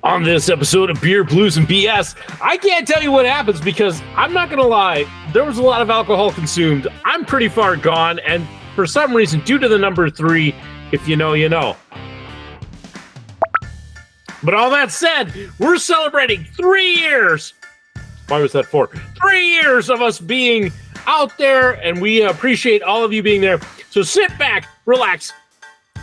On this episode of Beer, Blues, and BS, I can't tell you what happens because I'm not going to lie, there was a lot of alcohol consumed. I'm pretty far gone, and for some reason, due to the number 3, if you know, you know. But all that said, we're celebrating 3 years. Why was that 4? 3 years of us being out there, and we appreciate all of you being there. So sit back, relax.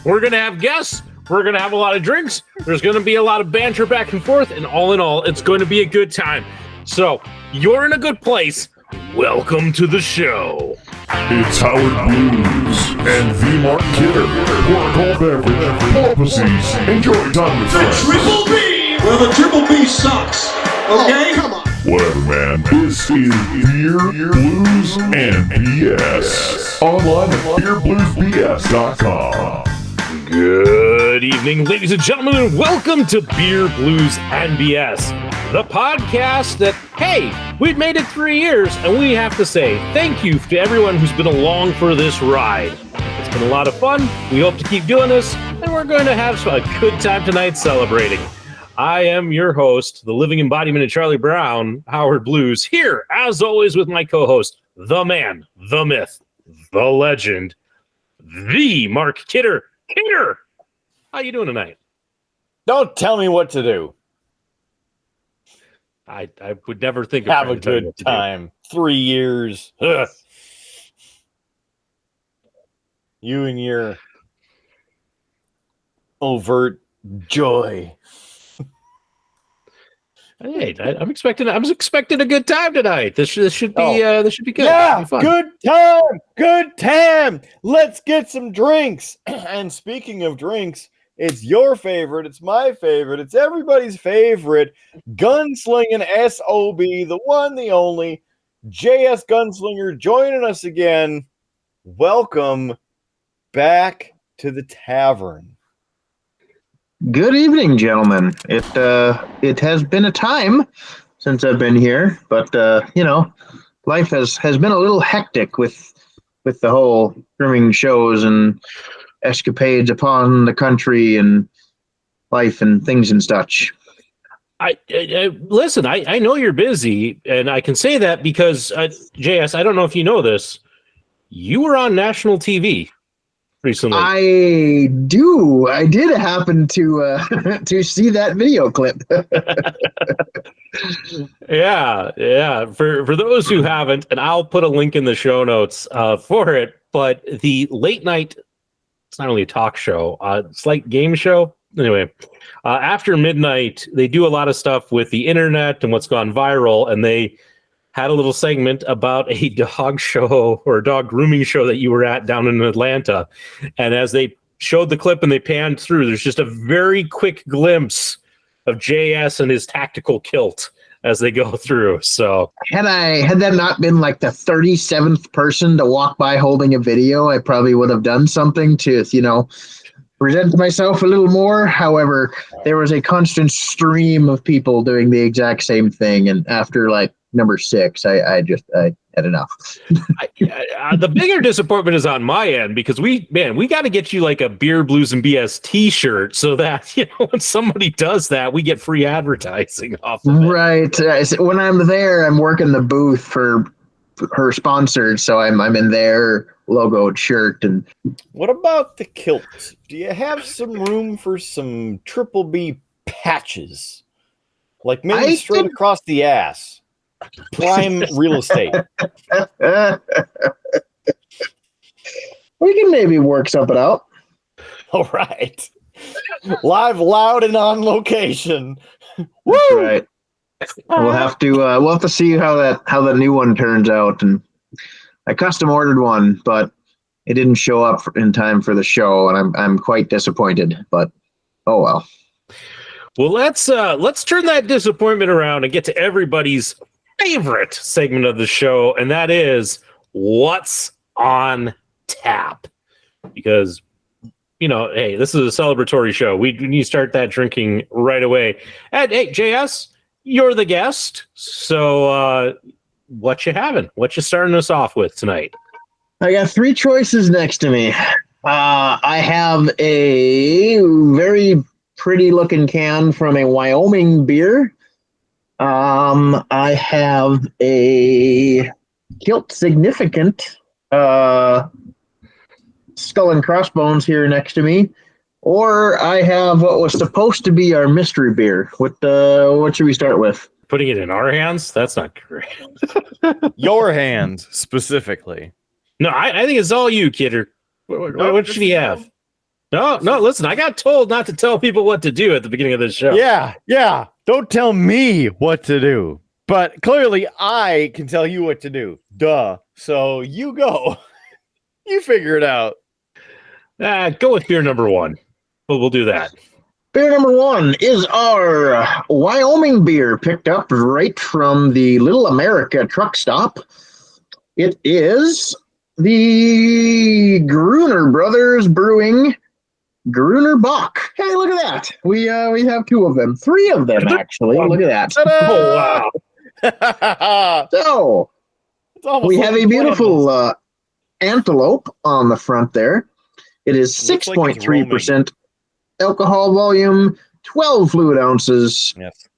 We're going to have guests. We're going to have a lot of drinks. There's going to be a lot of banter back and forth. And all in all, it's going to be a good time. So you're in a good place. Welcome to the show. It's Howard Blues and the Mark Kidder. Pour a cold beverage, porpoises, enjoy time with friends. The Triple B! Well, the Triple B sucks. Okay? Oh, come on. Whatever, man. This is Beer, Blues, and BS. Online at beerbluesbs.com. Good evening, ladies and gentlemen, and welcome to Beer, Blues, and BS, the podcast that, hey, we've made it 3 years, and we have to say thank you to everyone who's been along for this ride. It's been a lot of fun. We hope to keep doing this, and we're going to have a good time tonight celebrating. I am your host, the living embodiment of Charlie Brown, Howard Blues, here, as always, with my co-host, the man, the myth, the legend, the Mark Kidder. Kidder, how you doing tonight? Don't tell me what to do. I would never think of have a good time. 3 years. Ugh. You and your overt joy. Hey, I'm expecting a good time tonight. This should be good. Yeah, good time. Let's get some drinks. And speaking of drinks, it's your favorite, it's my favorite, it's everybody's favorite. Gunslinging SOB, the one, the only JS Gunslinger joining us again. Welcome back to the tavern. Good evening, gentlemen. It has been a time since I've been here, but life has been a little hectic with the whole grooming shows and escapades upon the country and life and things and such. I listen. I know you're busy, and I can say that because JS. I don't know if you know this. You were on national TV recently. I did happen to see that video clip. Yeah. For those who haven't, and I'll put a link in the show notes for it. But the late night, it's not really a talk show. It's like game show. Anyway, after midnight, they do a lot of stuff with the internet and what's gone viral, and they had a little segment about a dog show or a dog grooming show that you were at down in Atlanta. And as they showed the clip and they panned through, there's just a very quick glimpse of JS and his tactical kilt as they go through. So had that not been like the 37th person to walk by holding a video, I probably would have done something to, present myself a little more. However, there was a constant stream of people doing the exact same thing. And after number 6, I had enough. The bigger disappointment is on my end because we got to get you like a Beer, Blues, and BS t-shirt so that when somebody does that, we get free advertising off of it. Right. When I'm there, I'm working the booth for her sponsors, so I'm in their logoed shirt. And what about the kilt? Do you have some room for some Triple B patches? Like maybe straight across the ass. Prime real estate. We can maybe work something out. All right. Live, loud, and on location. Woo! That's right. We'll have to see how the new one turns out. And I custom ordered one, but it didn't show up in time for the show, and I'm quite disappointed. But oh well. Well, let's turn that disappointment around and get to everybody's favorite segment of the show, and that is what's on tap. Because hey, this is a celebratory show. We need to start that drinking right away. And hey, JS, you're the guest, so what you having? What you starting us off with tonight? I got 3 choices next to me. I have a very pretty looking can from a Wyoming beer. I have a Kilt Significant Skull and Crossbones here next to me, or I have what was supposed to be our mystery beer. What should we start with? Putting it in our hands? That's not correct. Your hands specifically. No, I think it's all you, Kidder. What should he have? No, listen, I got told not to tell people what to do at the beginning of this show. Yeah. Don't tell me what to do. But clearly I can tell you what to do. Duh. So you go. You figure it out. Go with beer number one. We'll do that. Beer number one is our Wyoming beer picked up right from the Little America truck stop. It is the Gruner Brothers Brewing Gruner Bock. Hey, look at that. We have two of them. Three of them, actually. Look at that. Oh, wow. So, we have a beautiful antelope on the front there. It is 6.3% alcohol volume, 12 fluid ounces. Yes.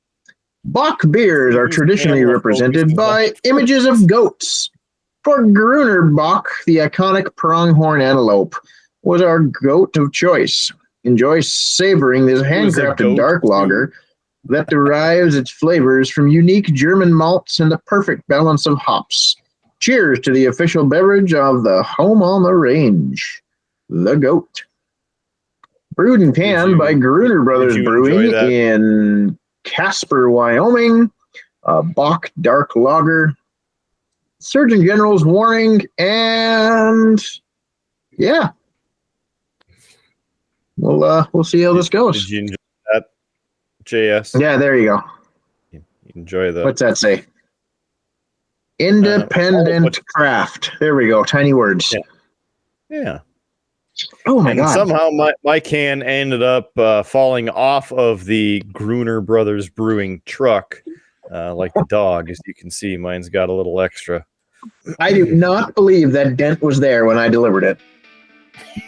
Bock beers are traditionally represented by images of goats. For Gruner Bock, the iconic pronghorn antelope was our goat of choice. Enjoy savoring this handcrafted dark lager that derives its flavors from unique German malts and the perfect balance of hops. Cheers to the official beverage of the home on the range, the goat. Brewed and canned by Gruner Brothers Brewing in Casper, Wyoming. Bock Dark Lager. Surgeon General's warning, and yeah. We'll see how this goes. Did you enjoy that, JS? Yeah, there you go. Enjoy the. What's that say? Independent craft. There we go. Tiny words. Yeah. Oh my God. Somehow my can ended up falling off of the Gruner Brothers Brewing truck, like the dog. As you can see, mine's got a little extra. I do not believe that dent was there when I delivered it,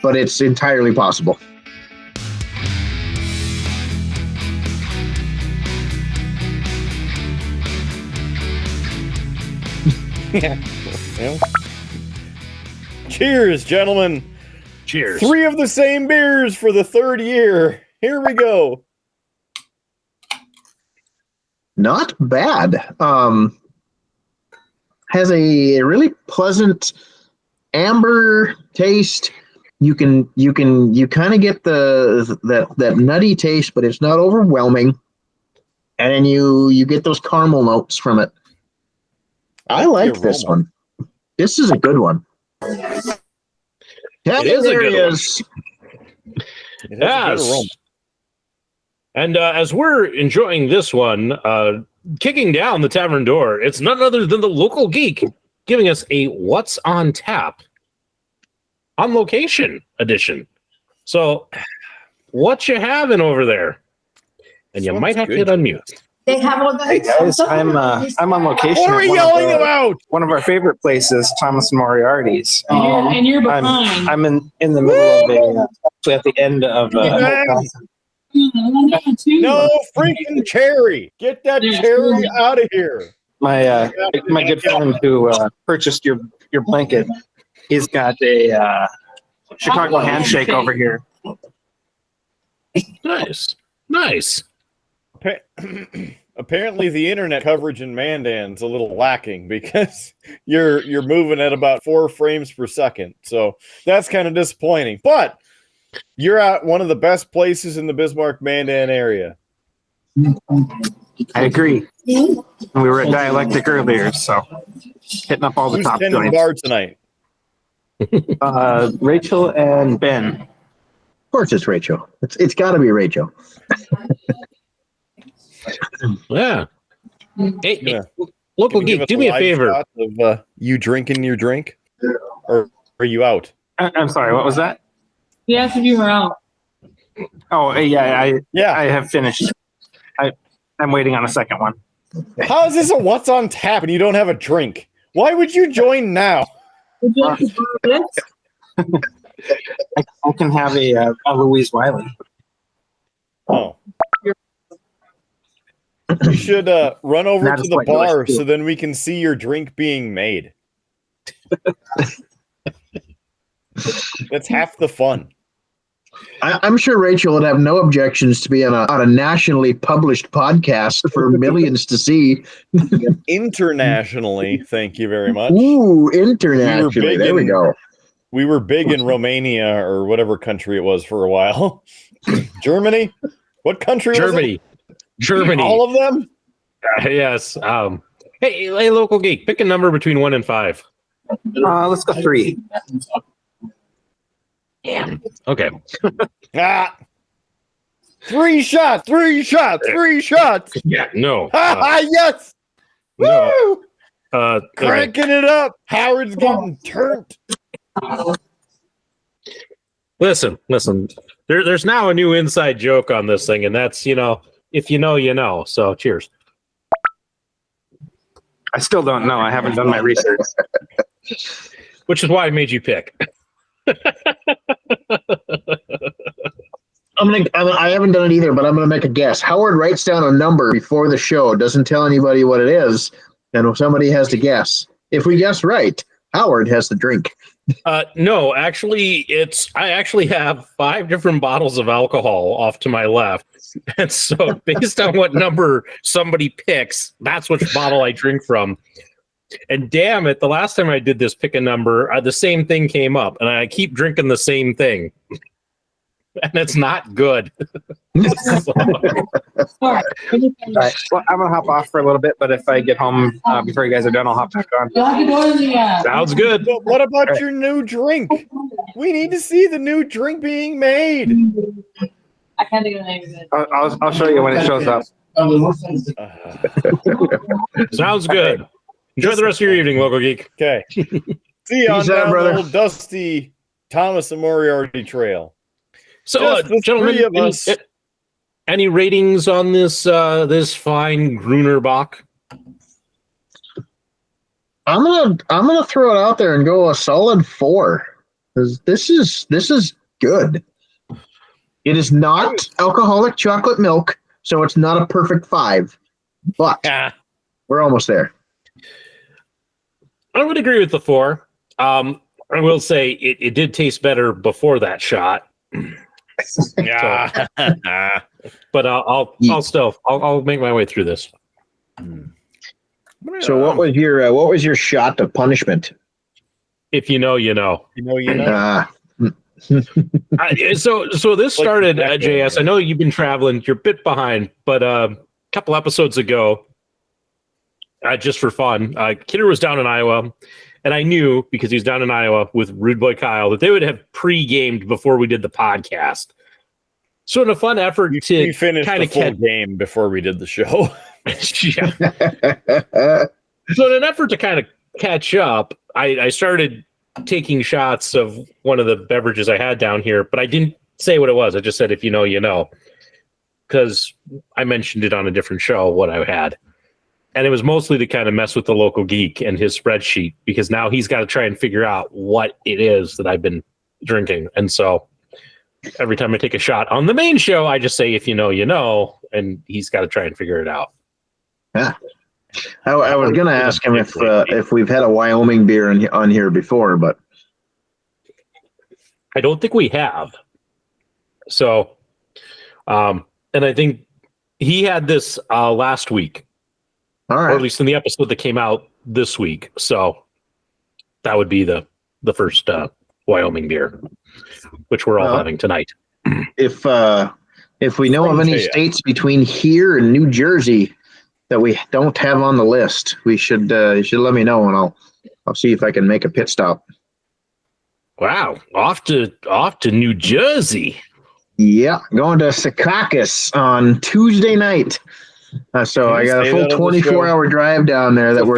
but it's entirely possible. Well, cheers, gentlemen. Cheers. 3 of the same beers for the 3rd year. Here we go. Not bad. Has a really pleasant amber taste. You kind of get that nutty taste, but it's not overwhelming. And then you get those caramel notes from it. I like this one. This is a good one. Yeah, It is a good one. Yes. And as we're enjoying this one, kicking down the tavern door, it's none other than the local geek giving us a What's on Tap on Location edition. So, what you having over there? And you might have to hit unmute. They have all the. Hey guys, I'm on location. What are we yelling about? One of our favorite places, Thomas and Moriarty's. And you're behind. I'm in the middle of actually at the end of No freaking cherry! Get that cherry out of here! my good friend who purchased your blanket. He's got a Chicago handshake over here. Nice. Apparently, the internet coverage in Mandan's a little lacking because you're moving at about 4 frames per second. So that's kind of disappointing. But you're at one of the best places in the Bismarck Mandan area. I agree. We were at Dialectic earlier, so hitting up all the Who's top tending joints. bar tonight? Rachel and Ben. Of course, it's Rachel. It's got to be Rachel. Yeah. Hey, Yeah. local Can you give geek, us do me a live favor. shot of you drinking your drink, or are you out? I'm sorry, what was that? He asked if you were out. Oh, yeah, I Yeah. have finished. I'm waiting on a second one. How is this a what's on tap and you don't have a drink? Why would you join now? Would you like to borrow this? I can have a Louise Wiley. Oh. You should run over Not to as the like bar yours, so then we can see your drink being made. That's half the fun. I'm sure Rachel would have no objections to be on a nationally published podcast for millions to see. Internationally, thank you very much. Ooh, internationally. There we go. We were big in Romania or whatever country it was for a while. Germany? What country Germany. was it? Germany. All of them? Yes. Hey, local geek, pick a number between 1 and 5. Let's go 3. Damn. Okay. Three shots. Yeah. No. Yes. No. Woo! Cranking it up. Howard's getting turned. Listen. There's now a new inside joke on this thing, and that's, if you know, you know. So cheers. I still don't know. I haven't done my research. Which is why I made you pick. I haven't done it either, but I'm gonna make a guess. Howard writes down a number before the show, doesn't tell anybody what it is, and somebody has to guess. If we guess right, Howard has the drink. No, actually, I actually have 5 different bottles of alcohol off to my left. And so based on what number somebody picks, that's which bottle I drink from. And damn it, the last time I did this pick a number, the same thing came up, and I keep drinking the same thing. And it's not good. So, All right. All right. Well, I'm gonna hop off for a little bit, but if I get home before you guys are done, I'll hop back on. Lock the door in the sounds good. But what about your new drink? We need to see the new drink being made. I can't think of the name of it. I'll show you when it shows up. Sounds good. Enjoy the rest of your evening, local geek. Okay. See you on Peace out, down brother. the old dusty Thomas and Moriarty trail. So, Just the gentlemen, three of us. any ratings on this this fine Gruner Bock? I'm gonna throw it out there and go a solid 4. 'Cause this is good. It is not alcoholic chocolate milk, so it's not a perfect 5, but we're almost there. I would agree with the 4. I will say it did taste better before that shot. Yeah. But I'll make my way through this. So what was your shot of punishment? If you know, you know. You know. So this started at JS. I know you've been traveling. You're a bit behind, but a couple episodes ago, just for fun, Kidder was down in Iowa, and I knew because he was down in Iowa with Rudeboy Kyle that they would have pre-gamed before we did the podcast. So in a fun effort We to finished kind the of full game before we did the show. Yeah. So in an effort to kind of catch up, I started taking shots of one of the beverages I had down here, but I didn't say what it was. I just said, if you know, you know, because I mentioned it on a different show, what I had. And it was mostly to kind of mess with the local geek and his spreadsheet, because now he's got to try and figure out what it is that I've been drinking. And so every time I take a shot on the main show, I just say, if you know, you know, and he's got to try and figure it out. Yeah. I was going to ask him if we've had a Wyoming beer on here before, but I don't think we have. So, and I think he had this last week, all or at right. least in the episode that came out this week. So that would be the first Wyoming beer, which we're all having tonight. If we know of any states between here and New Jersey that we don't have on the list, you should let me know, and I'll see if I can make a pit stop. Wow, off to New Jersey. Yeah, going to Secaucus on Tuesday night. So I got a full 24-hour drive down there that we're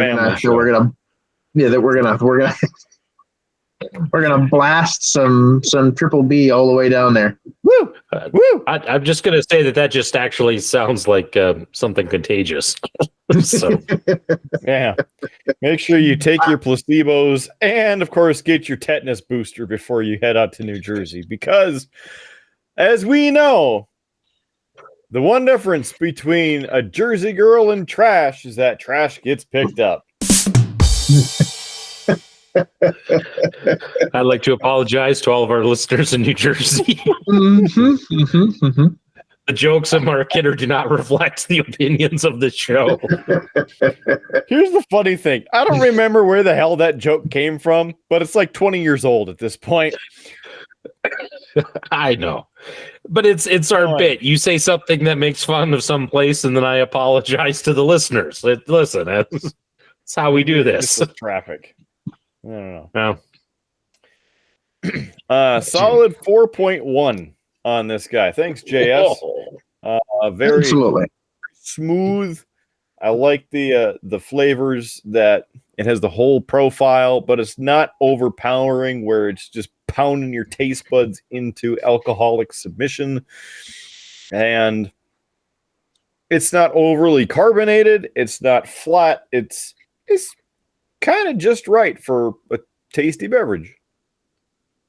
gonna blast some Triple B all the way down there. Woo! Woo! I'm just gonna say that just actually sounds like something contagious. So Yeah. Make sure you take your placebos and, of course, get your tetanus booster before you head out to New Jersey, because, as we know, The one difference between a Jersey girl and trash is that trash gets picked up. I'd like to apologize to all of our listeners in New Jersey. The jokes of Mark Kidder do not reflect the opinions of the show. Here's the funny thing. I don't remember where the hell that joke came from, but it's like 20 years old at this point. I know. But it's our bit. You say something that makes fun of some place, and then I apologize to the listeners. Listen, that's how we do this. Traffic. I don't No. Solid 4.1 on this guy. Thanks, JS. Very Absolutely. smooth. I like the flavors that it has, the whole profile, but it's not overpowering where it's just pounding your taste buds into alcoholic submission. And it's not overly carbonated. It's not flat. It's kind of just right for a tasty beverage.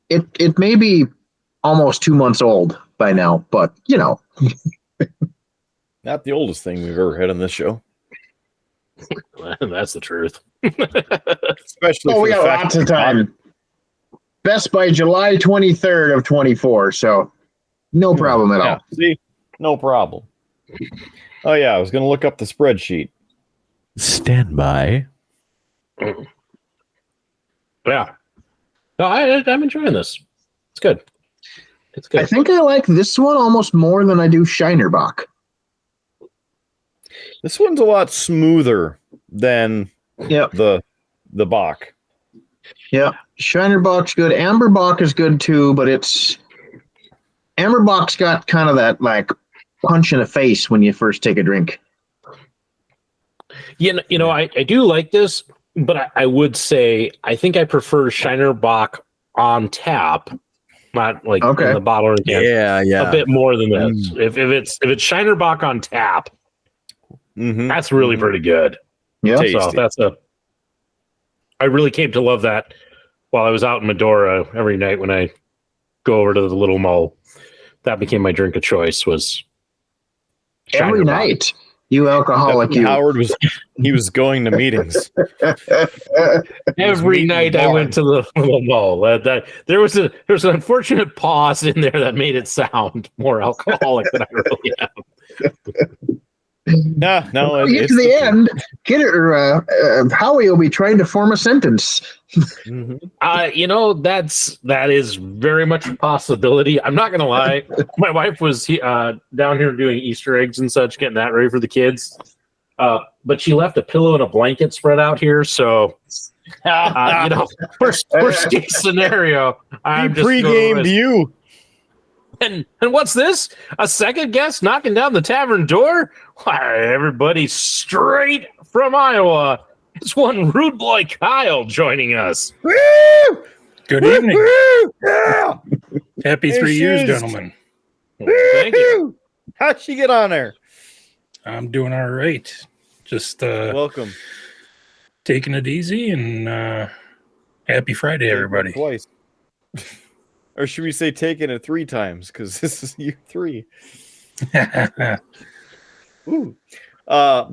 It may be almost 2 months old by now, but you know. Not the oldest thing we've ever had on this show. That's the truth. Especially We got lots of time. Best by July 23rd of 24, so no problem at all. See, no problem. Oh yeah, I was going to look up the spreadsheet. Stand by. Yeah. No, I'm enjoying this. It's good. It's good. I think I like this one almost more than I do Shinerbach. This one's a lot smoother than the Bach. Yeah, Shinerbach's good. Amberbach is good too, but Amberbach's got kind of that like punch in the face when you first take a drink. You know, I do like this, but I would say I think I prefer Shinerbach on tap, not like in the bottle or can. Yeah. A bit more than this. If it's Shinerbach on tap, that's really pretty good. Yeah, so I really came to love that while I was out in Medora every night when I go over to the little mall. That became my drink of choice. Was every night. You alcoholic, you. Howard was going to meetings. Every night I went to the little mall. There was an unfortunate pause in there that made it sound more alcoholic than I really am. No. Get to the end, Howie will be trying to form a sentence. You know, that is very much a possibility. I'm not gonna lie. My wife was down here doing Easter eggs and such, getting that ready for the kids. But she left a pillow and a blanket spread out here, so you know, worst case scenario. I'm just pre-gamed you. And what's this? A second guest knocking down the tavern door? Why, everybody straight from Iowa. It's one rude boy Kyle joining us. Woo! Good evening. Woo! Yeah! Happy 3 years, gentlemen. Thank you. How'd she get on there? I'm doing all right. Just Welcome. taking it easy and happy Friday, everybody. Twice. Or should we say taking it 3 times? Because this is year 3. Ooh.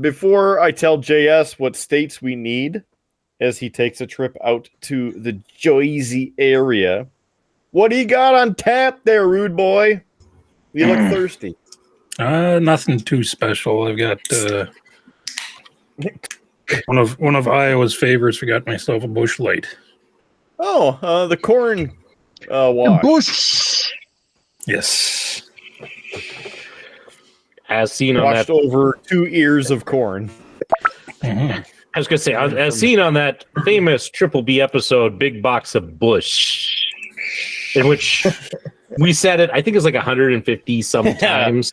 Before I tell JS what states we need as he takes a trip out to the Jersey area, what do you got on tap there, rude boy? You look thirsty. Nothing too special. I've got one of Iowa's favorites. We got myself a Busch Light. Oh, the corn wash. Bush. Yes. As seen on Washed that, over 2 ears of corn. I was gonna say, as seen on that famous Triple B episode, Big Box of Bush, in which we said it, I think it's like 150 sometimes.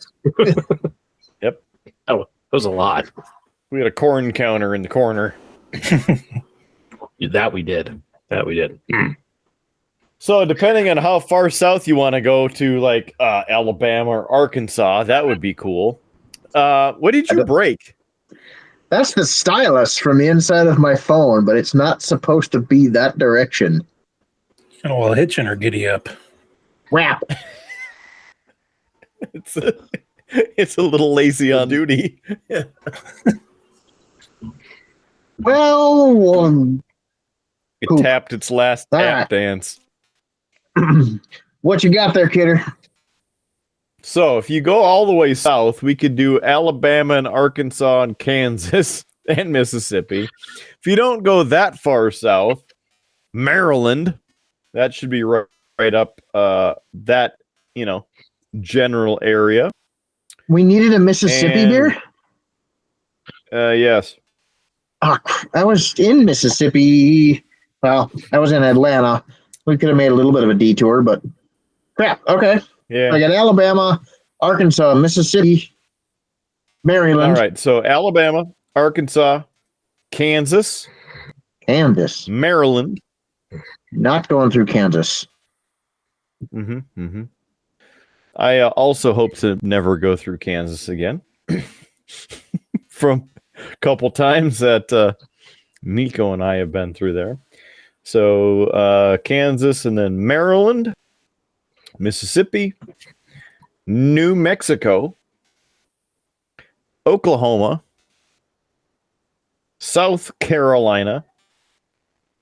Yep. Oh, it was a lot. We had a corn counter in the corner. That we did. So depending on how far south you want to go to, like Alabama or Arkansas, that would be cool. What did you break? That's the stylus from the inside of my phone, but it's not supposed to be that direction. Oh, well, hitching or giddy up. Wrap. It's a little lazy on duty. Well, It Poop. tapped its last All tap right. dance. what you got there, kidder? So if you go all the way south, we could do Alabama and Arkansas and Kansas and Mississippi. If you don't go that far south, Maryland, that should be right up that, general area. We needed a Mississippi And- beer? Yes. Oh, I was in Mississippi. Well, I was in Atlanta. We could have made a little bit of a detour, but crap. Okay. Yeah. I got Alabama, Arkansas, Mississippi, Maryland, All right. So Alabama, Arkansas, Kansas, Kansas. Maryland. Not going through Kansas. I also hope to never go through Kansas again. From a couple times that Nico and I have been through there. So Kansas and then Maryland, Mississippi, New Mexico, Oklahoma, South Carolina.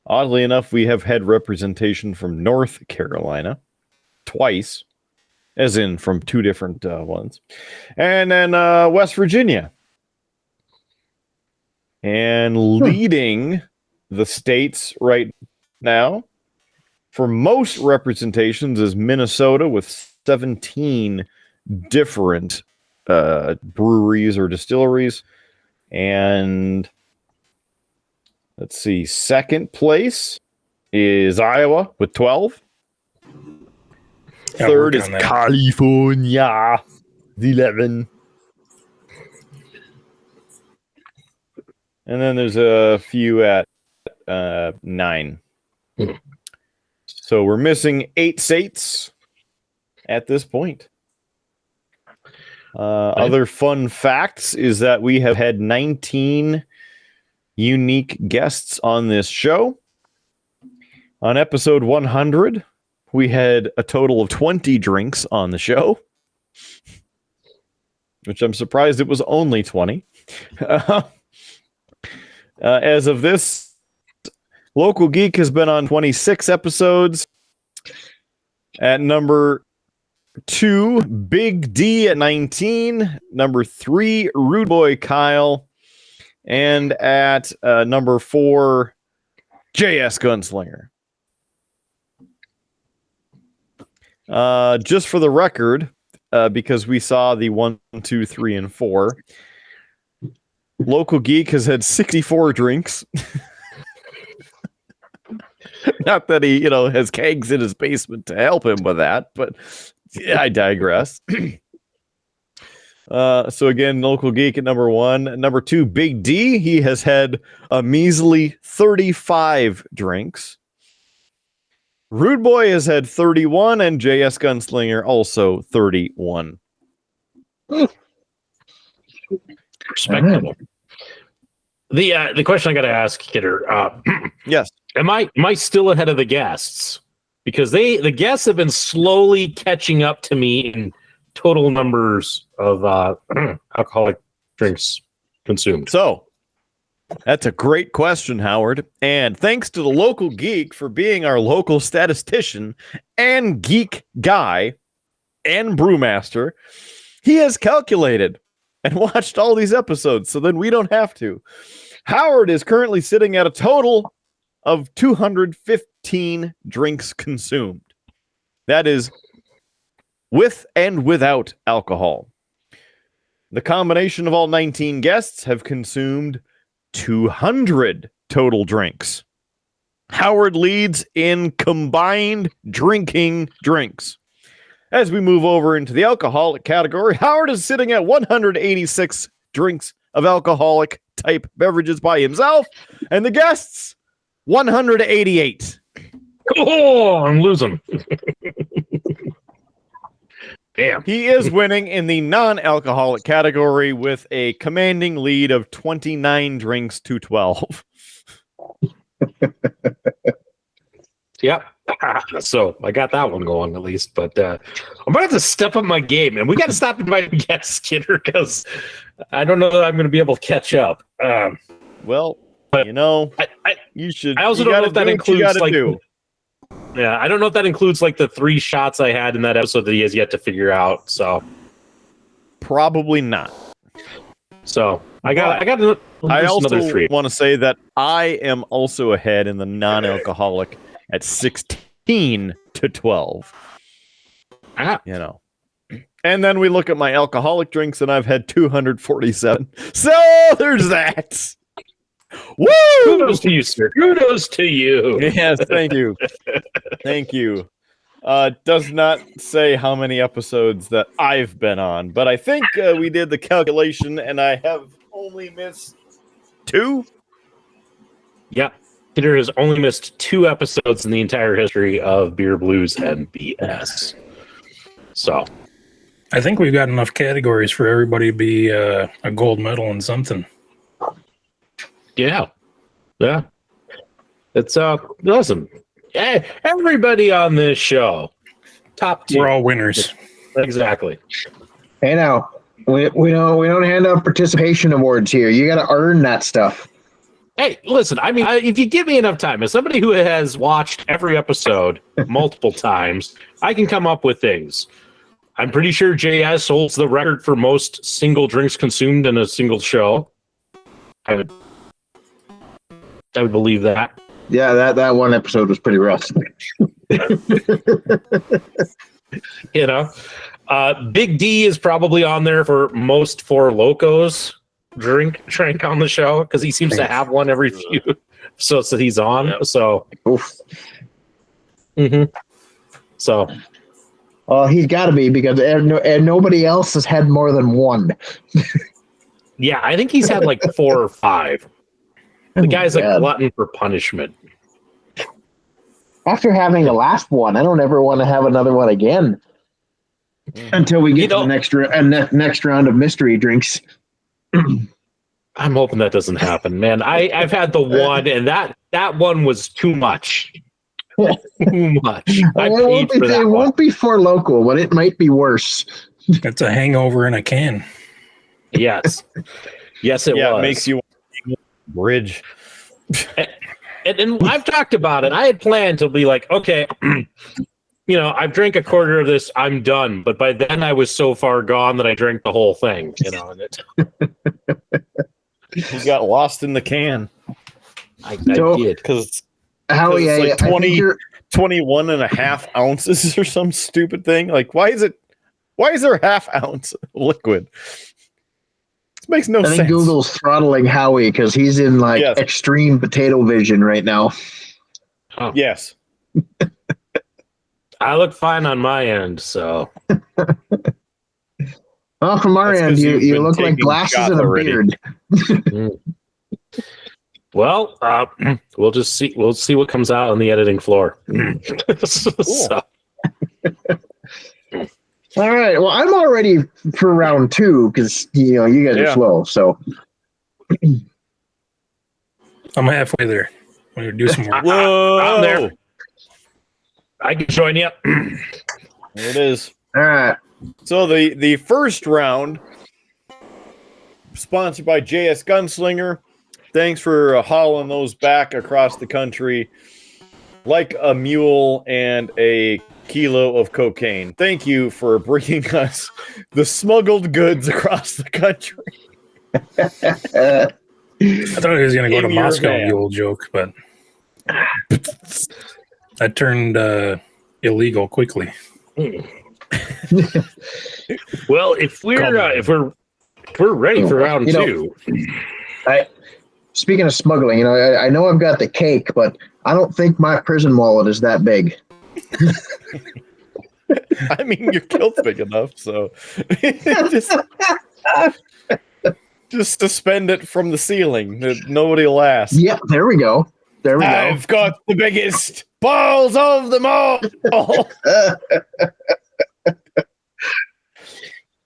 Oddly enough, we have had representation from North Carolina twice, as in from two different ones. And then West Virginia. And leading the states right now for most representations is Minnesota with 17 different breweries or distilleries. And let's see, second place is Iowa with 12. Yeah, Third working is on that. California, 11. And then there's a few at 9. So we're missing 8 states at this point. Other fun facts is that we have had 19 unique guests on this show. On episode 100, we had a total of 20 drinks on the show, which I'm surprised it was only 20. As of this, Local Geek has been on 26 episodes. At number 2, Big D at 19. Number 3, Rudeboy Kyle. And at number 4, JS Gunslinger. Just for the record, because we saw the 1, 2, 3, and 4, Local Geek has had 64 drinks. Not that he, has kegs in his basement to help him with that, but I digress. So again, Local Geek at number 1. Number 2, Big D. He has had a measly 35 drinks. Rude Boy has had 31, and JS Gunslinger also 31. Respectable. The question I got to ask, Kidder. Yes. Am I still ahead of the guests? Because the guests have been slowly catching up to me in total numbers of alcoholic drinks consumed. So that's a great question, Howard. And thanks to the Local Geek for being our local statistician and geek guy and brewmaster. He has calculated and watched all these episodes, so then we don't have to. Howard is currently sitting at a total of 215 drinks consumed. That is with and without alcohol. The combination of all 19 guests have consumed 200 total drinks. Howard leads in combined drinking drinks. As we move over into the alcoholic category, Howard is sitting at 186 drinks of alcoholic type beverages by himself, and the guests 188. Oh, I'm losing. Damn. He is winning in the non-alcoholic category with a commanding lead of 29 drinks to 12. Yep. So I got that one going at least. But I'm gonna have to step up my game, and we got to stop inviting guests, Kidder, because I don't know that I'm going to be able to catch up. Well, But you know, you should. I also you don't know gotta if that do what you includes gotta like. do. Yeah, I don't know if that includes like the 3 shots I had in that episode that he has yet to figure out. So Probably not. I got I another also 3. want to say that I am also ahead in the non-alcoholic at 16 to 12. Ah. You know. And then we look at my alcoholic drinks, and I've had 247. So there's that. Woo! Kudos to you, sir. Kudos to you. Yes, thank you. Thank you. Does not say how many episodes that I've been on, but I think we did the calculation, and I have only missed 2. Yeah. Peter has only missed 2 episodes in the entire history of Beer Blues and BS. So I think we've got enough categories for everybody to be a gold medal in something. yeah. It's listen. Everybody on this show, top 2. We're all winners. Exactly. Hey, now we don't hand out participation awards here. You got to earn that stuff. Hey, listen, I mean, if you give me enough time, as somebody who has watched every episode multiple times, I can come up with things. I'm pretty sure JS holds the record for most single drinks consumed in a single show. I would believe that. Yeah, that one episode was pretty rough. You know, Big D is probably on there for most Four Locos drink on the show because he seems to have one every few episodes that he's on. So, so. Well, he's got to be because nobody else has had more than one. Yeah, I think he's had like 4 or 5. The guy's a glutton for punishment. After having the last one, I don't ever want to have another one again. Until we get to the next round of mystery drinks. I'm hoping that doesn't happen, man. I've had the one, and that one was too much. Too much. I paid for that. It won't be for local, but it might be worse. It's a hangover in a can. Yes. Yes, it was. It makes you bridge. And I've talked about it. I had planned to be like, okay, you know, I've drank a quarter of this, I'm done. But by then I was so far gone that I drank the whole thing, you know. You got lost in the can. I did. Because Howie, it's like 21 and a half ounces or some stupid thing. Like, why is there half ounce liquid? This makes no sense. I think Google's throttling Howie because he's in extreme potato vision right now. Oh. Yes. I look fine on my end, so. Well, from our end, you look like glasses and a beard. Well, we'll just see. We'll see what comes out on the editing floor. So. All right. Well, I'm all ready for round 2 because you guys are slow. So I'm halfway there. I'm gonna do some more. Whoa! I'm there. I can join you. There it is. all right. So the first round, sponsored by JS Gunslinger. Thanks for hauling those back across the country like a mule and a kilo of cocaine. Thank you for bringing us the smuggled goods across the country. I thought he was going to go to In your Moscow, hand. the old joke, but that turned illegal quickly. Well, if we're ready for round 2. Speaking of smuggling, I know I've got the cake, but I don't think my prison wallet is that big. I mean, your kilt's big enough, so just suspend it from the ceiling. Nobody will ask. Yep, there we go. I've got the biggest balls of them all.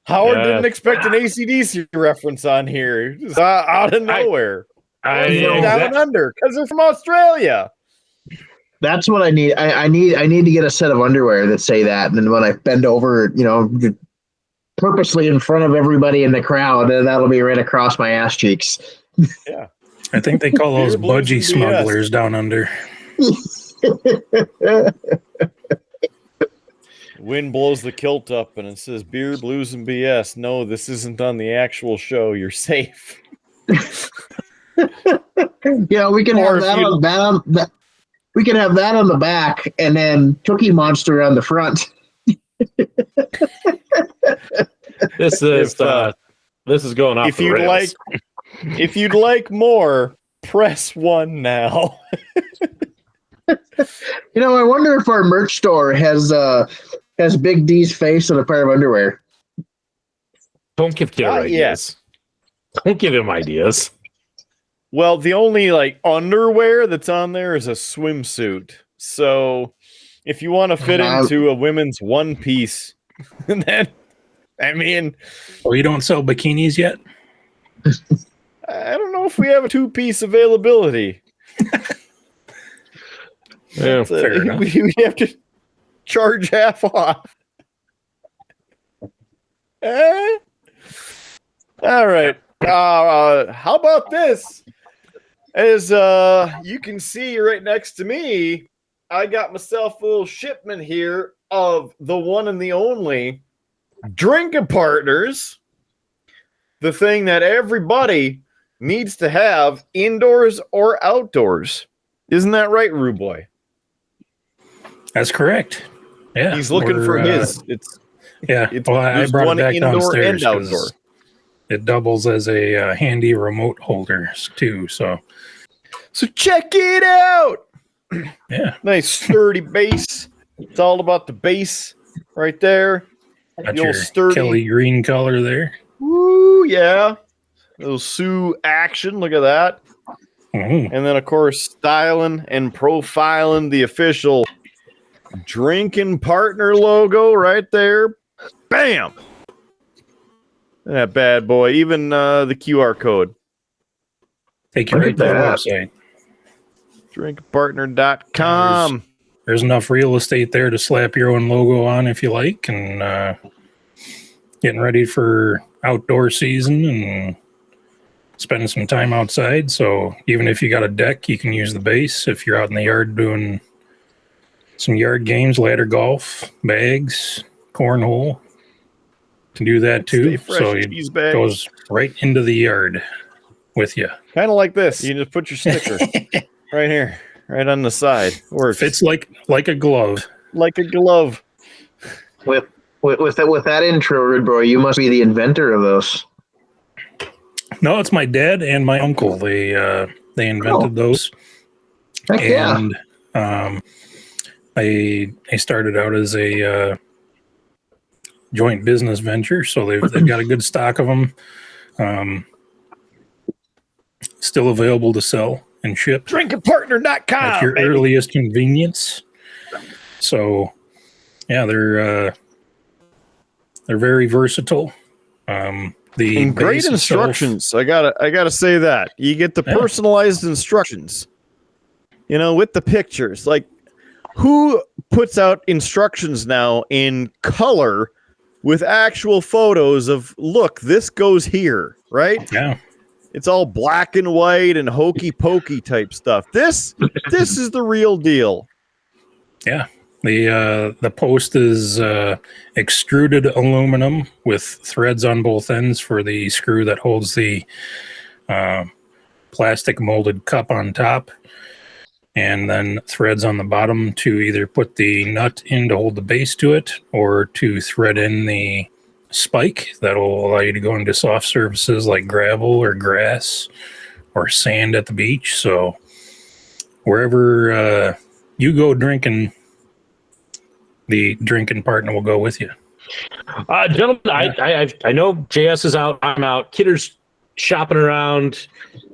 Howard didn't expect an AC/DC reference on here. Just out of nowhere. Down under, because they're from Australia. That's what I need. I need to get a set of underwear that say that, and then when I bend over, purposely in front of everybody in the crowd, and that'll be right across my ass cheeks. Yeah. I think they call those Beer, blues, budgie and BS. smugglers down under. Wind blows the kilt up and it says beer, blues, and BS. No, this isn't on the actual show. You're safe. Yeah, we can have that on that. We can have that on the back, and then Cookie Monster on the front. This is going off. If you'd like more, press 1 now. I wonder if our merch store has Big D's face on a pair of underwear. Don't give Kidder ideas. Don't give him ideas. Well, the only underwear that's on there is a swimsuit. So if you want to fit into a women's one piece, then you don't sell bikinis yet? I don't know if we have a 2-piece availability. Yeah, fair enough. We have to charge half off. All right. How about this? As you can see right next to me, I got myself a little shipment here of the one and the only Drinkin Partners, the thing that everybody needs to have indoors or outdoors. Isn't that right, Rude Boy? That's correct. Yeah, he's looking for his. I brought it back indoor downstairs and outdoor. It doubles as a handy remote holder too. So check it out. Yeah, nice sturdy base. It's all about the base right there. Got your sturdy Kelly green color there. Woo, yeah. Little Sioux action. Look at that. Mm-hmm. And then, of course, styling and profiling the official Drinkin Partner logo right there. Bam! That bad boy. Even the QR code. Take you right to the website. DrinkinPartner.com. There's enough real estate there to slap your own logo on if you like. And getting ready for outdoor season and spending some time outside. So even if you got a deck, you can use the base. If you're out in the yard doing some yard games, ladder golf, bags, cornhole, can do that too. So it goes right into the yard with you. Kind of like this. You just put your sticker right here, right on the side. Works. Fits like a glove. Like a glove. With that intro, Rude Boy, you must be the inventor of those. No, it's my dad and my uncle. They invented those. Heck and they started out as a joint business venture, so they've got a good stock of them. Still available to sell and ship. DrinkinPartner.com at your earliest convenience. So, yeah, they're very versatile. And great instructions. I gotta say that you get the personalized instructions. With the pictures. Like, who puts out instructions now in color with actual photos of, look, this goes here, right? Yeah. It's all black and white and hokey pokey type stuff. This is the real deal. Yeah. The post is extruded aluminum with threads on both ends for the screw that holds the plastic molded cup on top, and then threads on the bottom to either put the nut in to hold the base to it or to thread in the spike that will allow you to go into soft surfaces like gravel or grass or sand at the beach. So wherever you go drinking, the Drinkin Partner will go with you. Gentlemen, I know JS is out. I'm out. Kidder's shopping around.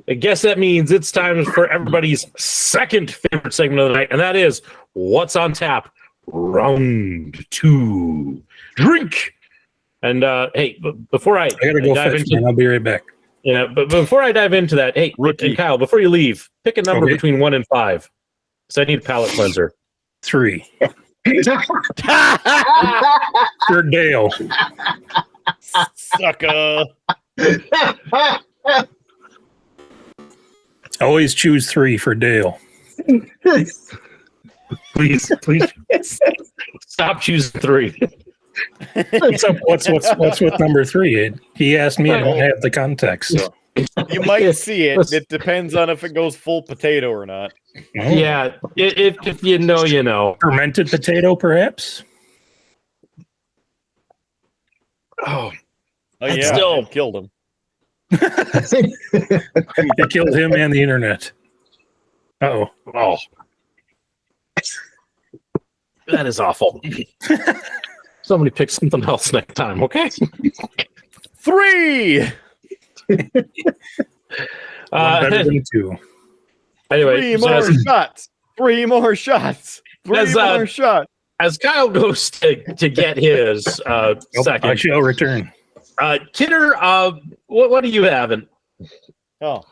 I guess that means it's time for everybody's second favorite segment of the night, and that is What's on Tap? Round 2. Drink! And hey, before I gotta go dive fetch, into, man. I'll be right back. Yeah, but before I dive into that, hey, and Kyle, before you leave, pick a number between 1 and 5. So I need a palate cleanser. 3 for Dale. Sucker. Always choose 3 for Dale. Please stop choosing 3. What's with number 3? He asked me. I don't have the context. So. You might see it. It depends on if it goes full potato or not. Yeah, if you know, you know. Fermented potato, perhaps. Oh yeah, still it killed him. It killed him and the internet. Oh, that is awful. Somebody pick something else next time, okay? 3. Better than 2. Anyway, 3 more shots. 3 more shots. 3 more shots. As Kyle goes to get his second, I shall return. Kidder, what are you having? Oh,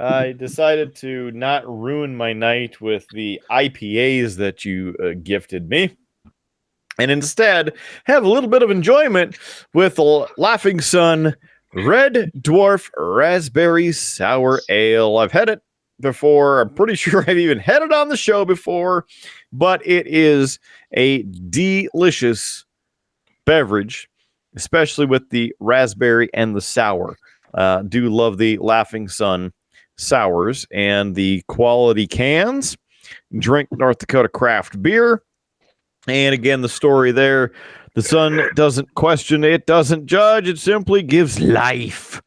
I decided to not ruin my night with the IPAs that you gifted me, and instead have a little bit of enjoyment with Laughing Sun Red Dwarf Raspberry Sour Ale. I've had it before. I'm pretty sure I've even had it on the show before, but it is a delicious beverage, especially with the raspberry and the sour. Do love the Laughing Sun sours and the quality cans. Drink North Dakota craft beer. And again, the story there, the sun doesn't question, it doesn't judge, it simply gives life.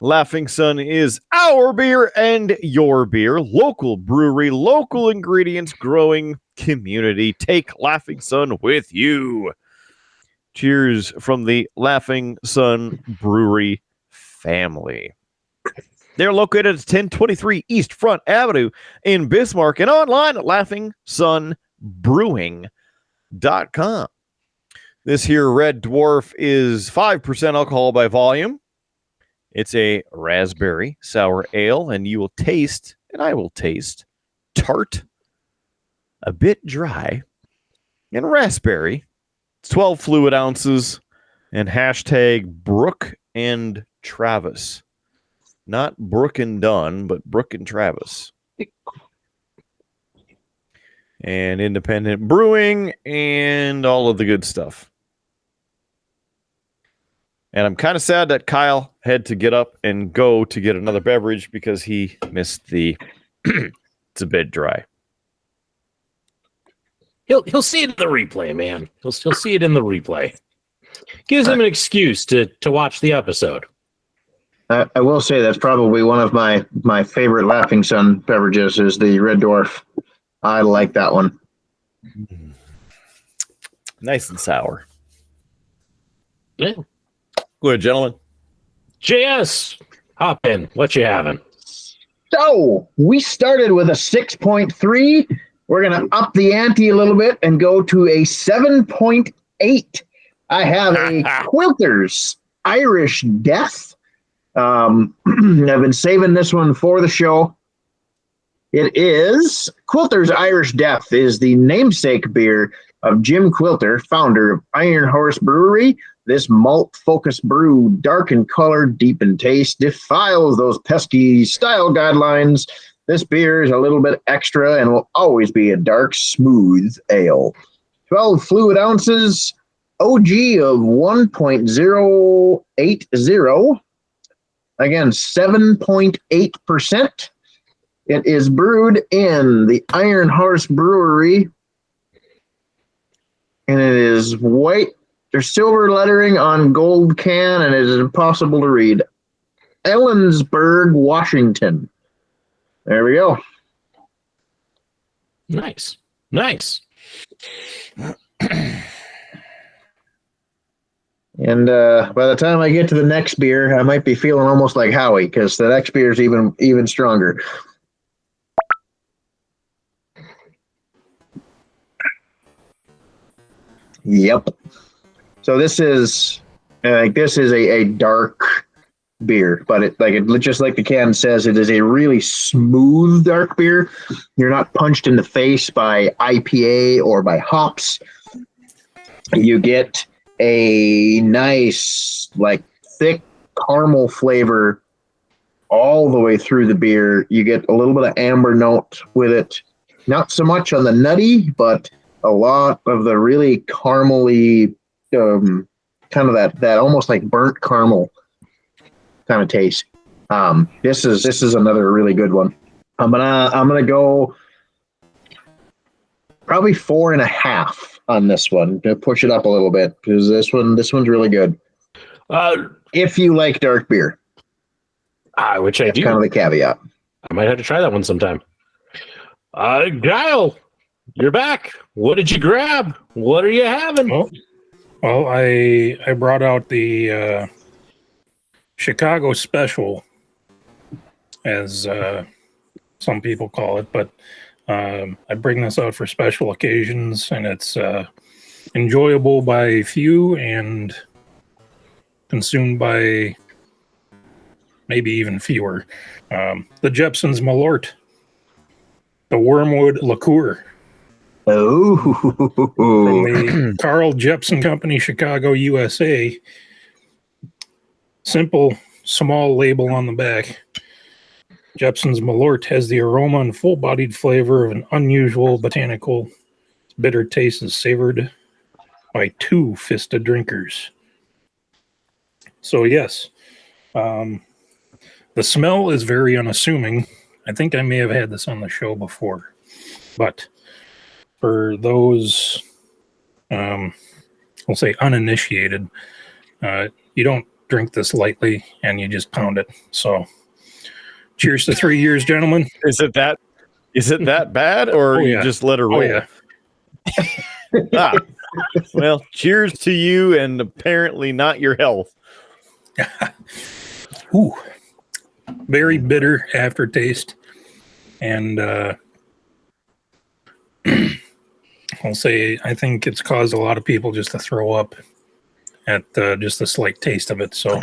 Laughing Sun is our beer and your beer. Local brewery, local ingredients, growing community. Take Laughing Sun with you. Cheers from the Laughing Sun Brewery family. They're located at 1023 East Front Avenue in Bismarck and online at laughingsunbrewing.com. This here Red Dwarf is 5% alcohol by volume. It's a raspberry sour ale, and you will taste, and I will taste, tart, a bit dry, and raspberry. It's 12 fluid ounces, and hashtag Brooke and Travis. Not Brooke and Dunn, but Brooke and Travis. And independent brewing and all of the good stuff. And I'm kind of sad that Kyle had to get up and go to get another beverage because he missed the it's a bit dry. He'll see it in the replay, man. He'll see it in the replay. Gives him an excuse to watch the episode. I will say that's probably one of my favorite Laughing Sun beverages is the Red Dwarf. I like that one. Nice and sour. Yeah. Good, gentlemen. JS, hop in. What you having? So we started with a 6.3. We're going to up the ante a little bit and go to a 7.8. I have a Quilter's Irish Death. I've been saving this one for the show. It is Quilter's Irish Death is the namesake beer of Jim Quilter, founder of Iron Horse Brewery. This malt-focused brew, dark in color, deep in taste, defiles those pesky style guidelines. This beer is a little bit extra and will always be a dark, smooth ale. 12 fluid ounces, OG of 1.080. Again, 7.8%. It is brewed in the Iron Horse Brewery, and it is white. There's silver lettering on gold can, and it is impossible to read. Ellensburg, Washington. There we go. Nice. And by the time I get to the next beer, I might be feeling almost like Howie, because the next beer is even stronger. Yep. So this is a dark beer, but it just like the can says, it is a really smooth dark beer. You're not punched in the face by IPA or by hops. You get a nice, like, thick caramel flavor all the way through the beer. You get a little bit of amber note with it. Not so much on the nutty, but a lot of the really caramely, kind of that almost like burnt caramel kind of taste. This is another really good one. I'm gonna go probably 4.5 on this one to push it up a little bit, because this one's really good. If you like dark beer, which I do. Kind of the caveat. I might have to try that one sometime. Kyle, you're back. What did you grab? What are you having? Well, I brought out the Chicago Special, as some people call it, but I bring this out for special occasions, and it's enjoyable by few and consumed by maybe even fewer. The Jepson's Malort, the Wormwood Liqueur. Oh, From the Carl Jepson Company, Chicago, USA. Simple, small label on the back. Jepson's Malort has the aroma and full-bodied flavor of an unusual botanical. Its bitter taste is savored by two-fisted drinkers. So yes, the smell is very unassuming. I think I may have had this on the show before, but for those, we'll say uninitiated, you don't drink this lightly and you just pound it. So cheers to 3 years, gentlemen. Is it that bad, or you just let her roll? Yeah. Well, cheers to you, and apparently not your health. Ooh, very bitter aftertaste, and I'll say I think it's caused a lot of people just to throw up at just the slight taste of it. So,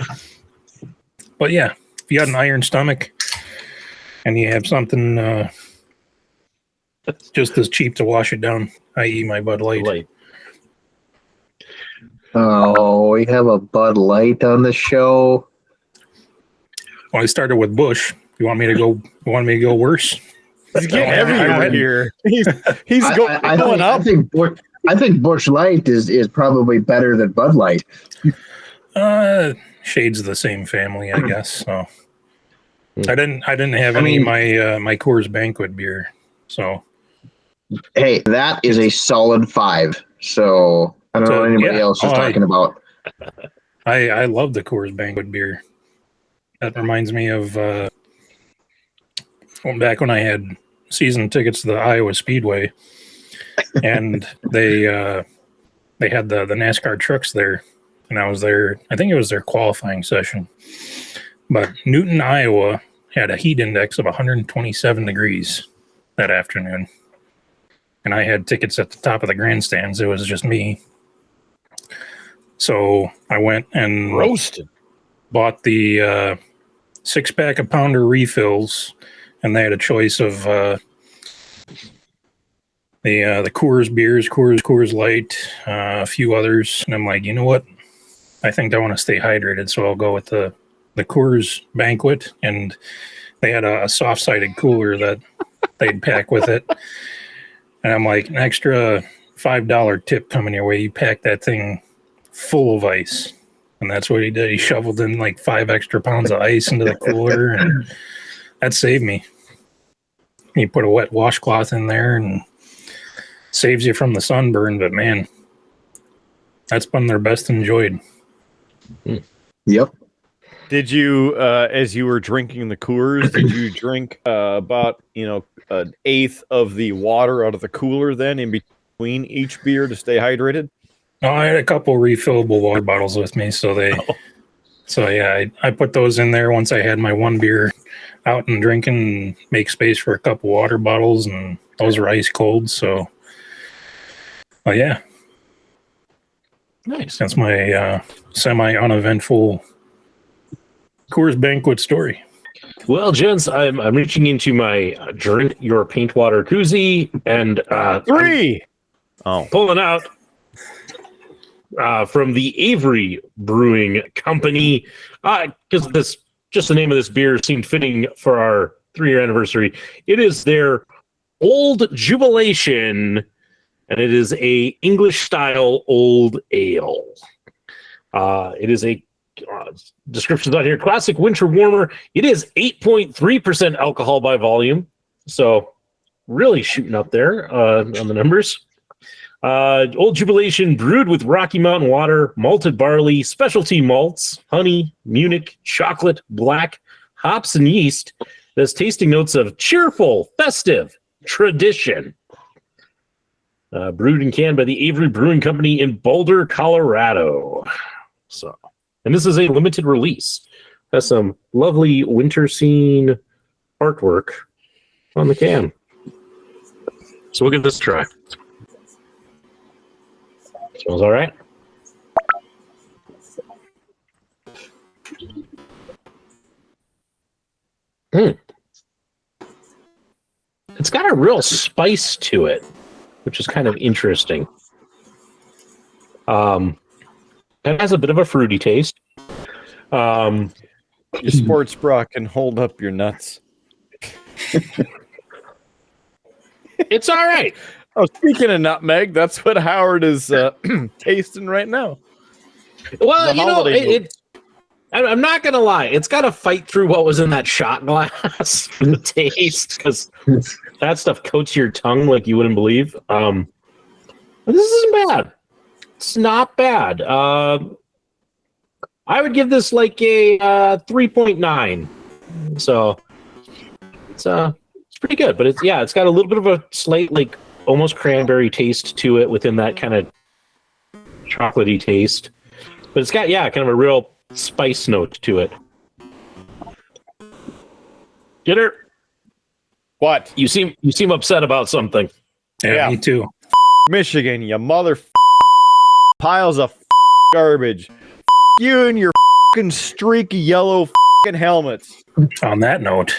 but yeah, if you got an iron stomach and you have something just as cheap to wash it down, i.e. my Bud Light. Oh, we have a Bud Light on the show. Well, I started with Bush. You want me to go? You want me to go worse? He's getting everywhere here. He's going up. I think Bush Light is probably better than Bud Light. Shades of the same family, I guess. So I didn't have any of my Coors Banquet beer. So hey, that is a solid 5. So I don't know what anybody else is talking about. I love the Coors Banquet beer. That reminds me of back when I had season tickets to the Iowa Speedway, and they had the NASCAR trucks there, and I was there. I think it was their qualifying session. But Newton, Iowa had a heat index of 127 degrees that afternoon, and I had tickets at the top of the grandstands. It was just me. So I went and bought the 6-pack of pounder refills, and they had a choice of the Coors beers, Coors Light, a few others. And I'm like, you know what? I think I want to stay hydrated, so I'll go with the Coors Banquet. And they had a soft-sided cooler that they'd pack with it. And I'm like, an extra $5 tip coming your way. You pack that thing full of ice. And that's what he did. He shoveled in like 5 extra pounds of ice into the cooler, and that saved me. You put a wet washcloth in there and saves you from the sunburn, but man, that's been their best enjoyed. Yep. Did you, as you were drinking the Coors, did you drink about, an eighth of the water out of the cooler then in between each beer to stay hydrated? No, I had a couple refillable water bottles with me, so I put those in there once I had my one beer out and drinking, and make space for a couple water bottles, and those were ice cold. So, yeah, nice. That's my semi uneventful Coors Banquet story. Well, gents, I'm reaching into my drink your paint water koozie and 3. pulling out from the Avery Brewing Company because this just the name of this beer seemed fitting for our 3-year anniversary. It is their Old Jubilation, and it is a English style old ale. It is a description's on here. Classic winter warmer. It is 8.3% alcohol by volume, so really shooting up there on the numbers. Old Jubilation brewed with Rocky Mountain water, malted barley, specialty malts, honey, Munich, chocolate, black, hops, and yeast. There's tasting notes of cheerful, festive tradition. Brewed and canned by the Avery Brewing Company in Boulder, Colorado. So, and this is a limited release. Has some lovely winter scene artwork on the can. So we'll give this a try. Smells all right. It's got a real spice to it, which is kind of interesting. It has a bit of a fruity taste. Your sports bra can hold up your nuts. It's all right. Oh, speaking of nutmeg, that's what Howard is tasting right now. Well, The holiday I'm not going to lie. It's got to fight through what was in that shot glass for the taste, because that stuff coats your tongue like you wouldn't believe. But this isn't bad. It's not bad. I would give this like a 3.9. So it's pretty good. But it's got a little bit of a slight, like, almost cranberry taste to it within that kind of chocolatey taste. But it's got, kind of a real spice note to it. Get her? What? You seem upset about something. Yeah, me too. Michigan, you mother piles of garbage. You and your streaky yellow helmets. On that note,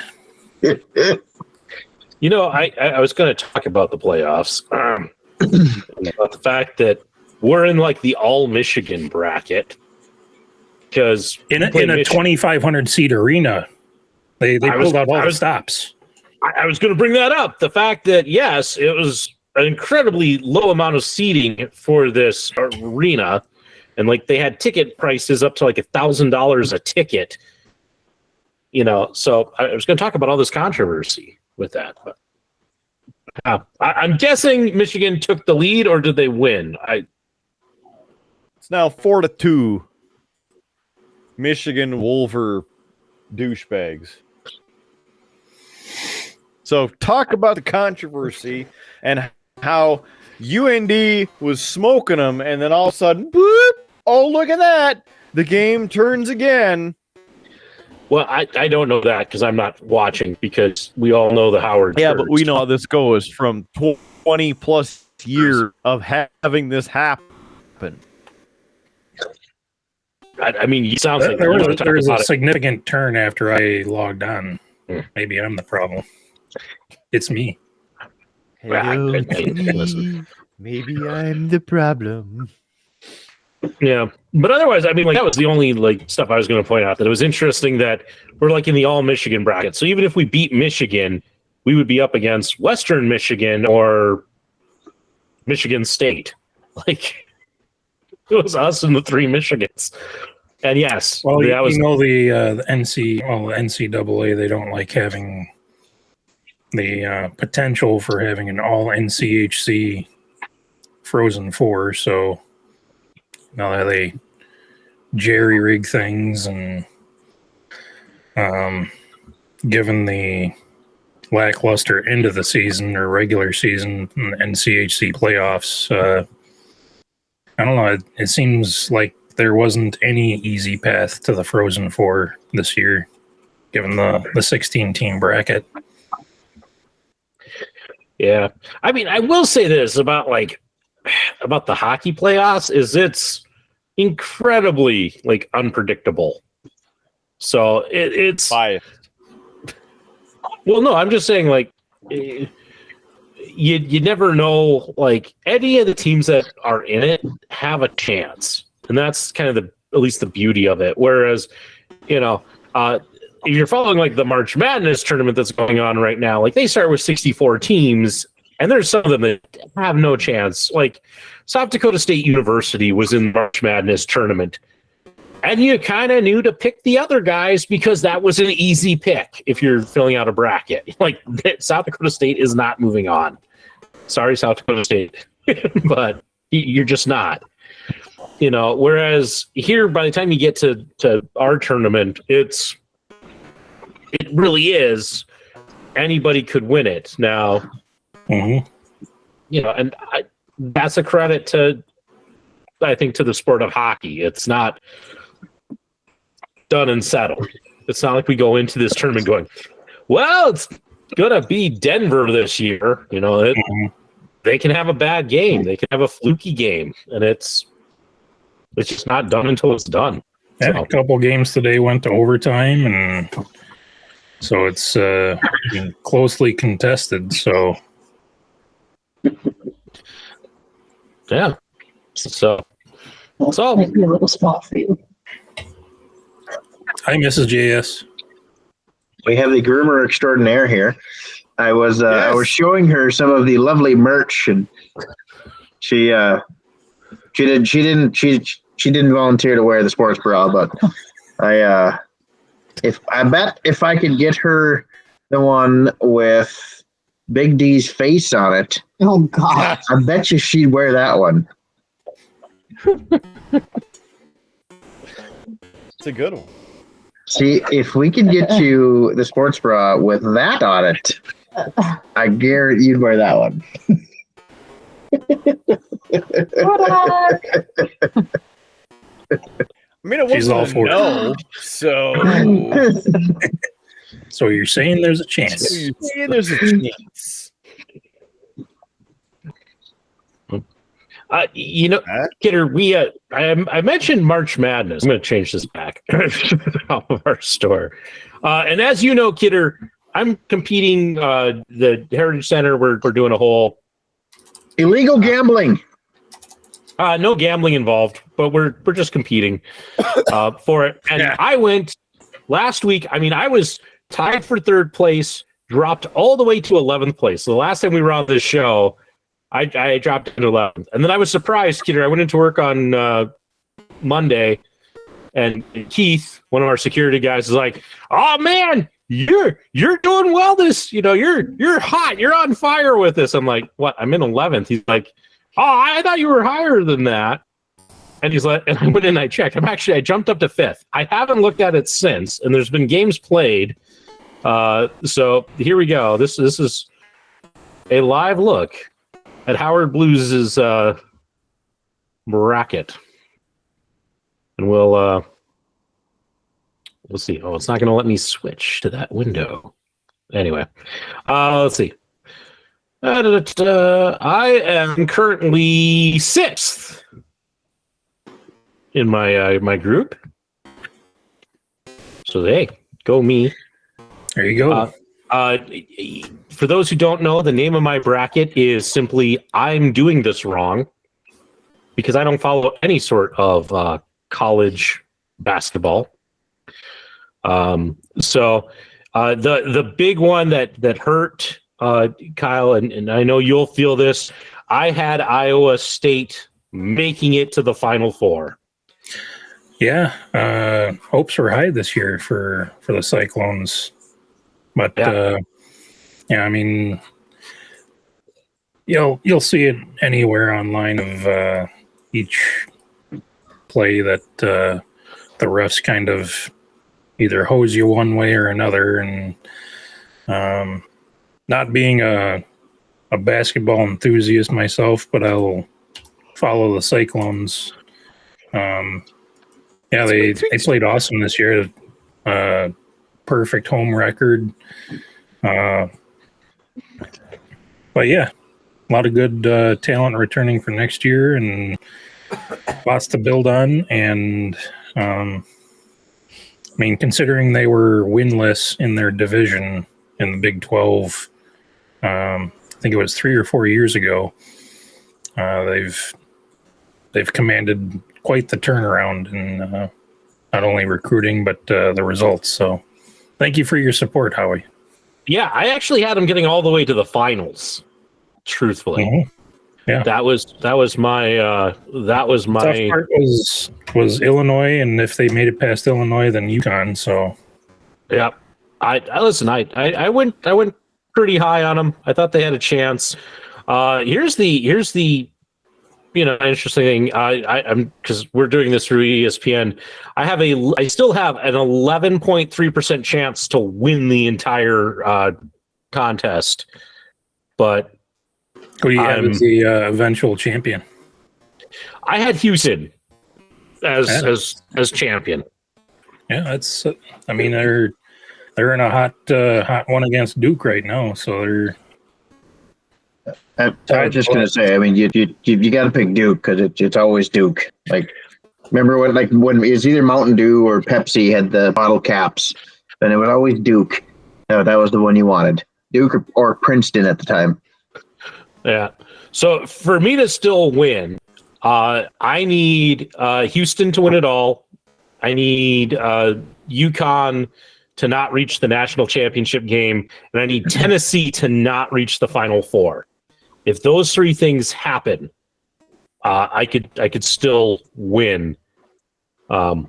You know, I was going to talk about the playoffs, about the fact that we're in like the all Michigan bracket, because in a 2,500 seat arena, they pulled out all the stops. I was going to bring that up. The fact that, yes, it was an incredibly low amount of seating for this arena, and like they had ticket prices up to like $1,000 a ticket. You know, so I was going to talk about all this controversy with that. But I'm guessing Michigan took the lead, or did they win? It's now 4-2. Michigan Wolver douchebags. So talk about the controversy and how UND was smoking them, and then all of a sudden, boop, oh, look at that. The game turns again. Well, I don't know that because I'm not watching, because we all know the Howard. Yeah, but we know how this goes from 20 plus years of having this happen. I mean, it sounds like there was a significant turn after I logged on. Maybe I'm the problem. It's me. Hello, maybe I'm the problem. Yeah, but otherwise, I mean, like that was the only like stuff I was going to point out. That it was interesting that we're like in the all Michigan bracket. So even if we beat Michigan, we would be up against Western Michigan or Michigan State. Like it was us and the three Michigans. And yes, well, that was the NCAA. They don't like having the potential for having an all NCHC Frozen Four. So now they jerry rig things, and given the lackluster end of the season or regular season NCHC playoffs, I don't know. It seems like there wasn't any easy path to the Frozen Four this year, given the 16-team bracket. Yeah, I mean, I will say this about the hockey playoffs is it's incredibly like unpredictable. So it's biased. Well, no, I'm just saying, like, you never know. Like, any of the teams that are in it have a chance, and that's kind of at least the beauty of it. Whereas, if you're following like the March Madness tournament that's going on right now, like they start with 64 teams, and there's some of them that have no chance. Like South Dakota State University was in the March Madness tournament. And you kind of knew to pick the other guys because that was an easy pick if you're filling out a bracket. Like, South Dakota State is not moving on. Sorry, South Dakota State. But you're just not. Whereas here, by the time you get to our tournament, it really is anybody could win it. Now, and that's a credit to, I think, to the sport of hockey. It's not done and settled. It's not like we go into this tournament going, well, it's gonna be Denver this year. They can have a bad game, they can have a fluky game, and it's just not done until it's done. Yeah, a couple games today went to overtime, and so it's closely contested. So yeah, so might be a little spot for you. Hi, Mrs. JS. We have the groomer extraordinaire here. I was showing her some of the lovely merch, and she didn't volunteer to wear the sports bra, but I bet if I could get her the one with Big D's face on it, Oh God! I bet you she'd wear that one. It's a good one. See, if we could get you the sports bra with that on it, I guarantee you'd wear that one. I mean, it She's wasn't all a for it. no, so So you're saying there's a chance? yeah, there's a chance. Kidder, I mentioned March Madness. I'm going to change this back off of our store. And as you know, Kidder, I'm competing the Heritage Center. We're doing a whole Illegal gambling. no gambling involved, but we're just competing for it. And I went last week. I mean, I was tied for third place, dropped all the way to 11th place. So the last time we were on this show, I dropped into 11th. And then I was surprised, Kidder. I went into work on Monday, and Keith, one of our security guys, is like, "Oh man, you're doing well you're hot. You're on fire with this." I'm like, "What? I'm in 11th." He's like, "Oh, I thought you were higher than that." And he's like, and I went in and I checked. I jumped up to 5th. I haven't looked at it since, and there's been games played. So here we go. This is a live look at Howard Blues' bracket. And we'll see. Oh, it's not going to let me switch to that window. Anyway, let's see. I am currently 6th in my group. So hey, go me. There you go. For those who don't know, the name of my bracket is simply "I'm Doing This Wrong," because I don't follow any sort of college basketball. So the big one that hurt Kyle, and I know you'll feel this. I had Iowa State making it to the Final Four. Yeah, hopes were high this year for the Cyclones, but I mean, you'll see it anywhere online of each play that the refs kind of either hose you one way or another, and not being a basketball enthusiast myself, but I'll follow the Cyclones. They played awesome this year. Perfect home record. But yeah, a lot of good talent returning for next year, and lots to build on. And mean, considering they were winless in their division in the Big 12, I think it was 3 or 4 years ago, they've commanded quite the turnaround in not only recruiting but the results. So, thank you for your support, Howie. Yeah, I actually had them getting all the way to the finals. Truthfully, yeah, that was my tough part was Illinois, and if they made it past Illinois, then UConn. So, yeah, I listen. I went pretty high on them. I thought they had a chance. Here's the interesting thing. I'm because we're doing this through ESPN. I still have an 11.3% chance to win the entire contest, but who do you have as the eventual champion? I had Houston as champion. Yeah, that's. I mean, they're in a hot one against Duke right now, so they're. I was just gonna say, I mean, you got to pick Duke because it's always Duke. Like, remember when it was either Mountain Dew or Pepsi had the bottle caps, and it was always Duke. No, that was the one you wanted, Duke or Princeton at the time. Yeah. So for me to still win, I need Houston to win it all. I need UConn to not reach the national championship game, and I need Tennessee to not reach the Final Four. If those three things happen, I could still win. I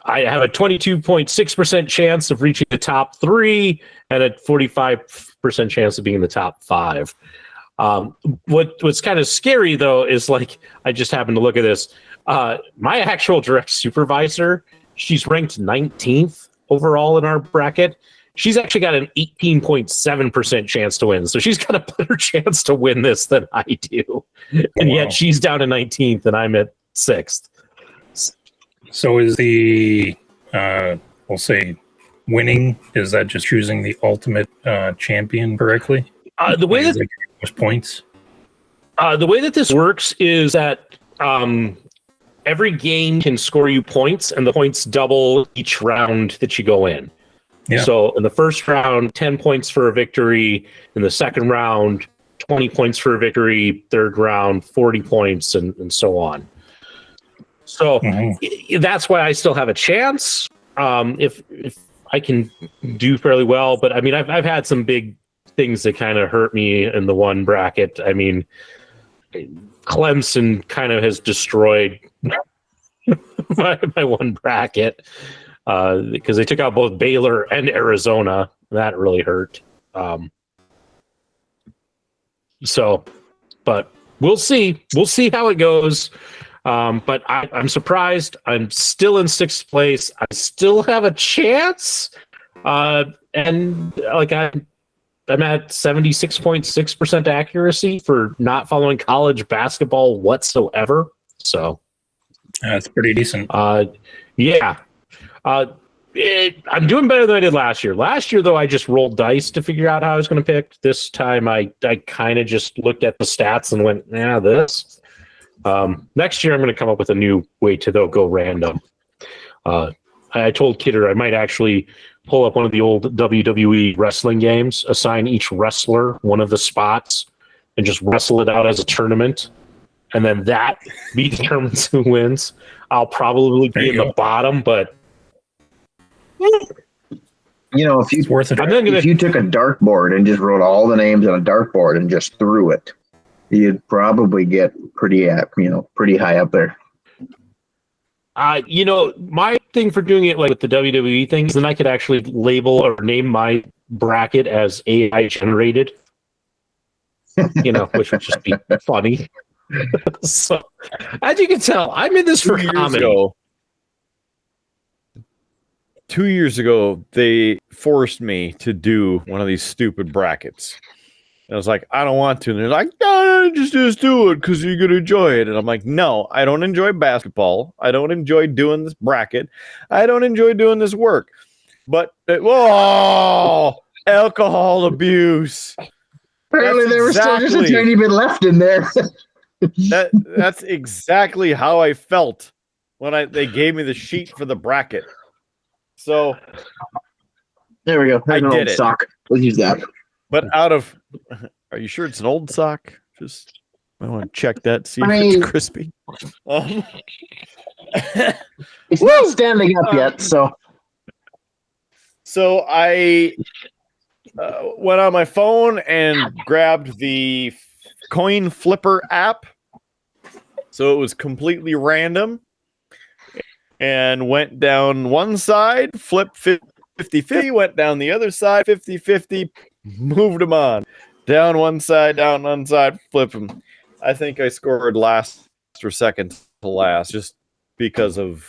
have a 22.6% chance of reaching the top three and a 45% chance of being in the top five. What's kind of scary though is like I just happened to look at this. My actual direct supervisor, she's ranked 19th overall in our bracket. She's actually got an 18.7% chance to win. So she's got a better chance to win this than I do. And yet she's down to 19th and I'm at 6th. So is the, we'll say, winning, is that just choosing the ultimate champion correctly? The way that points. The way that this works is that every game can score you points, and the points double each round that you go in. Yeah. So in the first round, 10 points for a victory. In the second round, 20 points for a victory. Third round, 40 points, and so on. So that's why I still have a chance if I can do fairly well. But I mean, I've had some big things that kind of hurt me in the one bracket. I mean, Clemson kind of has destroyed my one bracket because they took out both Baylor and Arizona. That really hurt. But we'll see. We'll see how it goes. But I'm surprised. I'm still in 6th place. I still have a chance. And like I'm at 76.6% accuracy for not following college basketball whatsoever. So that's pretty decent. Yeah. I'm doing better than I did last year. Last year, though, I just rolled dice to figure out how I was going to pick. This time, I kind of just looked at the stats and went, this. Next year, I'm going to come up with a new way to go random. I told Kidder I might actually pull up one of the old WWE wrestling games, assign each wrestler one of the spots, and just wrestle it out as a tournament. And then that determines who wins. I'll probably be in the bottom, but if you worth it. If you took a dartboard and just wrote all the names on a dartboard and just threw it, you'd probably get pretty high up there. My thing for doing it like with the WWE things, then I could actually label or name my bracket as AI generated, which would just be funny. So, as you can tell, I'm in this for comedy. 2 years ago, they forced me to do one of these stupid brackets. And I was like, I don't want to. And they're like, no, just do it because you're going to enjoy it. And I'm like, no, I don't enjoy basketball. I don't enjoy doing this bracket. I don't enjoy doing this work. But, alcohol abuse. Apparently there was still just a tiny bit left in there. That's exactly how I felt when they gave me the sheet for the bracket. So There we go. There's I an did old it. sock. We'll use that. but are you sure it's an old sock? Just I want to check that, see if I mean- it's crispy. It's not standing up yet, so So I went on my phone and grabbed the coin flipper app. So it was completely random and went down one side, flipped 50-50, went down the other side, 50-50, moved them on. Down one side, flip them. I think I scored last or second to last just because of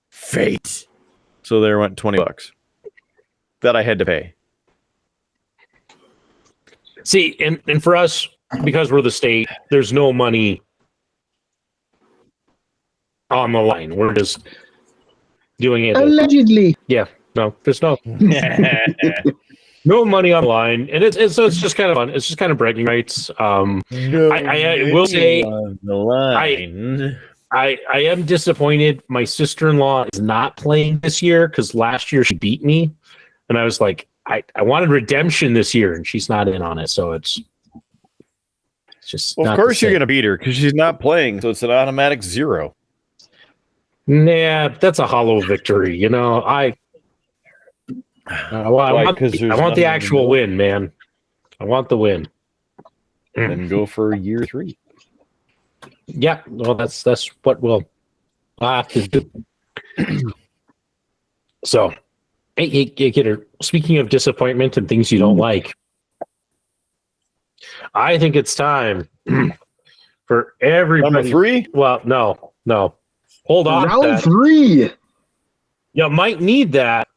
fate. So there went $20 that I had to pay. See, and for us, because we're the state, there's no money on the line. We're just doing it. allegedly. Yeah, no, there's no money on the line, and it's just kind of fun. It's just kind of bragging rights. I will say on the line. I am disappointed. My sister-in-law is not playing this year because last year she beat me, and I was like, I wanted redemption this year, and she's not in on it. So it's just. Well, of course you're going to beat her because she's not playing, so it's an automatic 0. Nah, that's a hollow victory. You know, I want the actual win, man. I want the win. Then go for year 3. Yeah, well, that's what we'll have to do. So, hey, Kidder, speaking of disappointment and things you don't like, I think it's time for everybody. Number 3? Well, no. Hold on. Round 3. You might need that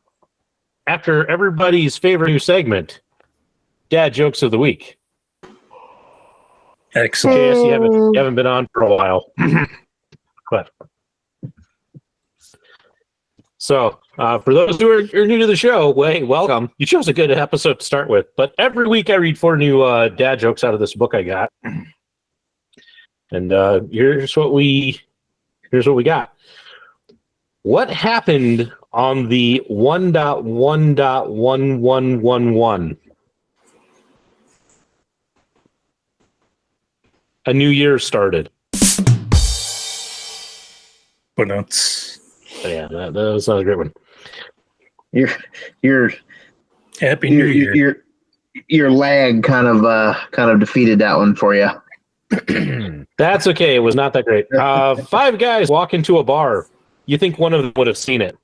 after everybody's favorite new segment, Dad Jokes of the Week. Excellent. JS, you haven't been on for a while. But so for those who are new to the show, well, hey, welcome. You chose a good episode to start with. But every week I read 4 new dad jokes out of this book I got. And here's what we got. What happened on the 1.1.1111? A new year started. But that's Yeah, that was not a great one. Your Happy New Year. your lag kind of defeated that one for you. That's okay. It was not that great. 5 guys walk into a bar. You think one of them would have seen it?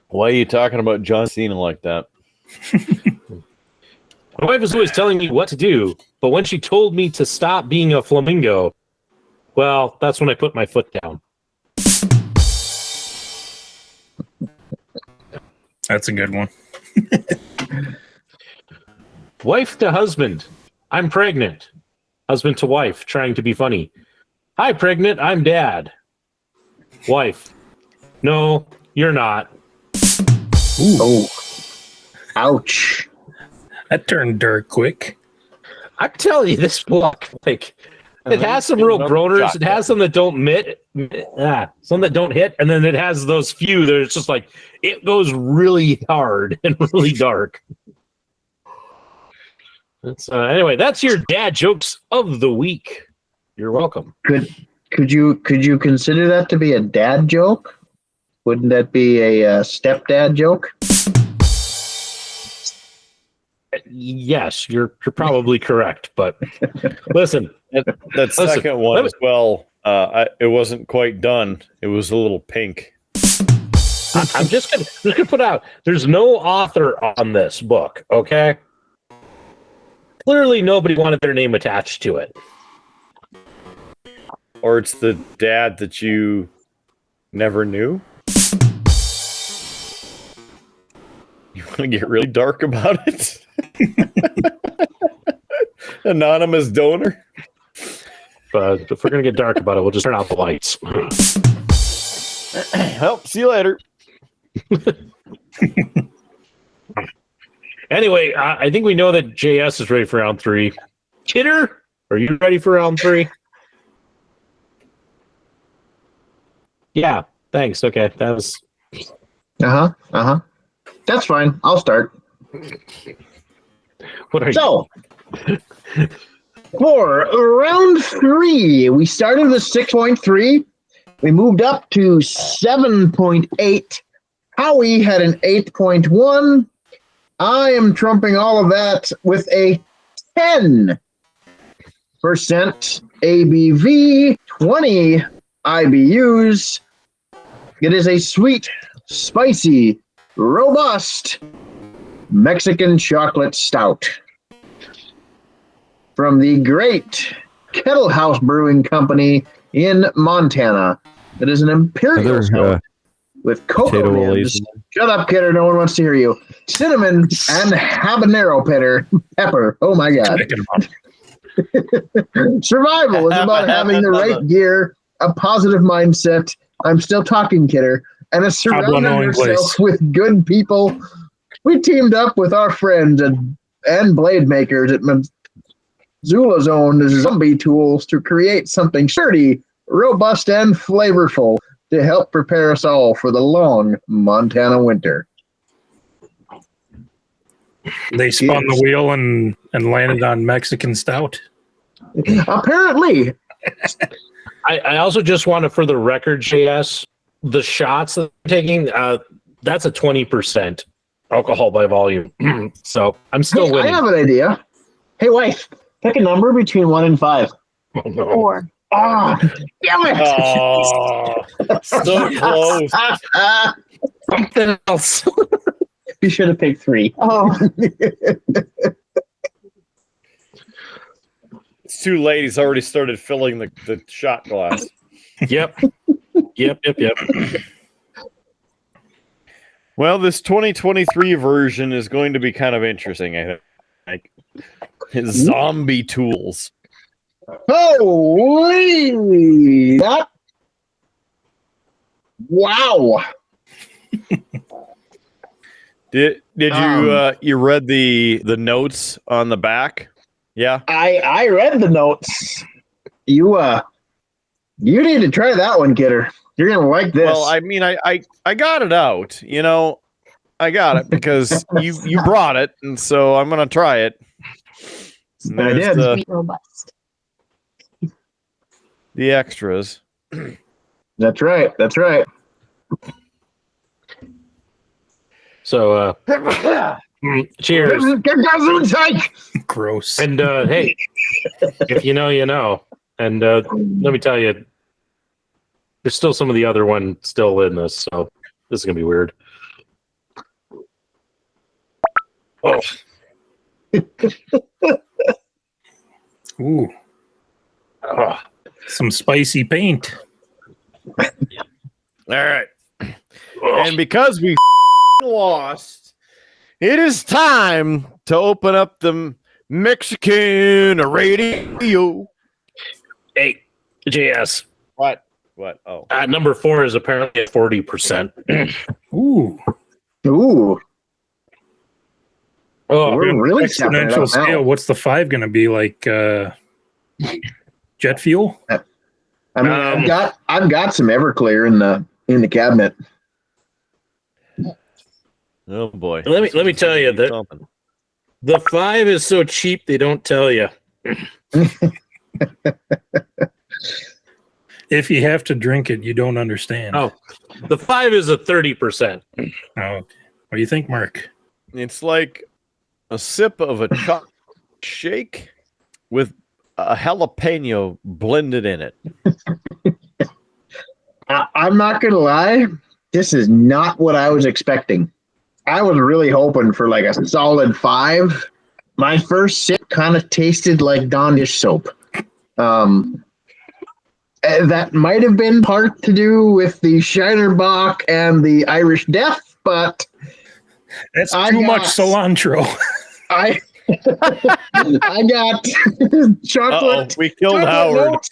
Why are you talking about John Cena like that? My wife was always telling me what to do, but when she told me to stop being a flamingo, well, that's when I put my foot down. That's a good one. Wife to husband. I'm pregnant. Husband to wife, trying to be funny. Hi, pregnant. I'm dad. Wife. No, you're not. Ooh, Oh, ouch! that turned dark quick. I'm telling you, this book, like, it has some real groaners. It has some that don't some that don't hit, and then it has those few that it's just like it goes really hard and really dark. Anyway, that's your dad jokes of the week. You're welcome. Could you consider that to be a dad joke? Wouldn't that be a stepdad joke? Yes, you're probably correct, but listen, That second one as well, it wasn't quite done. It was a little pink. I'm just gonna put out. There's no author on this book. Okay, clearly nobody wanted their name attached to it. Or it's the dad that you never knew. You want to get really dark about it? Anonymous donor. But if we're gonna get dark about it, we'll just turn out the lights. Well, see you later. Anyway, I think we know that JS is ready for round 3. Kidder, are you ready for round 3? Yeah, thanks. Okay, that was. That's fine. I'll start. What are So, for round 3, we started with 6.3. We moved up to 7.8. Howie had an 8.1. I am trumping all of that with a 10% ABV, 20 IBUs. It is a sweet, spicy, robust Mexican chocolate stout from the great Kettle House Brewing Company in Montana. It is an imperial stout with cocoa nibs. Shut up, kidder. No one wants to hear you. Cinnamon and habanero pepper. Oh my God. Survival is about having the right gear, a positive mindset. I'm still talking, kidder. And a surrounding yourself with good people. We teamed up with our friends and blade makers at Missoula's own Zombie Tools to create something sturdy, robust, and flavorful to help prepare us all for the long Montana winter. They spun the wheel and landed on Mexican stout. Apparently. I also just want to, for the record, JS, the shots that I'm taking, that's a 20% alcohol by volume. So I'm still winning. I have an idea. Hey, wife, pick a number between 1 and 5. Oh, no. 4. Oh, damn it! Oh, so close. Something else. You should have picked 3. Oh, It's too late. He's already started filling the shot glass. Yep. Well, this 2023 version is going to be kind of interesting, I think. Zombie Tools. Holy! Wow! Did you you read the notes on the back? Yeah, I read the notes. You need to try that one, kidder. You're gonna like this. Well, I mean, I got it out. You know, I got it because you brought it, and so I'm gonna try it. And I there's did. sweet robust. the extras. That's right. That's right. So, cheers. Gross. And hey, if you know, you know. And let me tell you, there's still some of the other one still in this, so this is gonna be weird. Oh, Ooh, oh. some spicy paint. All right, and because we lost, it is time to open up the Mexican radio. Hey, JS. What? Oh, Number 4 is apparently at 40%. Ooh, Ooh. Oh, We're really stepping it exponential up scale. now. What's the 5 going to be like? Jet fuel? I mean, I've got some Everclear in the cabinet. oh boy. let me tell you that Something. the 5 is so cheap they don't tell you. If you have to drink it, you don't understand. Oh, the 5 is a 30%. Oh, what do you think, Mark? It's like a sip of a chocolate shake with a jalapeno blended in it. I'm not gonna lie, this is not what I was expecting. I was really hoping for like a solid 5. My first sip kind of tasted like Dawn dish soap. That might have been part to do with the Shinerbach and the Irish Death, but That's too much cilantro. I got chocolate. We killed chocolate Howard. notes.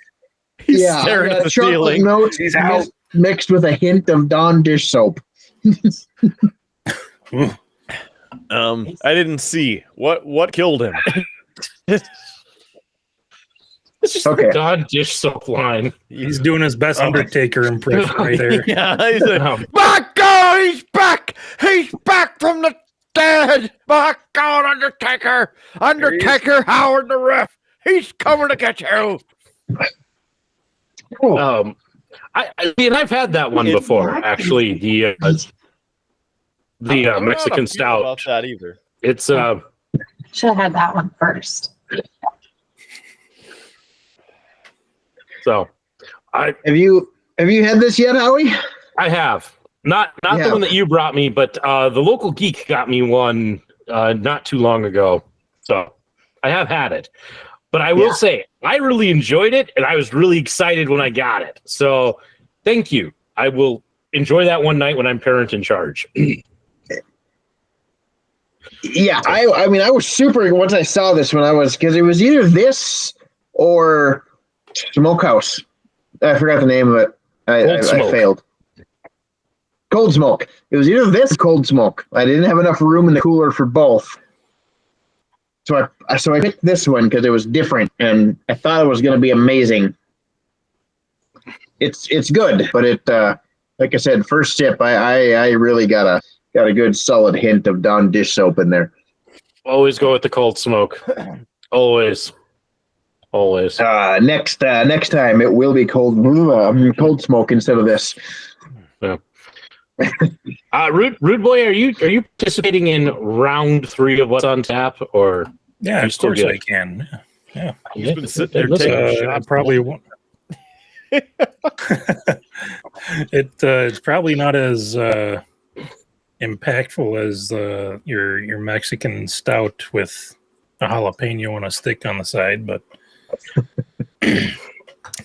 He's Yeah, staring I at got the chocolate ceiling. notes He's out. mixed with a hint of Dawn dish soap. I didn't see what killed him. It's just Okay. the Don dish soap line. He's doing his best Undertaker impression right there. Yeah, he's like, Um, my God, he's back! He's back from the dead! My God, Undertaker! Undertaker, Howard the ref! He's coming to get you! I mean, I've had that one before. Actually, the I'm not Mexican upset stout. about that either. It's Should have had that one first. so Have you had this yet, Howie? I have not the one that you brought me, but the local geek got me one not too long ago. So I have had it, but I will say I really enjoyed it, and I was really excited when I got it. So thank you. I will enjoy that one night when I'm parent in charge. Yeah, I mean, I was super once I saw this because it was either this or Smokehouse. I forgot the name of it. I failed. Cold Smoke. It was either this or Cold Smoke. I didn't have enough room in the cooler for both. So I picked this one because it was different, and I thought it was going to be amazing. It's good, but it like I said, first sip, I really got a good solid hint of Dawn dish soap in there. Always go with the cold smoke. Always. Next time it will be cold smoke instead of this. Yeah. Rude Boy, are you participating in round 3 of what's on tap, or Yeah, you of still course good? I can. Yeah. He's been sitting there Listen, taking I shots. probably won't. It's probably not as impactful as your Mexican stout with a jalapeno and a stick on the side, but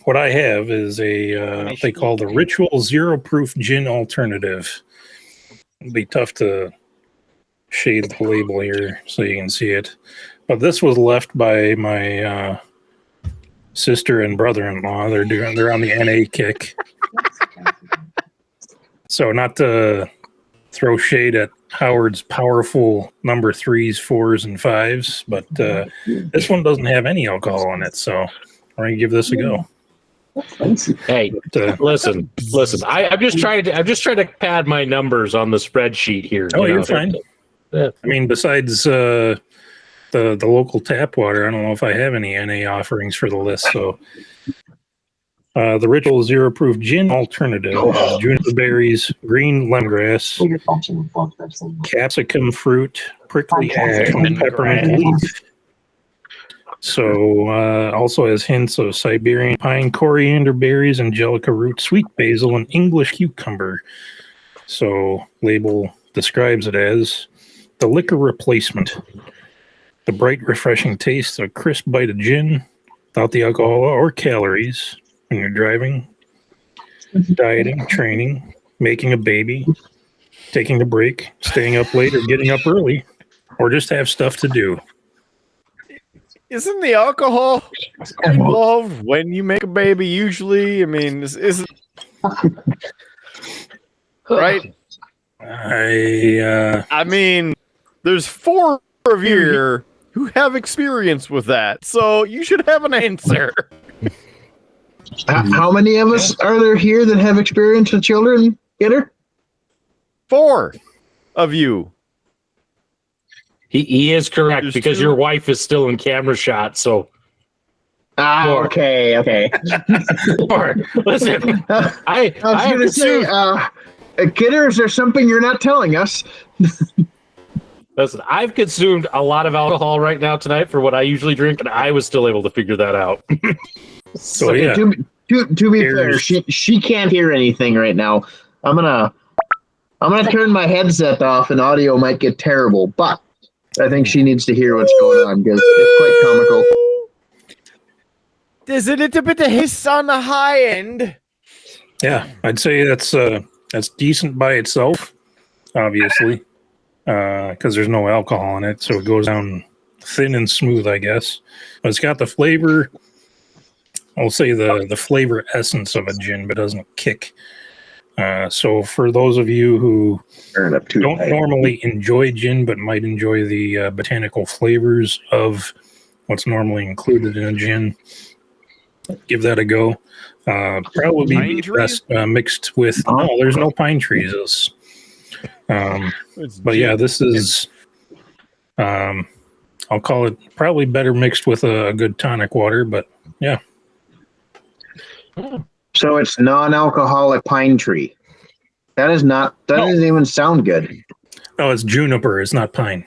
what I have is a they call the Ritual Zero Proof Gin Alternative. It'll be tough to shade the label here so you can see it, but this was left by my sister and brother-in-law. They're on the NA kick. So not to throw shade at Howard's powerful number 3s, 4s, and 5s, but this one doesn't have any alcohol in it, so we're gonna give this a go. Hey, listen. I'm just trying to pad my numbers on the spreadsheet here. Oh, you you're know? fine. Yeah. I mean, besides the local tap water, I don't know if I have any NA offerings for the list. So the Ritual Zero Proof Gin Alternative has juniper berries, green lemongrass, capsicum fruit, prickly ash, and peppermint leaf. So also has hints of Siberian pine, coriander berries, angelica root, sweet basil, and English cucumber. So label describes it as the liquor replacement. The bright, refreshing taste of a crisp bite of gin without the alcohol or calories when you're driving, dieting, training, making a baby, taking a break, staying up late or getting up early, or just have stuff to do. Isn't the alcohol involved when you make a baby usually? I mean, isn't right? I mean, there's 4 of you here who have experience with that, so you should have an answer. How many of us are there here that have experience with children, Getter? 4 of you. He is correct There's because 2. your wife is still in camera shot. So, Okay. listen, I I was going to say, Kidder, is there something you're not telling us? Listen, I've consumed a lot of alcohol right now tonight for what I usually drink, and I was still able to figure that out. So yeah, To be fair, she can't hear anything right now. I'm gonna turn my headset off, and audio might get terrible. But I think she needs to hear what's going on because it's quite comical. There's a little bit of hiss on the high end. yeah, I'd say that's decent by itself, obviously, because there's no alcohol in it, so it goes down thin and smooth, I guess. But it's got the flavor. I'll say the flavor essence of a gin, but doesn't kick. So for those of you who don't normally enjoy gin, but might enjoy the botanical flavors of what's normally included in a gin, give that a go. Probably Pine be trees? best mixed with. No, there's no pine trees. But yeah, this is. I'll call it probably better mixed with a good tonic water. But yeah, So it's non-alcoholic pine tree. That doesn't even sound good. no, it's juniper. It's not pine.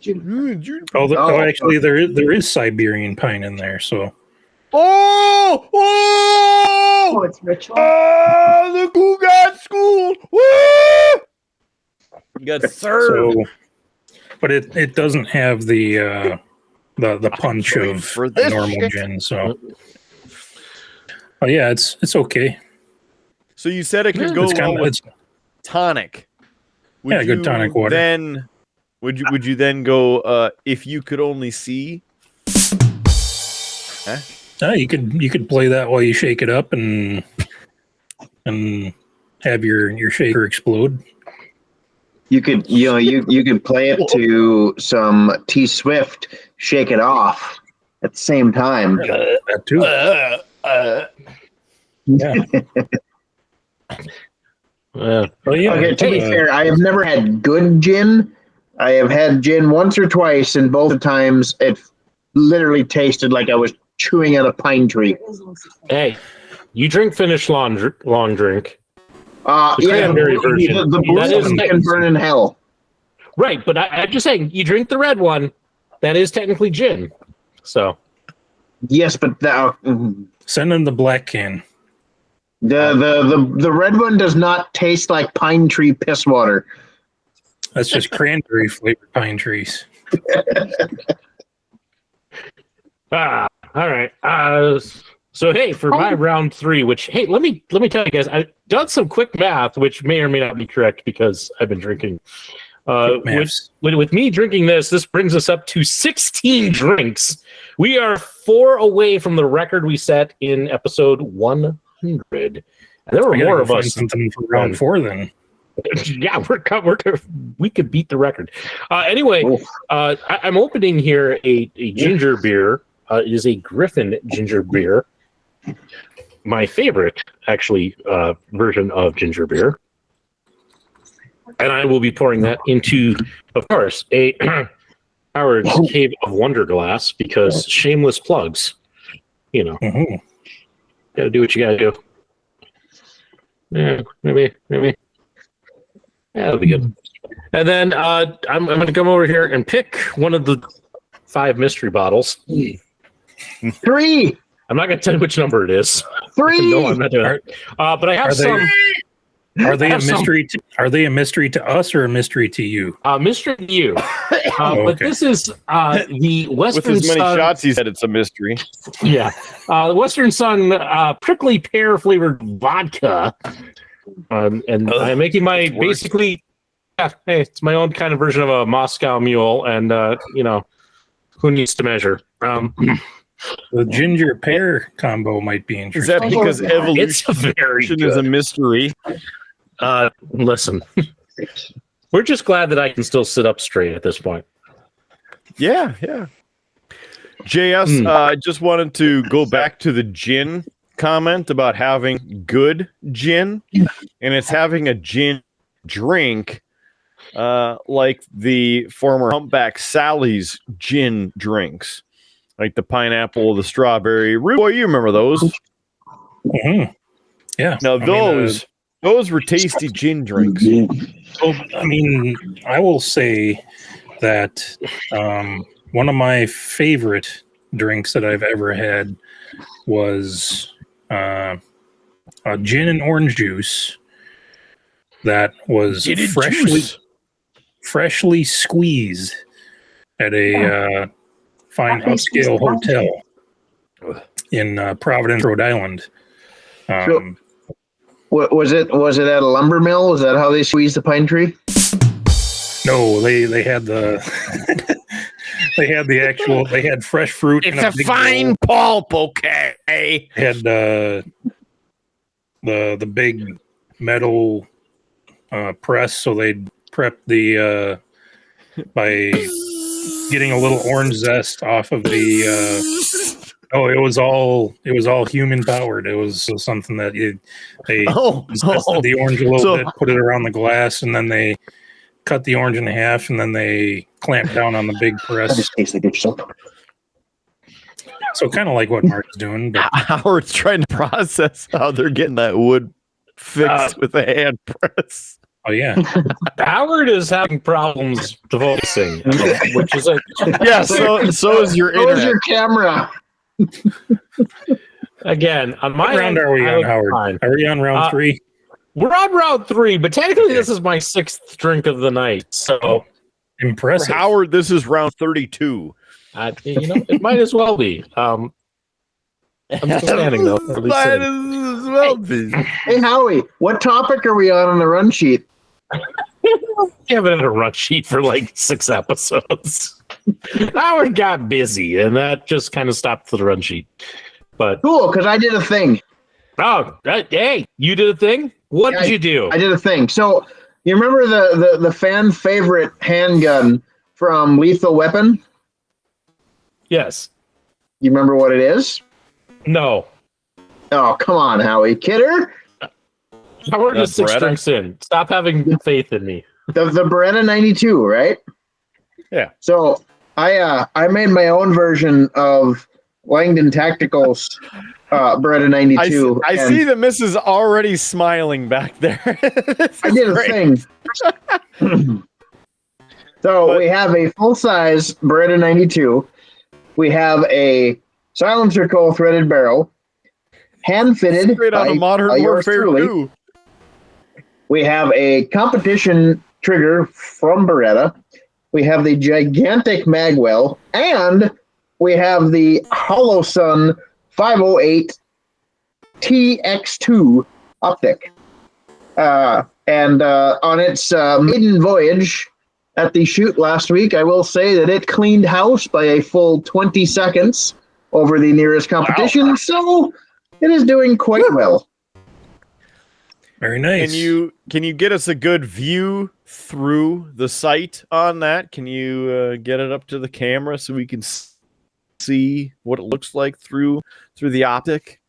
Oh, Actually, there is Siberian pine in there. So Oh! Oh! it's ritual. Oh, look who got schooled! Woo! You got served. so, but it doesn't have the punch waiting of for this normal shit. gin. So, oh yeah, it's okay. So you said it could go It's well kind of with tonic. Yeah, good you tonic water. Then would you then go if you could only see? Huh? You could play that while you shake it up and have your shaker explode. you could you could play it to some T Swift, Shake It Off at the same time. That too. Yeah. Well, yeah. Okay, to be fair, I have never had good gin. I have had gin once or twice, and both times it literally tasted like I was chewing at a pine tree. Hey, you drink Finnish long drink. Yeah, cranberry version. the That is brews can burn in hell. Right, but I'm just saying, you drink the red one, that is technically gin. So Yes, but Send in the black can. the red one does not taste like pine tree piss water. That's just cranberry flavored pine trees. all right. So hey, for my round 3, which hey, let me tell you guys, I've done some quick math, which may or may not be correct because I've been drinking. With me drinking this brings us up to 16 drinks. We are 4 away from the record we set in episode 100. And there were more of us. Something for round 4 then. Yeah, we could beat the record. Anyway, I'm opening here a ginger beer. It is a Griffin ginger beer. My favorite, actually, version of ginger beer. And I will be pouring that into, of course, a Howard's Cave of Wonder glass because shameless plugs. You know, gotta do what you gotta do. Yeah, maybe. Yeah, that'll be good. And then I'm going to come over here and pick one of the 5 mystery bottles. 3. I'm not going to tell you which number it is. 3. No, I'm not doing it. But I have some. Are they a mystery? Are they a mystery to us or a mystery to you? Mystery to you. But this is the Western With as many Sun. shots, he said it's a mystery. Yeah, the Western Sun prickly pear flavored vodka. And I'm making my basically, hey, it's my own kind of version of a Moscow Mule, and who needs to measure? The ginger pear combo might be Is interesting. that because It's evolution very is a good. mystery? Listen, we're just glad that I can still sit up straight at this point. Yeah. JS, I just wanted to go back to the gin comment about having good gin, and it's having a gin drink like the former Humpback Sally's gin drinks, like the pineapple, the strawberry. Boy, you remember those? Mm-hmm. Yeah. Now those were tasty gin drinks. Well, I mean, I will say that one of my favorite drinks that I've ever had was a gin and orange juice that was freshly squeezed at a fine upscale hotel in Providence, Rhode Island. Was it at a lumber mill? Was that how they squeezed the pine tree? No, they had the they had fresh fruit. It's in a big fine bowl. pulp, okay. Had the big metal press, so they'd prep the by getting a little orange zest off of the Oh, it was all human powered. It was something that they zested the orange a little bit, put it around the glass, and then they cut the orange in half, and then they clamped down on the big press. just tastes like it's soap. So kind of like what Mark's doing. But Howard's trying to process how they're getting that wood fixed with a hand press. oh yeah, Howard is having problems focusing, which is Yeah, so is your Where's internet. your camera? again on my what round end, are we I on, look Howard? fine. Are we on round 3? We're on round 3, but technically this is my 6th drink of the night. So For Impressive. Howard, this is round 32. it might as well be. I'm still standing though. At least Might sitting. as well be. Hey, Howie, what topic are we on the run sheet? We haven't had a run sheet for like 6 episodes. Howard got busy, and that just kind of stopped the run sheet. But Cool, because I did a thing. hey, you did a thing. What did you do? I did a thing. So you remember the fan favorite handgun from Lethal Weapon? Yes. You remember what it is? No. Oh, come on, Howie. Kidder? Howard is 6 Beretta? drinks in. Stop having faith in me. The Beretta 92, right? Yeah. So I made my own version of Langdon Tactical's Beretta 92. I and see the missus already smiling back there. I did a thing. So we have a full-size Beretta 92. We have a silencer coal threaded barrel, hand-fitted Straight out by of Modern yours Warfare truly. 2. We have a competition trigger from Beretta. We have the gigantic magwell, and we have the Hollow Sun 508 TX2 optic. And on its maiden voyage at the shoot last week, I will say that it cleaned house by a full 20 seconds over the nearest competition, so it is doing quite well. Very nice. Can you get us a good view through the sight on that? Can you get it up to the camera so we can see what it looks like through the optic?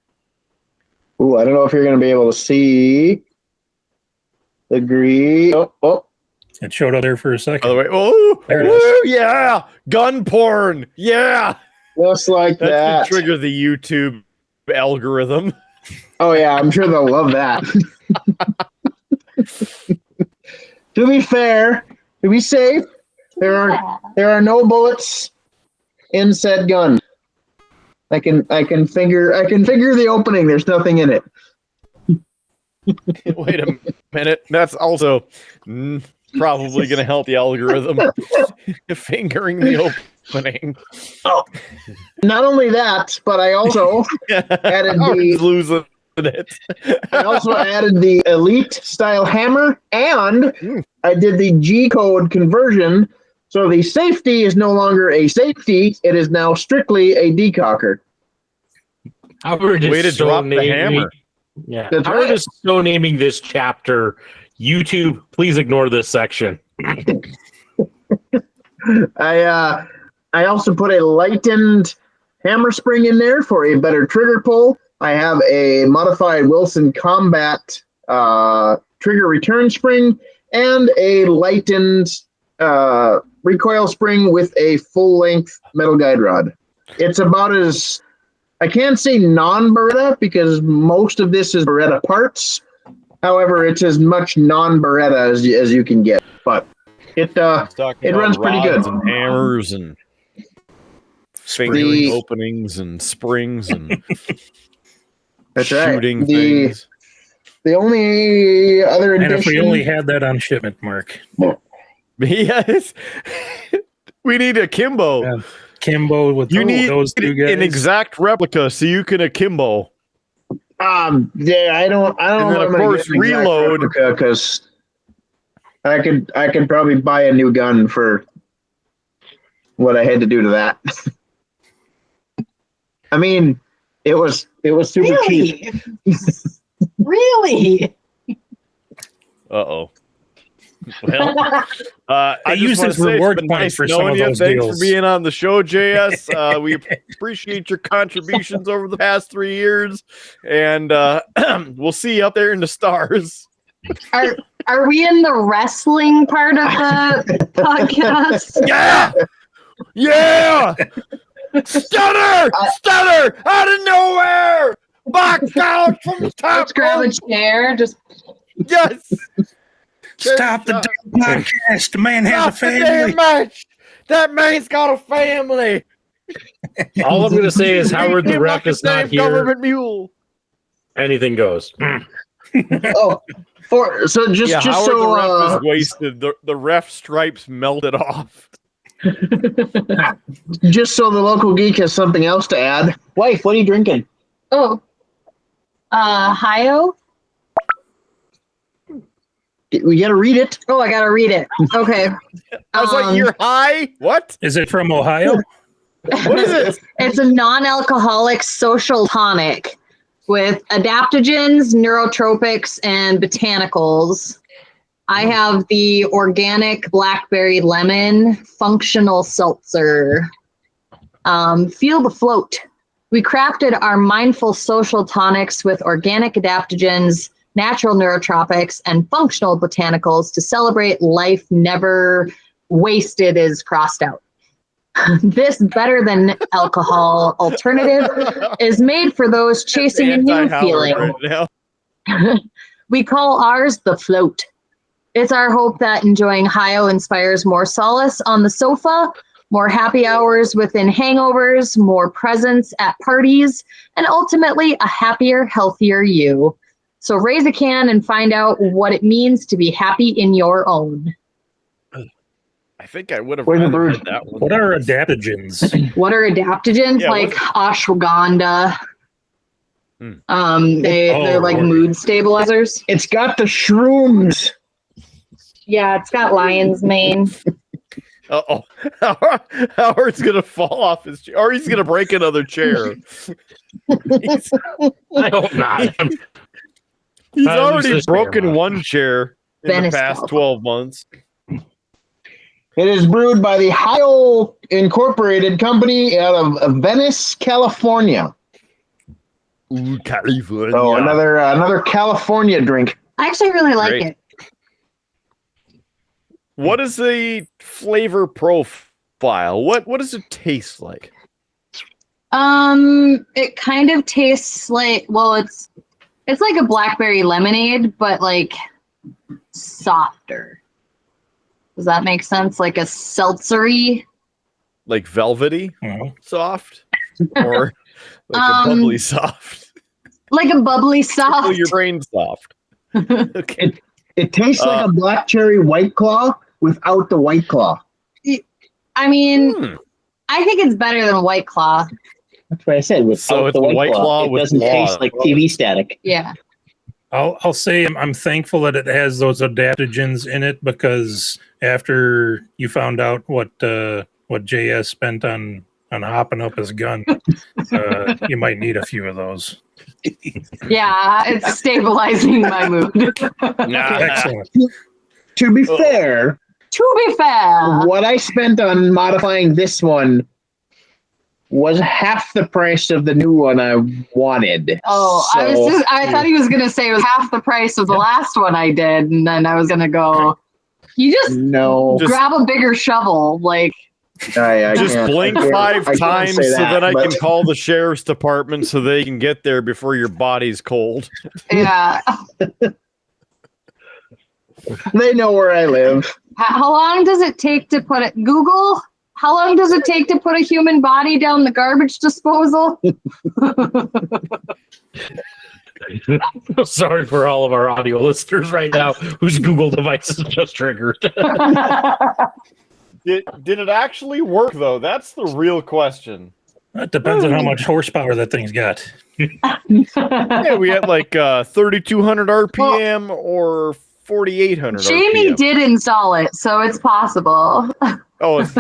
Ooh, I don't know if you're going to be able to see the green. Oh, It showed up there for a second. By the way, oh, There it woo, yeah, gun porn, yeah. just like That's that. to trigger the YouTube algorithm. Oh yeah, I'm sure they'll love that. To be fair, to be safe, there are no bullets in said gun. I can figure the opening. There's nothing in it. Wait a minute. That's also probably going to help the algorithm. Fingering the opening. Oh, not only that, but I also added Howard's the losing it. I also added the Elite style hammer, and I did the G code conversion. So the safety is no longer a safety; it is now strictly a decocker. Howard Way to is so drop the naming. hammer. Yeah, That's Howard right. is so naming this chapter. YouTube, please ignore this section. I also put a lightened hammer spring in there for a better trigger pull. I have a modified Wilson Combat trigger return spring and a lightened recoil spring with a full-length metal guide rod. It's about as, I can't say non-Beretta because most of this is Beretta parts. However, it's as much non-Beretta as you can get. But it runs pretty good. And hammers and fingering openings and springs and That's right. shooting things. The only other And if we addition, only had that on shipment, Mark. Yes. We need a Kimbo. Yeah. Kimbo with You need those two guys. an exact replica so you can akimbo. yeah, I don't And know then, if of I'm gonna course, get an exact reload. replica, because I could probably buy a new gun for what I had to do to that. I mean, it was super cheap. Really? Uh-oh. Well, I They just use wanna his say it's reward been points nice for some knowing of you. those Thanks deals. for being on the show, JS. We appreciate your contributions over the past 3 years, and we'll see you up there in the stars. Are we in the wrestling part of the podcast? Yeah, yeah. Stunner out of nowhere. Box out from the top. Let's grab a rope. chair. Just Yes. Stop the damn podcast. The man has a Stop the damn family. match. That man's got a family. All I'm going to say is Howard the Treat him ref like a is not damn here. government mule. Anything goes. Oh, so just Yeah, just Howard so the ref is wasted. The ref stripes melted off. just so the local geek has something else to add. Wife, what are you drinking? Ohio. We got to read it. Oh, I gotta read it. Okay. I was like, "You're high? What? Is it from Ohio? What is it?" It's a non-alcoholic social tonic with adaptogens, neurotropics, and botanicals. I have the organic blackberry lemon functional seltzer. Feel the float. We crafted our mindful social tonics with organic adaptogens, natural neurotropics, and functional botanicals to celebrate life never wasted is crossed out. This better than alcohol alternative is made for those chasing a new Anti-Howard feeling. right now. We call ours the float. It's our hope that enjoying Ohio inspires more solace on the sofa, more happy hours within hangovers, more presence at parties, and ultimately a happier, healthier you. So raise a can and find out what it means to be happy in your own. I think I would have Where's the rather bird? read that one. What are adaptogens? What are adaptogens? Yeah, like ashwagandha. Hmm. They're like mood stabilizers. It's got the shrooms. Yeah, it's got lion's mane. Uh-oh. Howard's going to fall off his chair, or he's going to break another chair. I hope not. He's At least already this broken chair, one chair in Venice the past California. 12 months. It is brewed by the Ohio Incorporated Company out of Venice, California. Ooh, California. So another California drink. I actually really like Great. it. What is the flavor profile? What does it taste like? It kind of tastes like, well, it's like a blackberry lemonade, but like softer. Does that make sense? Like a seltzery? Like velvety Mhm. soft? Or like a bubbly soft? Like a bubbly Oh, soft. your brain soft. Okay. It tastes like a black cherry White Claw without the White Claw. I mean, I think it's better than White Claw. That's what I said. Without So it's the White Claw it with doesn't claw. taste like TV static. Yeah. I'll say I'm thankful that it has those adaptogens in it, because after you found out what JS spent on hopping up his gun, you might need a few of those. Yeah, it's stabilizing my mood. Excellent. To be fair, To be fair. what I spent on modifying this one was half the price of the new one I wanted. Oh, So- I thought he was gonna say it was half the price of the last one I did, and then I was gonna go, you just No, Just- grab a bigger shovel, like I Just can't- blink I can't- I 5 can't times say so that I but can call the sheriff's department so they can get there before your body's cold. yeah. They know where I live. How long does it take to put it? Google. How long does it take to put a human body down the garbage disposal? Sorry for all of our audio listeners right now whose Google devices just triggered. Did it actually work, though? That's the real question. That depends on how much horsepower that thing's got. Yeah, we had like 3,200 RPM or 4,800 Jamie RPM. did install it, so it's possible. Oh, it's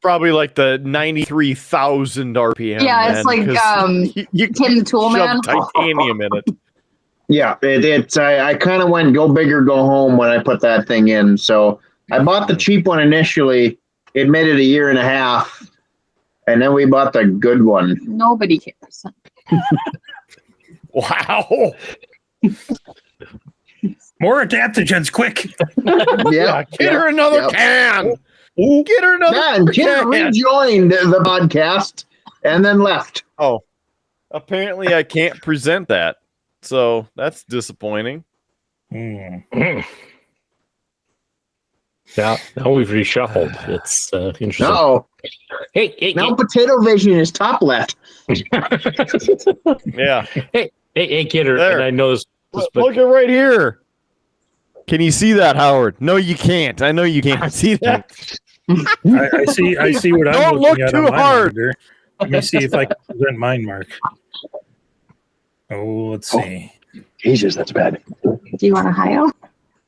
probably like the 93,000 RPM. Yeah, it's then, like, 'cause you Tim the Tool Man. shove titanium in it. Yeah, I kind of went go big or go home when I put that thing in. So I bought the cheap one initially. It made it a year and a half, and then we bought the good one. Nobody cares. Wow. More adaptogens, quick. Yeah, Get her another can. Get her another Man, Kid rejoined the podcast and then left. Oh, apparently I can't present that. So that's disappointing. Mm. Now we've reshuffled. It's interesting. No, Hey, now Potato Vision is top left. Yeah. hey, kidder. There. And I know this but Look at right here. Can you see that, Howard? No, you can't. I know you can't see that. I see what I'm Don't looking look at on too my hard. monitor. Let me see if I can present mine, Mark. Oh, let's see. Jesus, that's bad. Do you want a Ohio?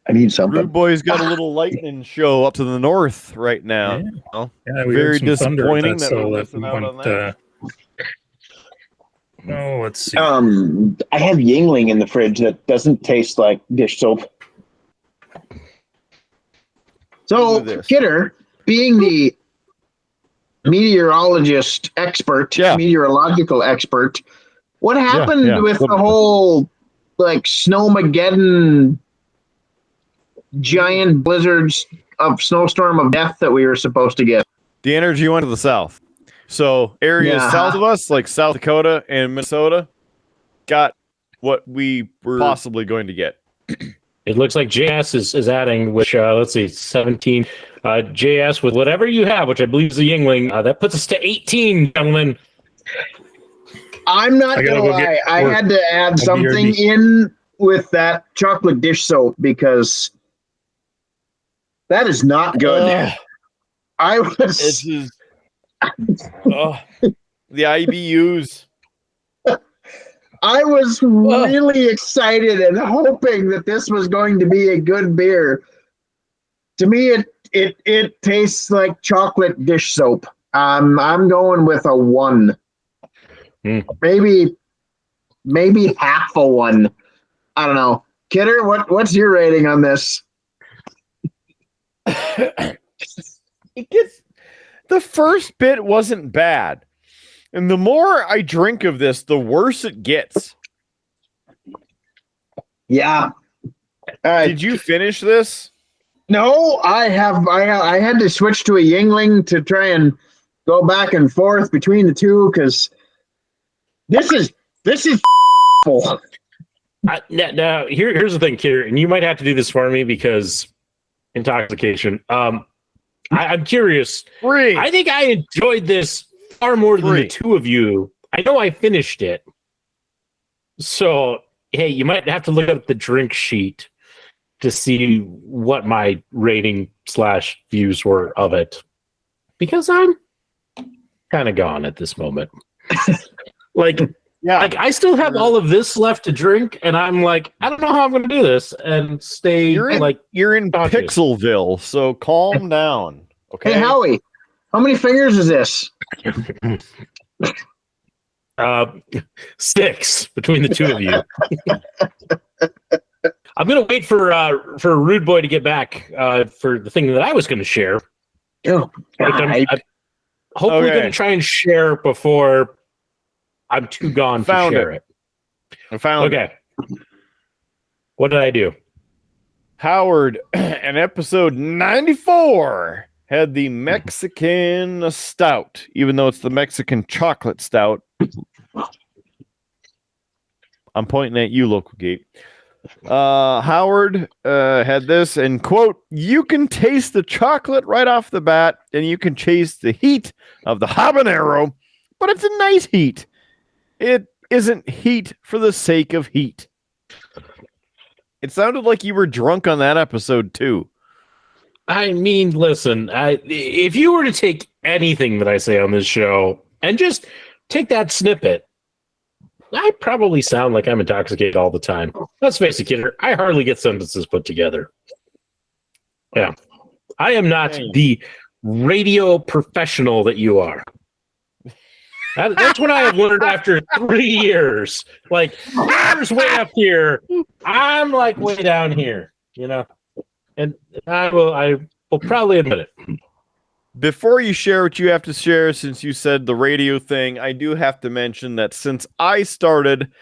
I need something. Rude Boy's got a little lightning show up to the north right now. Yeah. Oh, Yeah, we very heard some thunder disappointing at that so we're that missing out on went, that. oh, let's see. I have Yingling in the fridge that doesn't taste like dish soap. So, Do this. Kidder, being the meteorologist expert, Yeah. meteorological expert, what happened yeah. with the whole like snowmageddon giant blizzards of snowstorm of death that we were supposed to get? The energy went to the south. So areas Yeah. south of us, like South Dakota and Minnesota, got what we were possibly going to get. It looks like JS is adding, which, let's see, 17. JS with whatever you have, which I believe is a Yingling, that puts us to 18, gentlemen. I'm not I gotta gonna go get lie, I work. had to add I'll something be in with that chocolate dish soap because that is not good. Ugh, I it's was just, the IBUs. I was really excited and hoping that this was going to be a good beer. To me, it tastes like chocolate dish soap. I'm going with a 1. Maybe half a 1. I don't know. Kidder, what's your rating on this? It gets, the first bit wasn't bad. And the more I drink of this, the worse it gets. Yeah. Did you finish this? No, I had to switch to a Yingling to try and go back and forth between the two because this is full. Now here's the thing, Kidder, and you might have to do this for me because intoxication. I'm curious. I think I enjoyed this far more than the two of you. I know I finished it. So, hey, you might have to look up the drink sheet to see what my rating / views were of it. Because I'm kind of gone at this moment. Like I still have all of this left to drink, and I'm like, I don't know how I'm going to do this and stay You're in conscious. Pixelville, so calm down. Okay. Hey, Howie, how many fingers is this? 6 between the two of you. I'm gonna wait for Rude Boy to get back for the thing that I was gonna share. Oh, I'm hopefully gonna try and share before I'm too gone to share it. I found it. Okay. What did I do? Howard, in episode 94, had the Mexican stout, even though it's the Mexican chocolate stout. I'm pointing at you, local gate. Howard had this, and quote, "You can taste the chocolate right off the bat, and you can taste the heat of the habanero, but it's a nice heat. It isn't heat for the sake of heat." It sounded like you were drunk on that episode too. I mean, listen, if you were to take anything that I say on this show and just take that snippet, I probably sound like I'm intoxicated all the time. Let's face it, kidder, I hardly get sentences put together. Yeah. I am not the radio professional that you are. That's what I have learned after 3 years. Like, Peter's way up here. I'm like way down here, you know? And I will probably admit it. Before you share what you have to share, since you said the radio thing, I do have to mention that since I started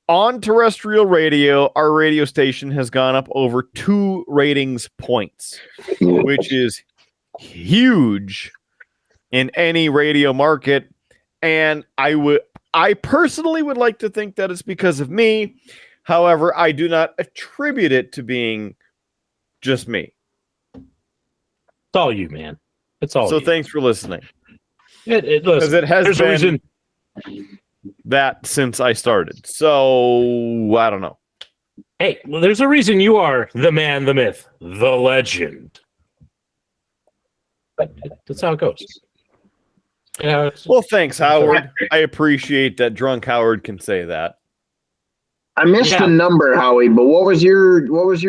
on terrestrial radio, our radio station has gone up over 2 ratings points, which is huge in any radio market. And I personally would like to think that it's because of me. However, I do not attribute it to being just me. It's all you, man. It's all. So you. thanks for listening. Because it has been that since I started. So I don't know. Hey, well, there's a reason you are the man, the myth, the legend. That's how it goes. Yeah. Well, thanks, Howard. I appreciate that drunk Howard can say that. I missed the number, Howie, but what was your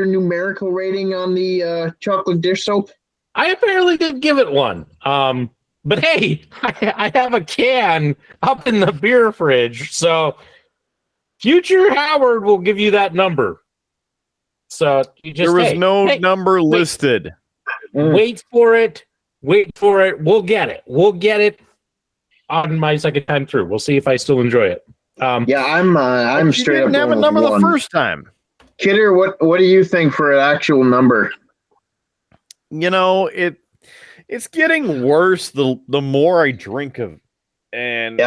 numerical rating on the chocolate dish soap? I apparently did give it 1. But hey, I have a can up in the beer fridge, so future Howard will give you that number. So you just there was no number listed. Wait for it. Wait for it. We'll get it. We'll get it on my second time through. We'll see if I still enjoy it. Yeah, I'm straight up. You didn't have a number the first time. Kidder, what do you think for an actual number? You know, it's getting worse the more I drink of it. And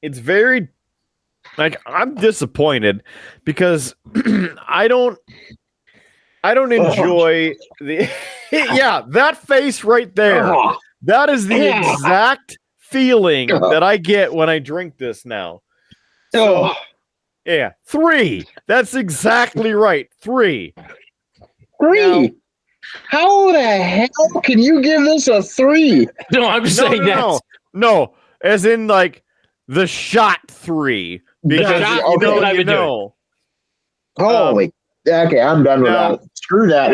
it's very like I'm disappointed because I don't enjoy the that face right there. That is the exact feeling that I get when I drink this now. So, 3. That's exactly right. 3. 3. Now, how the hell can you give this a 3? No, I'm just saying that. No, as in like the shot 3. Because you know. Holy. Okay, I'm done with that. Screw that.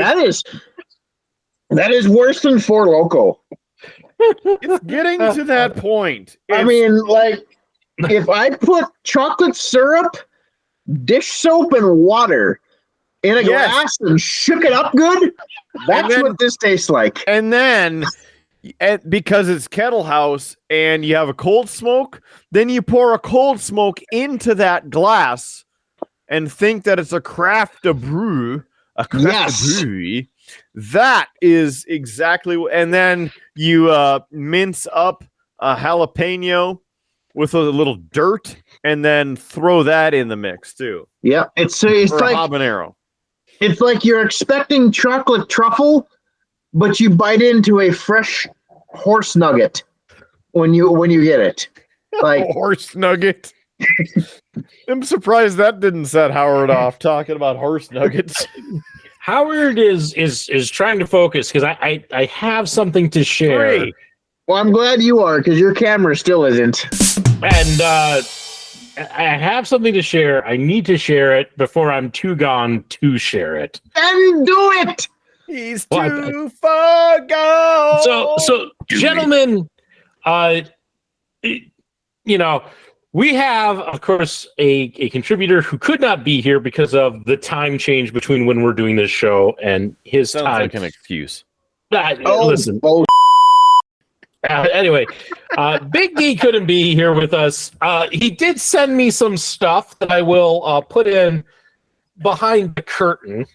That is worse than Four Loko. It's getting to that point. I mean, like, if I put chocolate syrup, dish soap, and water in a glass and shook it up good, that's what this tastes like. And then, because it's Kettle House and you have a cold smoke, then you pour a cold smoke into that glass and think that it's a craft de brew, brewery. That is exactly, and then you mince up a jalapeno with a little dirt, and then throw that in the mix too. Yeah, it's or like habanero. It's like you're expecting chocolate truffle, but you bite into a fresh horse nugget when you get it. Like horse nugget. I'm surprised that didn't set Howard off talking about horse nuggets. Howard is trying to focus because I have something to share. 3. Well, I'm glad you are because your camera still isn't. And I have something to share. I need to share it before I'm too gone to share it. Then do it. He's too far gone. So gentlemen, we have, of course, a contributor who could not be here because of the time change between when we're doing this show and his Sounds time. like an excuse. Listen. Anyway, Big D couldn't be here with us. He did send me some stuff that I will put in behind the curtain.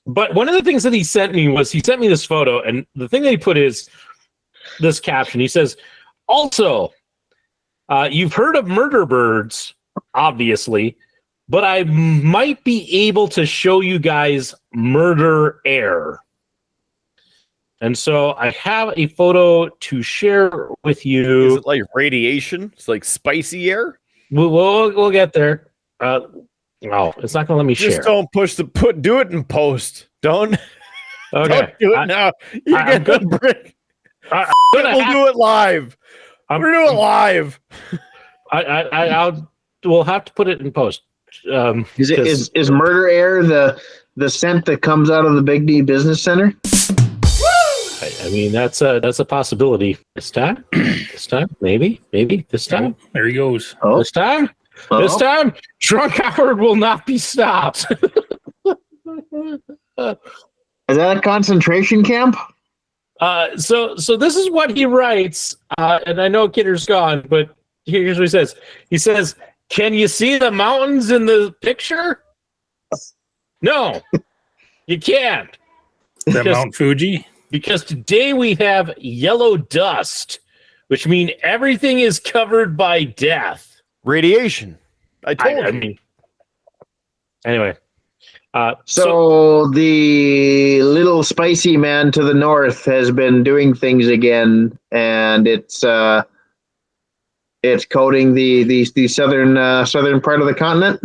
But one of the things that he sent me was he sent me this photo, and the thing that he put is this caption. He says, also, you've heard of murder birds, obviously, but I might be able to show you guys murder air. And so I have a photo to share with you. Is it like radiation? It's like spicy air? We'll get there. No, it's not going to let me share. Just don't do it in post. Don't. Okay. Don't do it now. We'll do it live. We're doing it live. We'll have to put it in post. Is murder air the scent that comes out of the Big D Business Center? I I mean, that's a possibility. This time, maybe this time. Oh, there he goes. Oh, This time, Drunk Howard will not be stopped. is that a concentration camp? So this is what he writes, and I know Kidder's gone, but here's what he says. He says, "Can you see the mountains in the picture? No, you can't. Is that Mount Fuji? Because today we have yellow dust, which means everything is covered by death. Radiation. I told I you. mean, anyway. So the little spicy man to the north has been doing things again, and it's coating the southern part of the continent.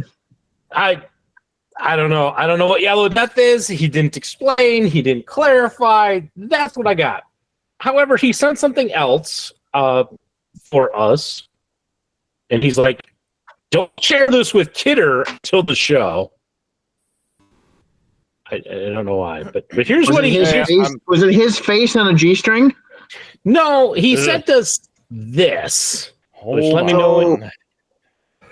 I don't know. I don't know what yellow death is. He didn't explain. He didn't clarify. That's what I got. However, he sent something else for us, and he's like, "Don't share this with Kidder till the show." I don't know why, but here's what he was it his face on a G-string? No, he sent us this. Let me know when.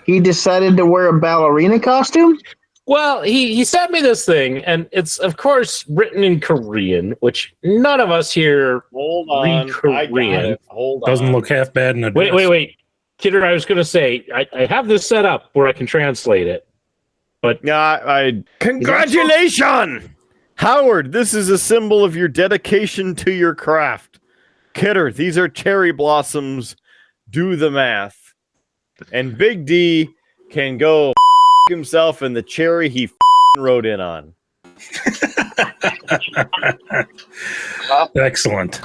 He decided to wear a ballerina costume? Well, he sent me this thing, and it's, of course, written in Korean, which none of us here read Korean. Hold on. Doesn't look half bad in a dress. Wait. Kidder, I was going to say, I have this set up where I can translate it. But congratulations, Howard. This is a symbol of your dedication to your craft. Kidder, these are cherry blossoms. Do the math. And Big D can go himself in the cherry he rode in on. Excellent.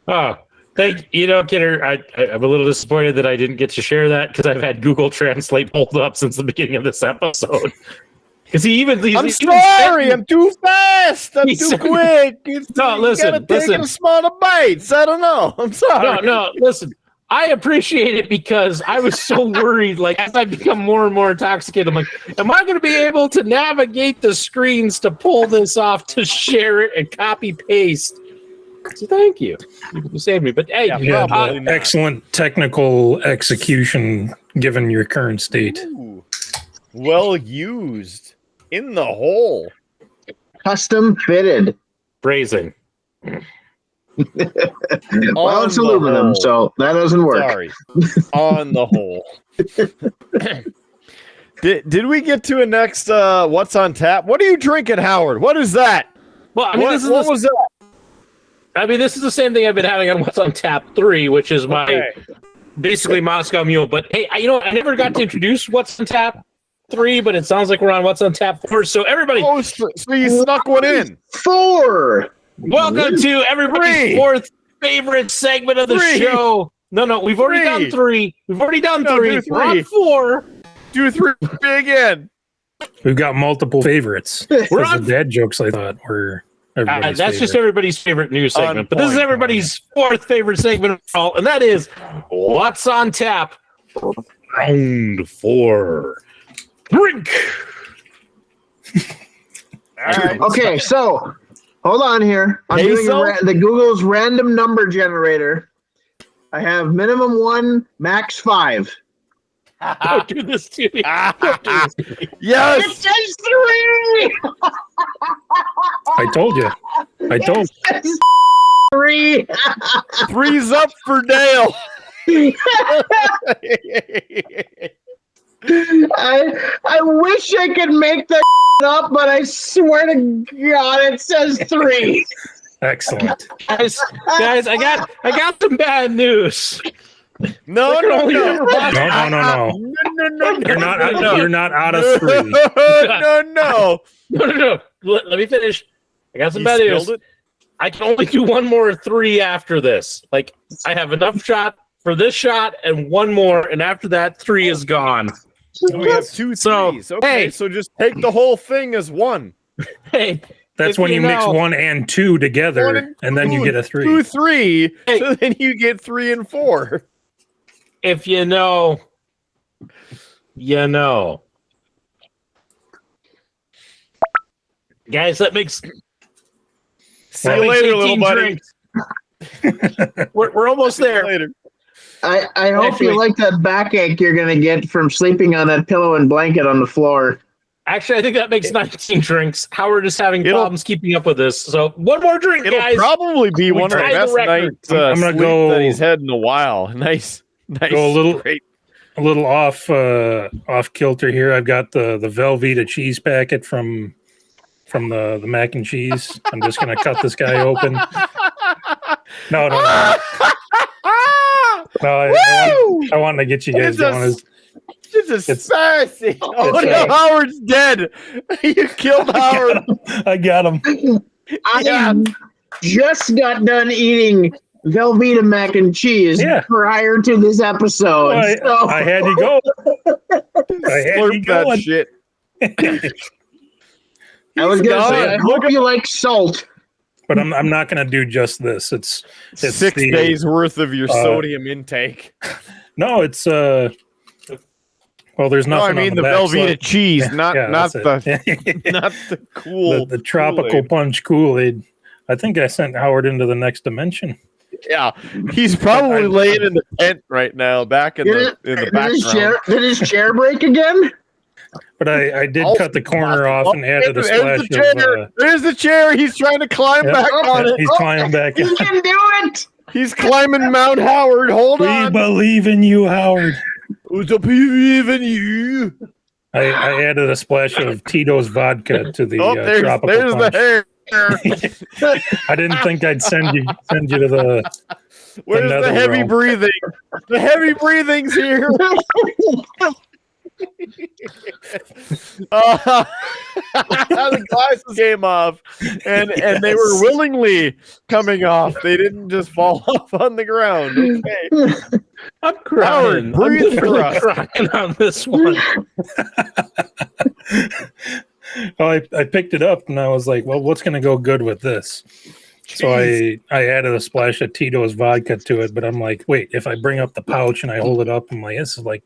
Oh, Kidder, I'm a little disappointed that I didn't get to share that because I've had Google Translate pulled up since the beginning of this episode. Because I'm sorry, I'm too fast. I'm too quick. No, listen. A smaller bites. I don't know. I'm sorry. No, listen. I appreciate it because I was so worried. Like, as I become more and more intoxicated, I'm like, am I going to be able to navigate the screens to pull this off, to share it and copy paste? So thank you. You saved me. But hey, excellent technical execution given your current state. Ooh, well used. In the hole. Custom fitted. Phrasing. Well, it's aluminum, so that doesn't work. Sorry. On the hole. Did we get to a next what's on tap? What are you drinking, Howard? What is that? Well, I mean, what was that? I mean, this is the same thing I've been having on What's on Tap 3, which is my basically Moscow Mule. But hey, I never got to introduce What's on Tap 3, but it sounds like we're on What's on Tap 4. So everybody, so you snuck one in. 4. Welcome to everybody's fourth favorite segment of the show. No, we've already done 3. We've already done 3. We're on 4. Do 3 again. We've got multiple favorites. We're on the dad jokes. I thought were. That's just everybody's favorite news segment. But this is everybody's fourth favorite segment of all, and that is What's on Tap? Round 4. Drink. Right. Okay, so hold on here. I'm doing the Google's random number generator. I have minimum 1, max 5. Don't do this to me. Yes. It says 3. I told you. It says 3. 3's up for Dale. I wish I could make that up, but I swear to God, it says 3. Excellent. Guys, I got some bad news. No. No. You're not out of 3. No. Let me finish. I got some bad news. I can only do one more 3 after this. Like, I have enough shot for this shot and one more, and after that, 3 is gone. We have 2 3s. Okay, so just take the whole thing as 1. Hey, that's when you mix 1 and 2 together, and then you get a 3. 2 3. Hey. So then you get 3 and 4. If you know, you know. Guys, that makes. See you later, little buddy. We're almost there. Later. I hope Actually- you like that backache you're going to get from sleeping on that pillow and blanket on the floor. Actually, I think that makes 19 drinks. Howard is having It'll- problems keeping up with this. So one more drink, It'll guys. probably be We one of the tied the best record. nights I'm gonna sleep go- that he's had in a while. Nice. Go a little- Great. A little off kilter here. I've got the Velveeta cheese packet from the mac and cheese. I'm just gonna cut this guy open. No. I wanted to get you guys going. It's a spicy. Oh it's no, a- Howard's dead. You killed Howard. I got him. I just got done eating Velveeta mac and cheese prior to this episode. Well, I had you go. I had you Slurp that going. shit. I was going to say, I Look hope you like salt. But I'm not going to do just this. It's 6 the- days worth of your sodium intake. No, it's well, there's No, nothing. I mean on the back, Velveeta so- cheese, not that's the it. not the cool the tropical Kool-Aid. punch Kool-Aid. I think I sent Howard into the next dimension. Yeah, he's probably laying in the tent right now, back in the background. Did his chair break again? But I did cut the corner off and added a There's splash the chair. of. There's the chair. He's trying to climb back on it. He's climbing back. You can do it. He's climbing Mount Howard. Hold We on. believe in you, Howard. Who's a believe in you? I added a splash of Tito's vodka to the There's tropical punch. the hair. I didn't think I'd send you to the. Where's the nether heavy realm. breathing? The heavy breathing's here. The glasses came off, and they were willingly coming off. They didn't just fall off on the ground. Okay. I'm crying. Howard, breathe I'm literally for us. crying on this one. Oh, I picked it up and I was like, well, what's going to go good with this? So I added a splash of Tito's vodka to it, but I'm like, wait, if I bring up the pouch and I hold it up, I'm like, this is like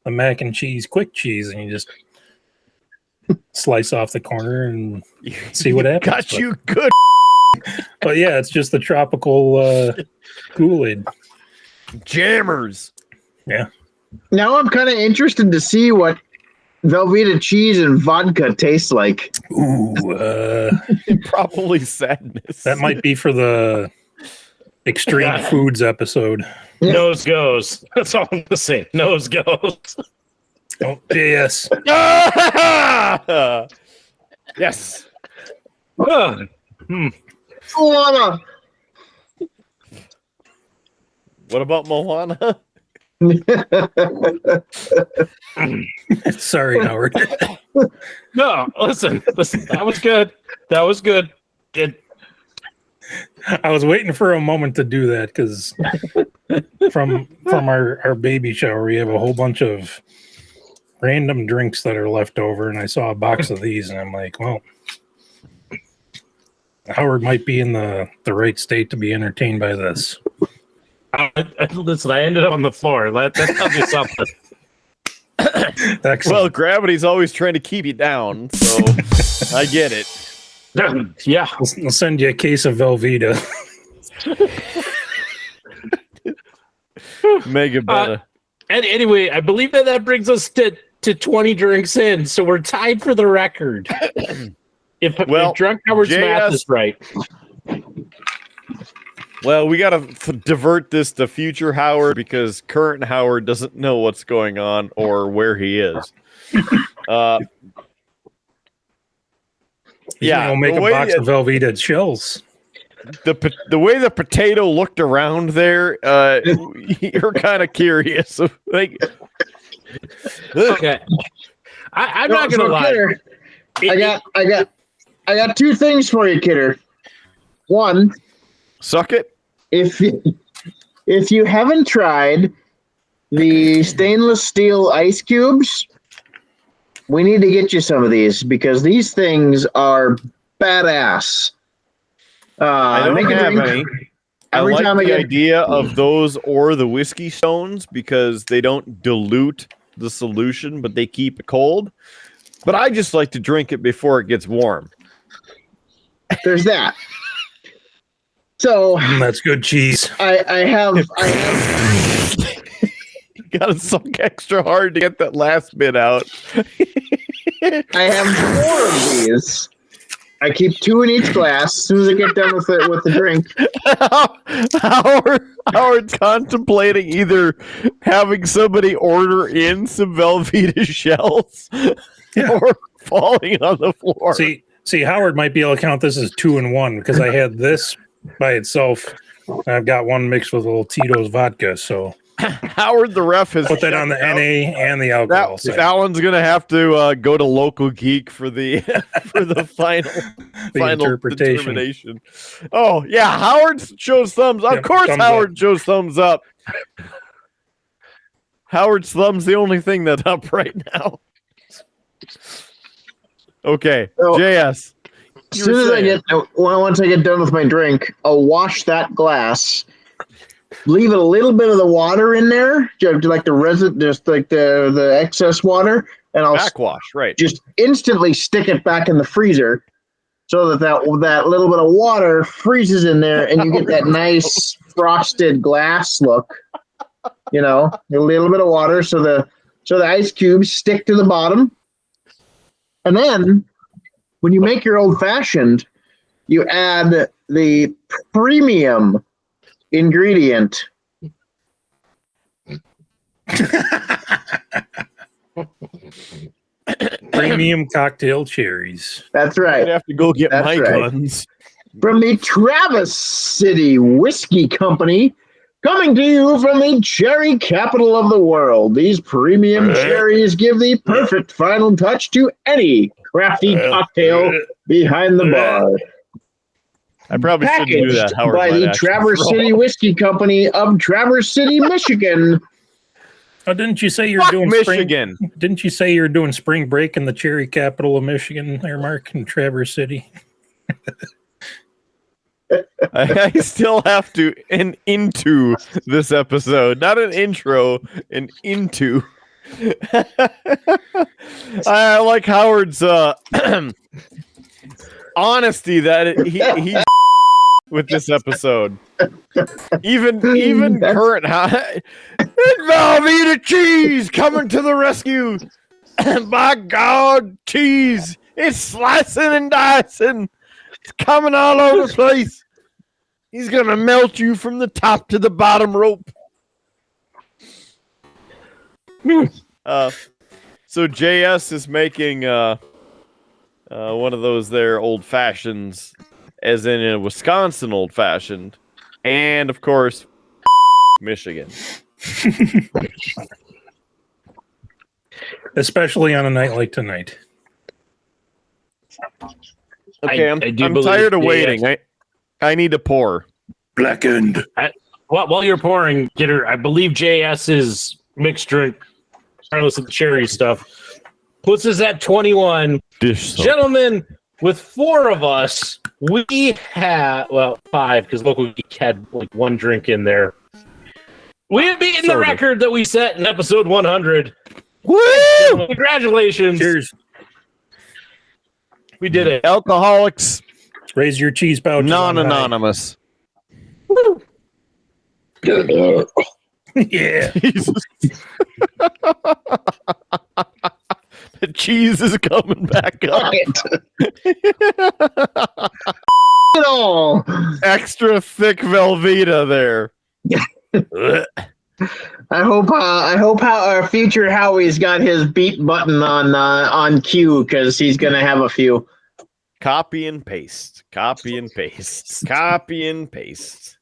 a mac and cheese, quick cheese, and you just slice off the corner and see what happens. Got you good. But yeah, it's just the tropical Kool-Aid. Jammers. Yeah. Now I'm kind of interested to see what Velveeta cheese and vodka tastes like. Ooh, Probably sadness. that might be for the extreme foods episode. Nose goes. That's all I'm going to say. Nose goes. Oh, yes. Yes. Ugh. Moana. What about Moana? Sorry, Howard. No, listen. That was good. That was good. I was waiting for a moment to do that because from our baby shower, we have a whole bunch of random drinks that are left over, and I saw a box of these, and I'm like, well, Howard might be in the right state to be entertained by this. Listen, I ended up on the floor. That tells you something. Excellent. Well, gravity's always trying to keep you down, so I get it. Yeah. I'll send you a case of Velveeta. Mega beta. And anyway, I believe that brings us to 20 drinks in, so we're tied for the record. If Drunk Howard's math is right. Well, we got to divert this to future Howard because current Howard doesn't know what's going on or where he is. Yeah, We'll make the a way box of Velveeta shells. the way the potato looked around there, you're kind of curious. Like, Okay. I'm not gonna lie. Kidder, I got two things for you, Kidder. One, suck it. If you haven't tried the stainless steel ice cubes, we need to get you some of these because these things are badass. I don't have any. I Every like time I the get idea of those or the whiskey stones because they don't dilute the solution, but they keep it cold. But I just like to drink it before it gets warm. there's that. So That's good cheese. I have You gotta suck extra hard to get that last bit out. I have 4 of these. I keep 2 in each glass. As soon as I get done with the drink, Howard's contemplating either having somebody order in some Velveeta shells or falling on the floor. See, Howard might be able to count this as 2 in 1 because I had this by itself. I've got one mixed with a little Tito's vodka. So Howard, the ref, has put that on the NA and the alcohol side. Alan's gonna have to go to Local Geek for the final determination. Oh yeah, Howard shows thumbs. Of course, thumbs Howard up. shows thumbs up. Howard's thumb's the only thing that's up right now. Okay, So, JS. as soon as once I get done with my drink, I'll wash that glass. Leave a little bit of the water in there, just like the resin, just like the excess water, and I'll Backwash, right? just instantly stick it back in the freezer, so that little bit of water freezes in there, and you get that nice frosted glass look. You know, a little bit of water, so the ice cubes stick to the bottom, and then when you make your old fashioned, you add the premium ingredient. Premium cocktail cherries. That's I'd right. have to go get That's my right. guns. From the Traverse City Whiskey Company, coming to you from the cherry capital of the world. These premium cherries give the perfect final touch to any crafty cocktail behind the bar. I probably shouldn't do that, Packaged Howard. by might the actually Traverse throw City up. Whiskey Company of Traverse City, Michigan. Oh, didn't you say you're Fuck doing Michigan. Didn't you say you're doing spring break in the cherry capital of Michigan, there, Mark, in Traverse City? I still have to into this episode, not an intro, an into. I like Howard's honesty that he with this episode. Even current Velveeta cheese coming to the rescue. My God, cheese! It's slicing and dicing. It's coming all over the place. He's gonna melt you from the top to the bottom rope. So JS is making one of those there old fashions, as in a Wisconsin old fashioned, and of course, Michigan. Especially on a night like tonight. Okay, I I'm do believe tired of JS waiting. I need to pour. Blackened. While you're pouring, Gitter, I believe JS's mixed drink, regardless of the cherry stuff, puts us at 21. Dish soap. Gentlemen, with 4 of us, we have, 5, because Local Geek had like 1 drink in there. We have beaten the Sort of. record that we set in episode 100. Woo! Congratulations. Cheers. We did it. Alcoholics, Raise your cheese pouch. non-anonymous. Yeah. Jesus. The cheese is coming back up. It all. Extra thick Velveeta there. I hope our future Howie's got his beat button on cue, because he's gonna have a few. Copy and paste. Copy and paste. Copy and paste.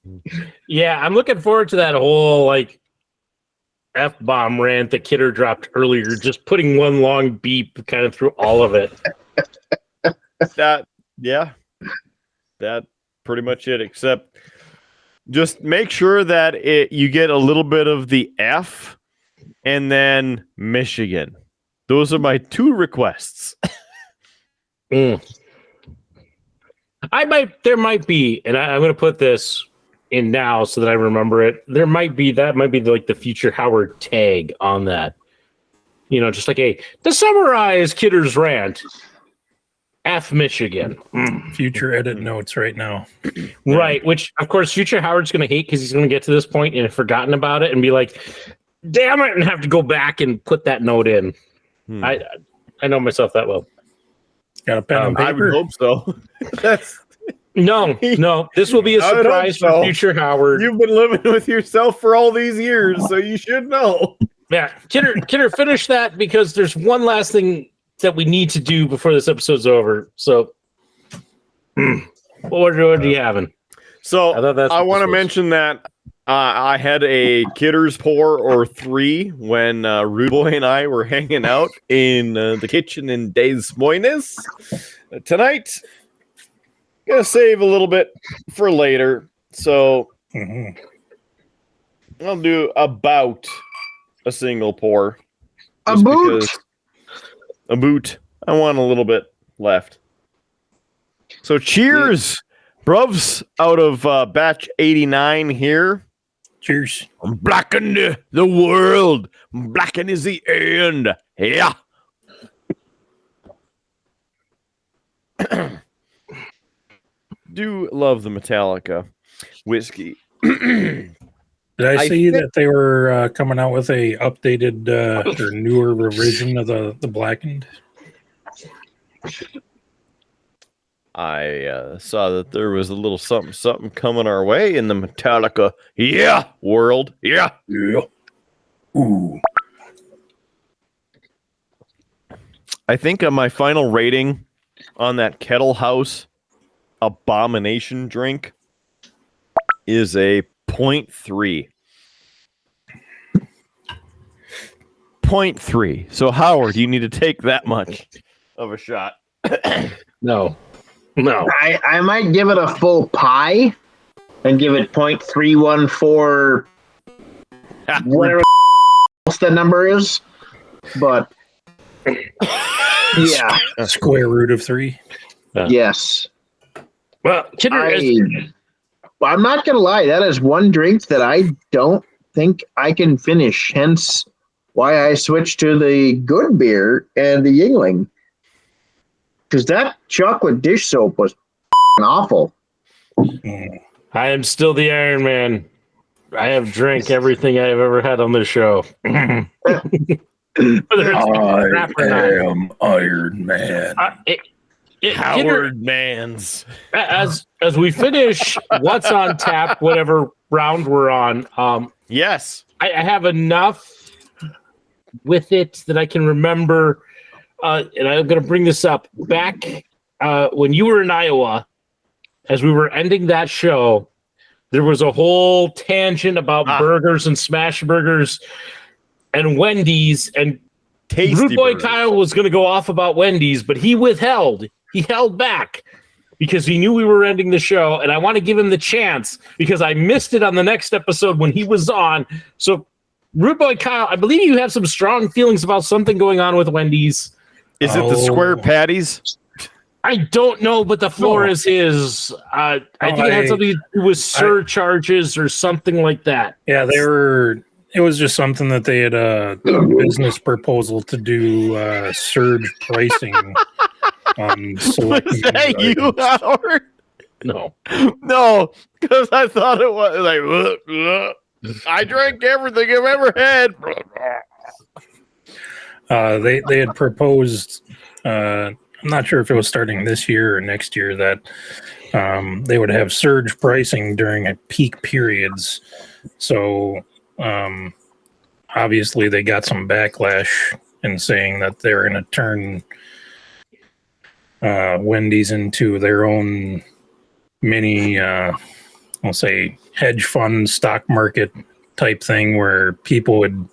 Yeah, I'm looking forward to that whole like F-bomb rant that Kidder dropped earlier, just putting one long beep kind of through all of it. That pretty much it, except just make sure that you get a little bit of the F and then Michigan. Those are my 2 requests. There might be, and I'm going to put this in now so that I remember it. That might be like the future Howard tag on that. You know, just like to summarize Kidder's rant. F Michigan. Future edit notes right now. Right, which of course future Howard's going to hate because he's going to get to this point and have forgotten about it and be like, damn it, and have to go back and put that note in. I know myself that well. Got a pen and paper? I would hope so. No. This will be a surprise for future Howard. You've been living with yourself for all these years, so you should know. Yeah, Kidder, finish that because there's one last thing that we need to do before this episode's over. So, what are you having? So I want to mention that I had a Kidder's pour or 3 when Rudeboy and I were hanging out in the kitchen in Des Moines. Tonight, gonna save a little bit for later. So I'll do about a single pour. A boot. A boot. I want a little bit left. So cheers, bruvs, out of batch 89 here. Cheers. Blacken the world. Blacken is the end. Yeah. Do love the Metallica whiskey. Did I see that they were coming out with a updated or newer revision of the blackened? I saw that there was a little something coming our way in the Metallica world. Yeah. Ooh. I think my final rating on that Kettle House abomination drink is a 0.3. 0.3. So Howard, you need to take that much of a shot. No. I might give it a full pie and give it 0.314, whatever else the number is. But yeah, square root of 3. Yes. Well, I'm not gonna lie. That is one drink that I don't think I can finish. Hence, why I switched to the good beer and the Yingling. Because that chocolate dish soap was awful. I am still the Iron Man. I have drank everything I've ever had on this show. I am Iron Man. Howard Mans. As we finish what's on tap, whatever round we're on. Yes, I have enough with it that I can remember. And I'm going to bring this up back when you were in Iowa, as we were ending that show. There was a whole tangent about burgers and smash burgers and Wendy's, and Rude Boy Kyle was going to go off about Wendy's, but he withheld. He held back because he knew we were ending the show, and I want to give him the chance because I missed it on the next episode when he was on. So, Rude Boy Kyle, I believe you have some strong feelings about something going on with Wendy's. Is it the square patties? I don't know, but the floor is his. I think it had something to do with surcharges or something like that. Yeah, it was just something that they had a business proposal to do surge pricing on select. Was that you, Howard? No, because I thought it was like I drank everything I've ever had. They had proposed. I'm not sure if it was starting this year or next year that they would have surge pricing during peak periods. So obviously they got some backlash in saying that they're going to turn Wendy's into their own mini, I'll say, hedge fund stock market type thing where people would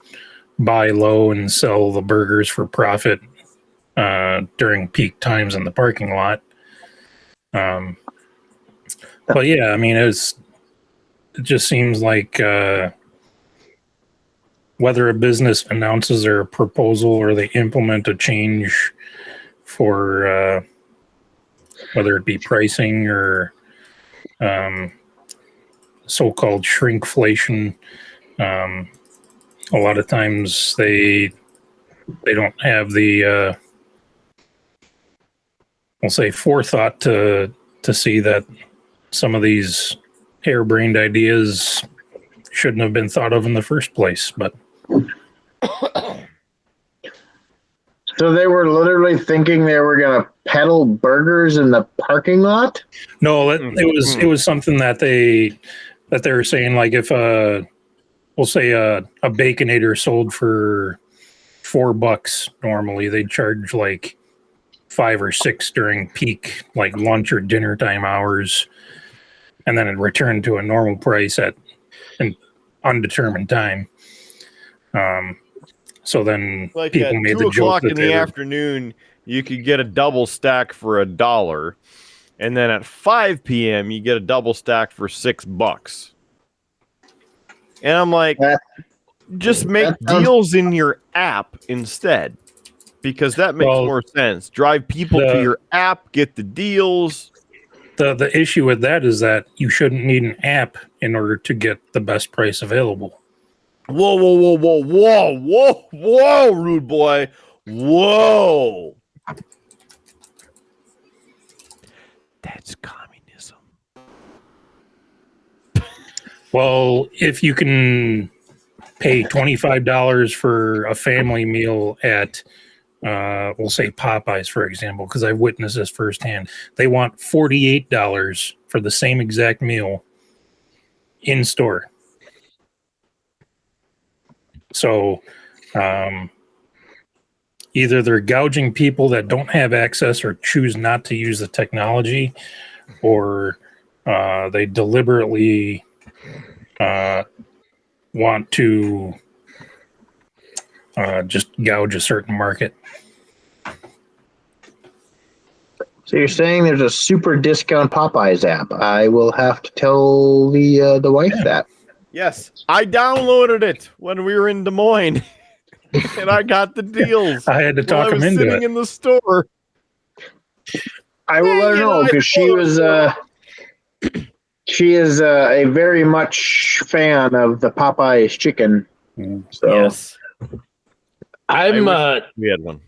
buy low and sell the burgers for profit during peak times in the parking lot. But yeah, I mean, it just seems like whether a business announces their proposal or they implement a change for whether it be pricing or so-called shrinkflation, a lot of times they don't have the we'll say, forethought to see that some of these harebrained ideas shouldn't have been thought of in the first place. But So they were literally thinking they were going to peddle burgers in the parking lot? no, it was something that they were saying, like, if we'll say a Baconator sold for $4 normally, they'd charge like $5 or $6 during peak, like lunch or dinner time hours, and then it returned to a normal price at an undetermined time. So then Like people at made 2 the joke o'clock that in they the were, afternoon, you could get a double stack for $1, and then at 5 p.m. you get a double stack for $6. And I'm like, just make deals in your app instead, because that makes more sense. Drive people to your app, get the deals. the issue with that is that you shouldn't need an app in order to get the best price available. Whoa, whoa, whoa, whoa, whoa, whoa, whoa, rude boy. Whoa. That's communism. Well, if you can pay $25 for a family meal at, we'll say Popeyes, for example, because I've witnessed this firsthand, they want $48 for the same exact meal in store. So either they're gouging people that don't have access or choose not to use the technology, or they deliberately want to just gouge a certain market. So you're saying there's a super discount Popeyes app. I will have to tell the wife that. Yes, I downloaded it when we were in Des Moines, and I got the deals. I had to talk him into sitting it. in the store. I will let her know, because she is a very much fan of the Popeyes chicken. So Yes, I'm we had one.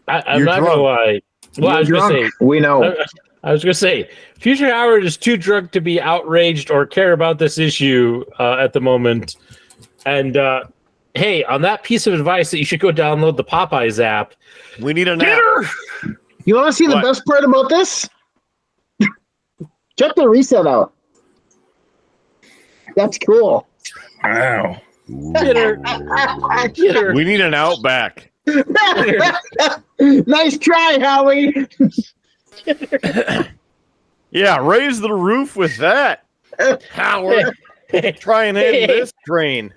I'm You're not drunk. gonna lie. Well, I was You're gonna drunk. say, We know. I was gonna say, Future Howard is too drunk to be outraged or care about this issue at the moment. And hey, on that piece of advice, that you should go download the Popeyes app. We need an app. You want to see the What? best part about this? Check the reset out. That's cool. Wow. Get her. Get her. We need an Outback. Nice try, Howie. Yeah, raise the roof with that, Howard. Try and end this train,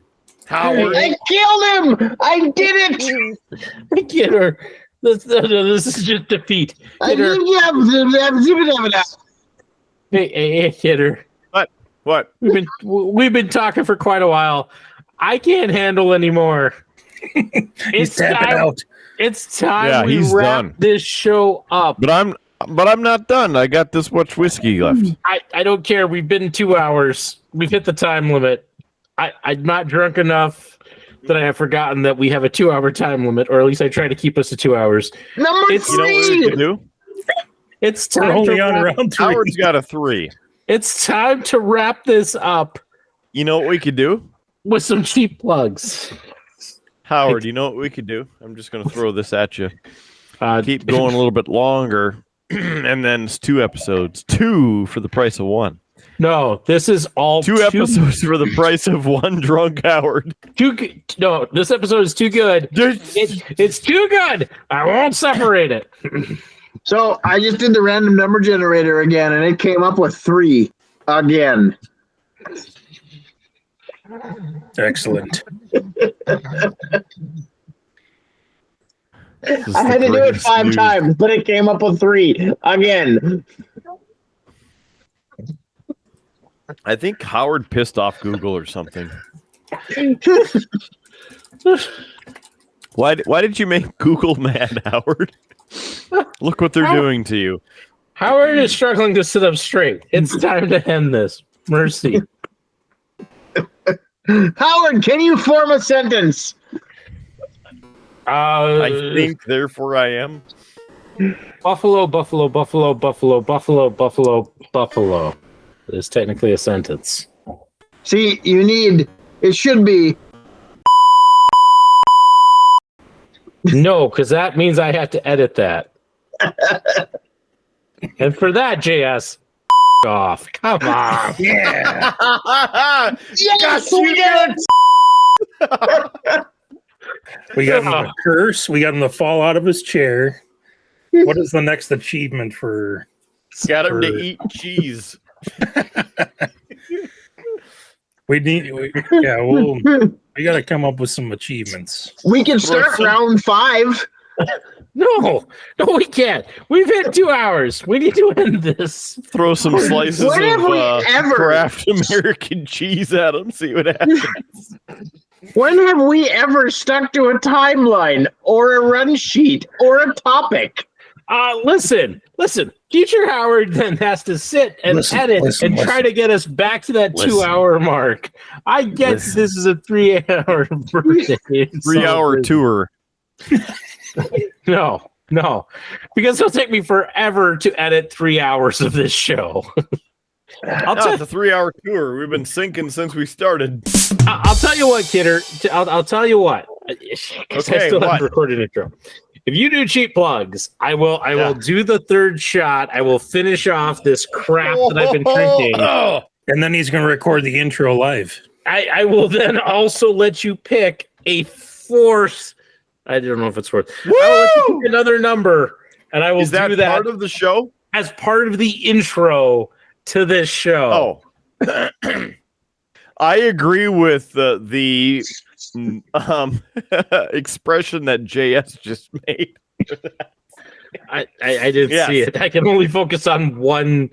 Howard. I killed him. I did it. Get her. This is just defeat. I Get her. did it. Hey, get her. What? We've been talking for quite a while. I can't handle anymore. He's tapping out. It's time Yeah, we he's wrap done. this show up. But I'm not done. I got this much whiskey left. I don't care. We've been 2 hours. We've hit the time limit. I'm not drunk enough that I have forgotten that we have a 2-hour time limit, or at least I try to keep us to 2 hours. Number It's- You know what we 3. can do? It's We're time only to on wrap, round 3. Howard's got a 3. It's time to wrap this up You know what we could do? with some cheap plugs. Howard, you know what we could do? I'm just going to throw this at you. Uh, Keep going a little bit longer, and then it's 2 episodes. 2 for the price of 1. No, this is all 2 episodes for the price of 1 drunk Howard. No, this episode is too good. It's too good. I won't separate it. So I just did the random number generator again, and it came up with 3 again. Excellent. I had to do it 5 times, but it came up with 3 again. I think Howard pissed off Google or something. Why did you make Google mad, Howard? Look what they're doing to you. Howard is struggling to sit up straight. It's time to end this. Mercy. Howard, can you form a sentence? I think, therefore, I am. Buffalo, buffalo, buffalo, buffalo, buffalo, buffalo, buffalo. It is technically a sentence. See, it should be. No, because that means I have to edit that. And for that, JS, off. Come on. Yeah. Yes, we did it! We got him to curse. We got him to fall out of his chair. What is the next achievement for? Got him to eat cheese. We got to come up with some achievements. We can start round 5. No, we can't. We've had 2 hours. We need to end this. Throw some slices When have we of ever- Kraft American cheese at them. See what happens. When have we ever stuck to a timeline or a run sheet or a topic? Listen. Teacher Howard then has to sit and edit and try to get us back to that 2 hour mark. I get this is a 3 hour birthday. 3 hour tour. No, because it'll take me forever to edit 3 hours of this show. It's a 3 hour tour. We've been sinking since we started. I'll tell you what, Kidder. I'll tell you what. Okay, I still have recorded intro. If you do cheap plugs, I will do the third shot. I will finish off this crap that I've been drinking. And then he's going to record the intro live. I will then also let you pick a fourth. I don't know if it's fourth. I will let you pick another number, and I will do that part of the show as part of the intro to this show. Oh, I agree with the expression that JS just made. I didn't see it. I can only focus on one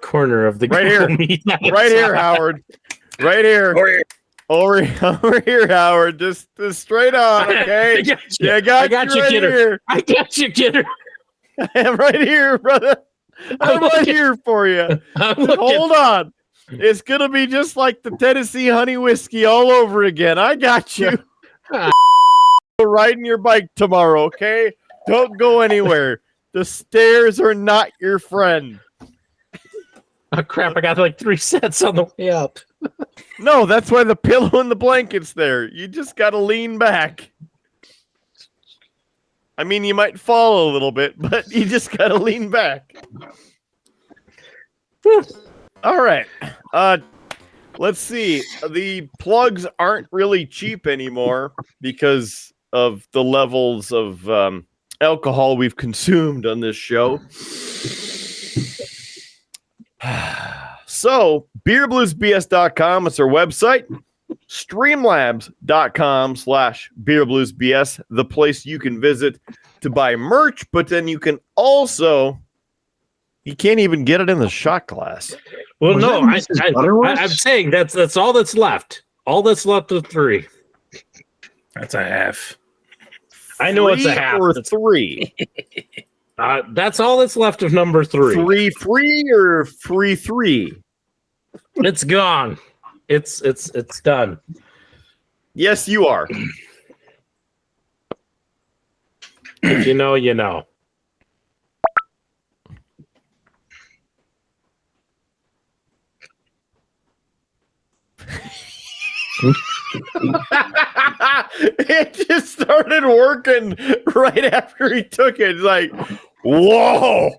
corner of the right here. Right here, Howard. Right here. Over here, Howard. Just straight on, okay? I got you, Kidder. I got you, Kidder. I am right here, brother. I'm right here for you. Hold on. It's going to be just like the Tennessee honey whiskey all over again. I got you. Riding your bike tomorrow, okay? Don't go anywhere. The stairs are not your friend. Oh, crap. I got like 3 sets on the way up. No, that's why the pillow and the blanket's there. You just got to lean back. I mean, you might fall a little bit, but you just got to lean back. All right. Let's see. The plugs aren't really cheap anymore because of the levels of alcohol we've consumed on this show. So, beerbluesbs.com is our website. Streamlabs.com/beerbluesbs, the place you can visit to buy merch, but then you can also, you can't even get it in the shot glass. Well, no, I'm saying that's all that's left. All that's left of 3. That's a half. I know it's a half. Or 3. That's all that's left of number 3. 3 free or free 3? It's gone. It's done. Yes, you are. If you know, you know. It just started working right after he took it. It's like, whoa.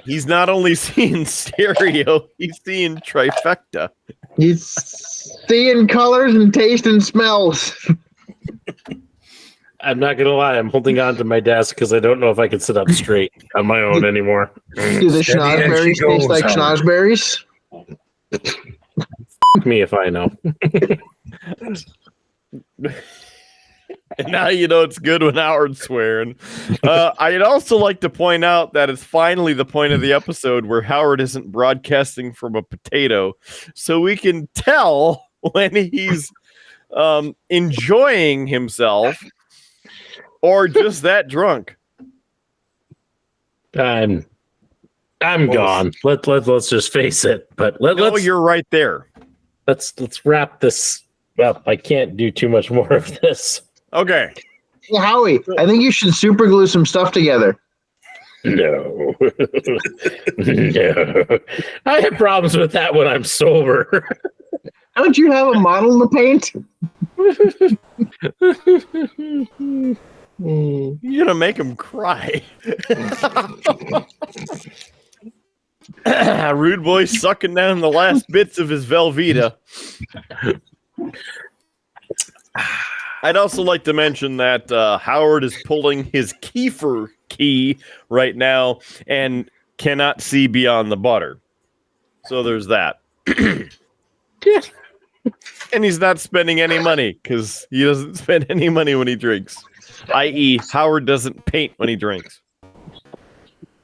He's not only seeing stereo, he's seeing trifecta. He's seeing colors and taste and smells. I'm not gonna lie. I'm holding on to my desk because I don't know if I can sit up straight on my own anymore. Do the schnozberries taste like schnozberries? Me if I know. And now you know it's good when Howard's swearing. I'd also like to point out that it's finally the point of the episode where Howard isn't broadcasting from a potato, so we can tell when he's enjoying himself or just that drunk. I'm gone. Let's just face it. But let's. You're right there. Let's wrap this. Well, I can't do too much more of this. Okay. Hey, Howie, I think you should super glue some stuff together. No. No. I have problems with that when I'm sober. Don't you have a model to paint? You're gonna make him cry. Rude boy sucking down the last bits of his Velveeta. I'd also like to mention that Howard is pulling his kefir key right now and cannot see beyond the butter. So there's that. And he's not spending any money because he doesn't spend any money when he drinks. I.e., Howard doesn't paint when he drinks.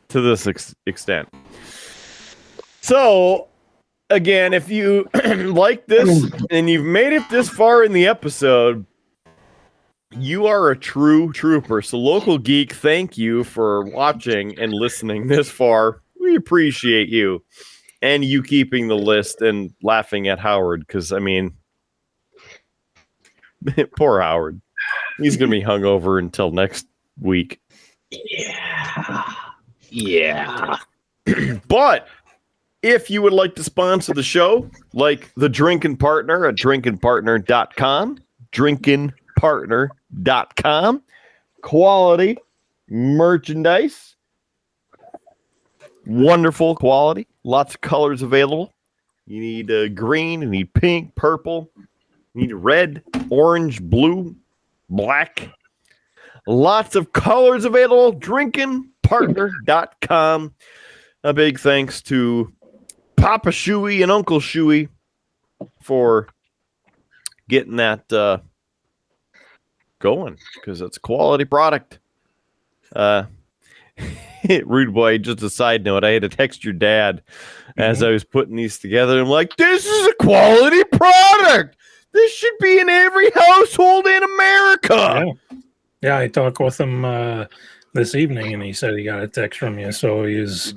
To this extent. So, again, if you like this and you've made it this far in the episode, you are a true trooper. So, Local Geek, thank you for watching and listening this far. We appreciate you. And you keeping the list and laughing at Howard, because, I mean, poor Howard. He's going to be hungover until next week. Yeah. But if you would like to sponsor the show, like the Drinkin Partner at drinkinpartner.com, drinkinpartner.com, quality merchandise, wonderful quality, lots of colors available. You need green, you need pink, purple, you need red, orange, blue, black. Lots of colors available. Drinkinpartner.com. A big thanks to Papa Shuey and Uncle Shuey for getting that going, because it's a quality product. Rude boy, just a side note, I had to text your dad as I was putting these together. I'm like, this is a quality product. This should be in every household in America. Yeah, I talked with him this evening, and he said he got a text from you, so he was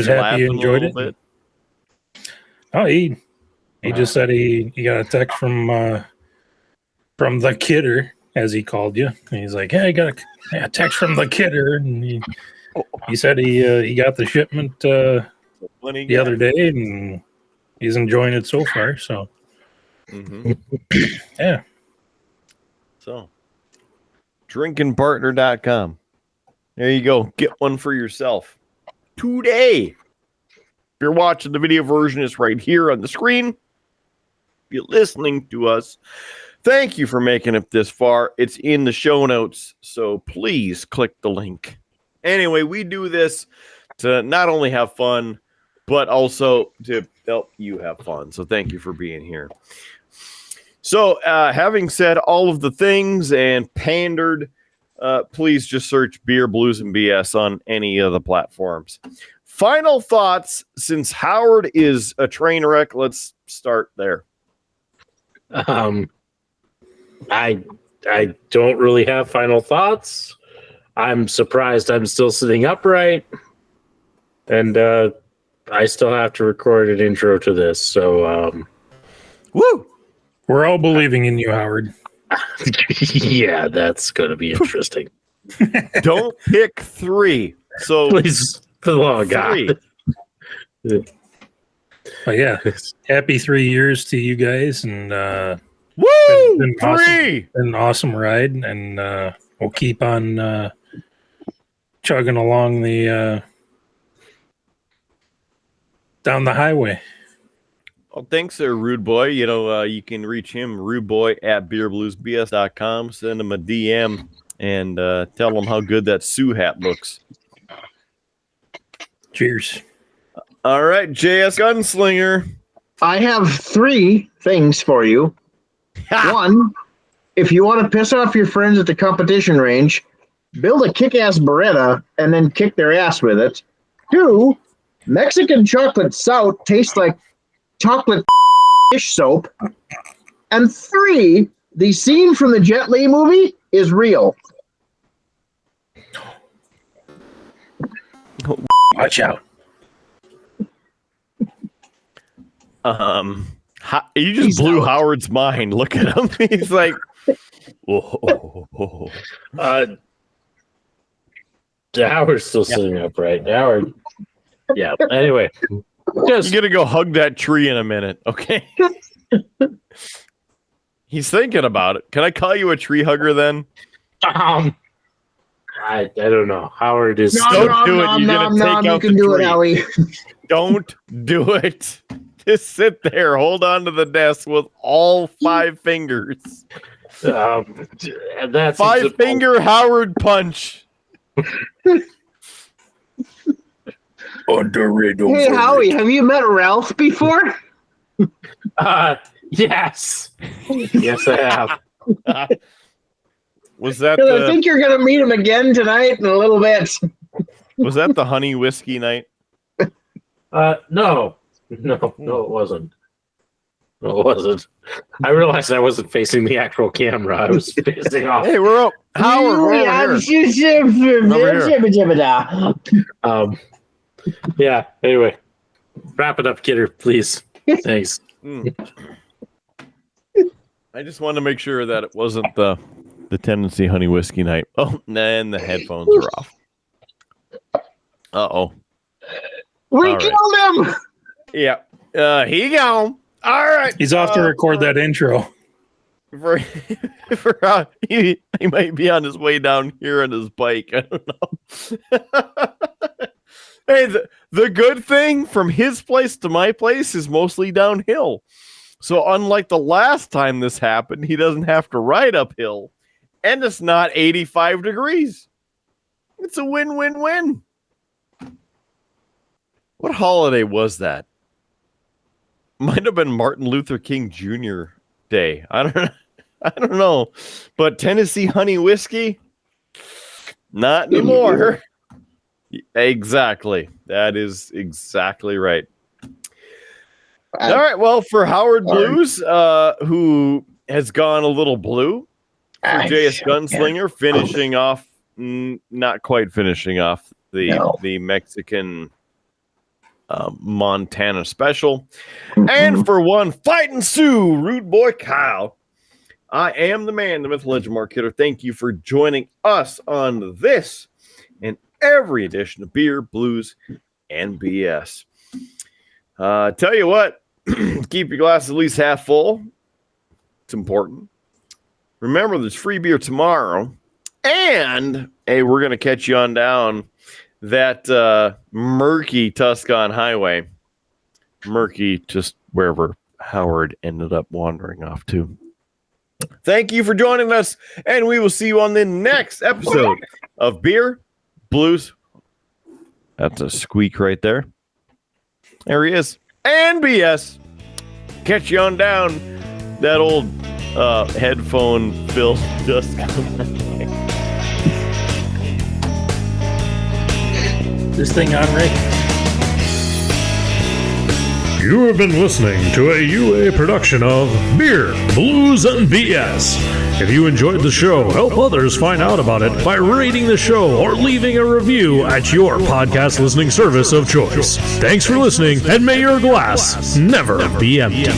happy you enjoyed it. Bit? Oh, he just said he got a text from the kidder, as he called you. And he's like, "Yeah, I got a text from the kidder," and he said he got the shipment the other day, and he's enjoying it so far. So, yeah. So, drinkinpartner.com. There you go. Get one for yourself today. If you're watching the video version, it's right here on the screen. If you're listening to us, thank you for making it this far. It's in the show notes, so please click the link. Anyway, we do this to not only have fun, but also to help you have fun. So thank you for being here. So, having said all of the things and pandered, please just search Beer, Blues, and BS on any of the platforms. Final thoughts, since Howard is a train wreck, let's start there. I don't really have final thoughts. I'm surprised I'm still sitting upright, and I still have to record an intro to this. So, woo! We're all believing in you, Howard. Yeah, that's going to be interesting. Don't pick 3. So Please, oh God. But yeah, happy 3 years to you guys, and woo! been 3! awesome, been an awesome ride, and we'll keep on chugging along the down the highway. Well, thanks there, Rude Boy. You know, you can reach him, rudeboy at beerbluesbs.com. Send him a DM and tell him how good that Sioux hat looks. Cheers. All right, JS Gunslinger. I have 3 things for you. One, if you want to piss off your friends at the competition range, build a kick-ass Beretta and then kick their ass with it. 2, Mexican chocolate stout tastes like chocolate dish soap. And 3, the scene from the Jet Li movie is real. Watch out. You just blew Howard's mind. Look at him. He's like, Whoa. Howard's still sitting upright. Howard. Yeah. Anyway, You're gonna go hug that tree in a minute, okay? He's thinking about it. Can I call you a tree hugger then? I don't know. Howard is. Don't do it. You're gonna take out you can the do tree. it, Howie. Don't do it. Just sit there. Hold on to the desk with all 5 fingers. That's 5-finger Howard punch. Underrated. Hey, Howie, have you met Ralph before? Yes. Yes, I have. Was that I think you're going to meet him again tonight in a little bit. was that the honey whiskey night? No, it wasn't. No, it wasn't. I realized I wasn't facing the actual camera. I was facing off. Hey, we're up. Howard, we're over here. Yeah. Anyway, wrap it up, Kidder, please. Thanks. I just wanted to make sure that it wasn't the Tennessee honey whiskey night. Oh, and the headphones are off. Uh-oh. We All killed him! Yeah. He gone. All right. He's off to record that intro. He might be on his way down here on his bike. I don't know. Hey, the good thing from his place to my place is mostly downhill. So unlike the last time this happened, he doesn't have to ride uphill. And it's not 85 degrees. It's a win-win-win. What holiday was that? Might have been Martin Luther King Jr. Day. I don't know. But Tennessee honey whiskey? Not anymore. Exactly. That is exactly right. All right. Well, for Howard Blues, who has gone a little blue, for JS Gunslinger finishing off, not quite finishing off the Mexican Montana special. And for one fighting Sioux, Rudeboy Kyle, I am the man, the myth, legend, Mark Kidder. Thank you for joining us on this and every edition of Beer, Blues, and BS. Tell you what, keep your glass at least half full. It's important. Remember, there's free beer tomorrow. And, hey, we're going to catch you on down that murky Tuscan highway. Murky, just wherever Howard ended up wandering off to. Thank you for joining us, and we will see you on the next episode of Beer, Blues. That's a squeak right there. There he is. And BS. Catch you on down that old headphone filled dust. This thing on, Rick? You have been listening to a UA production of Beer, Blues, and BS. If you enjoyed the show, help others find out about it by rating the show or leaving a review at your podcast listening service of choice. Thanks for listening, and may your glass never be empty.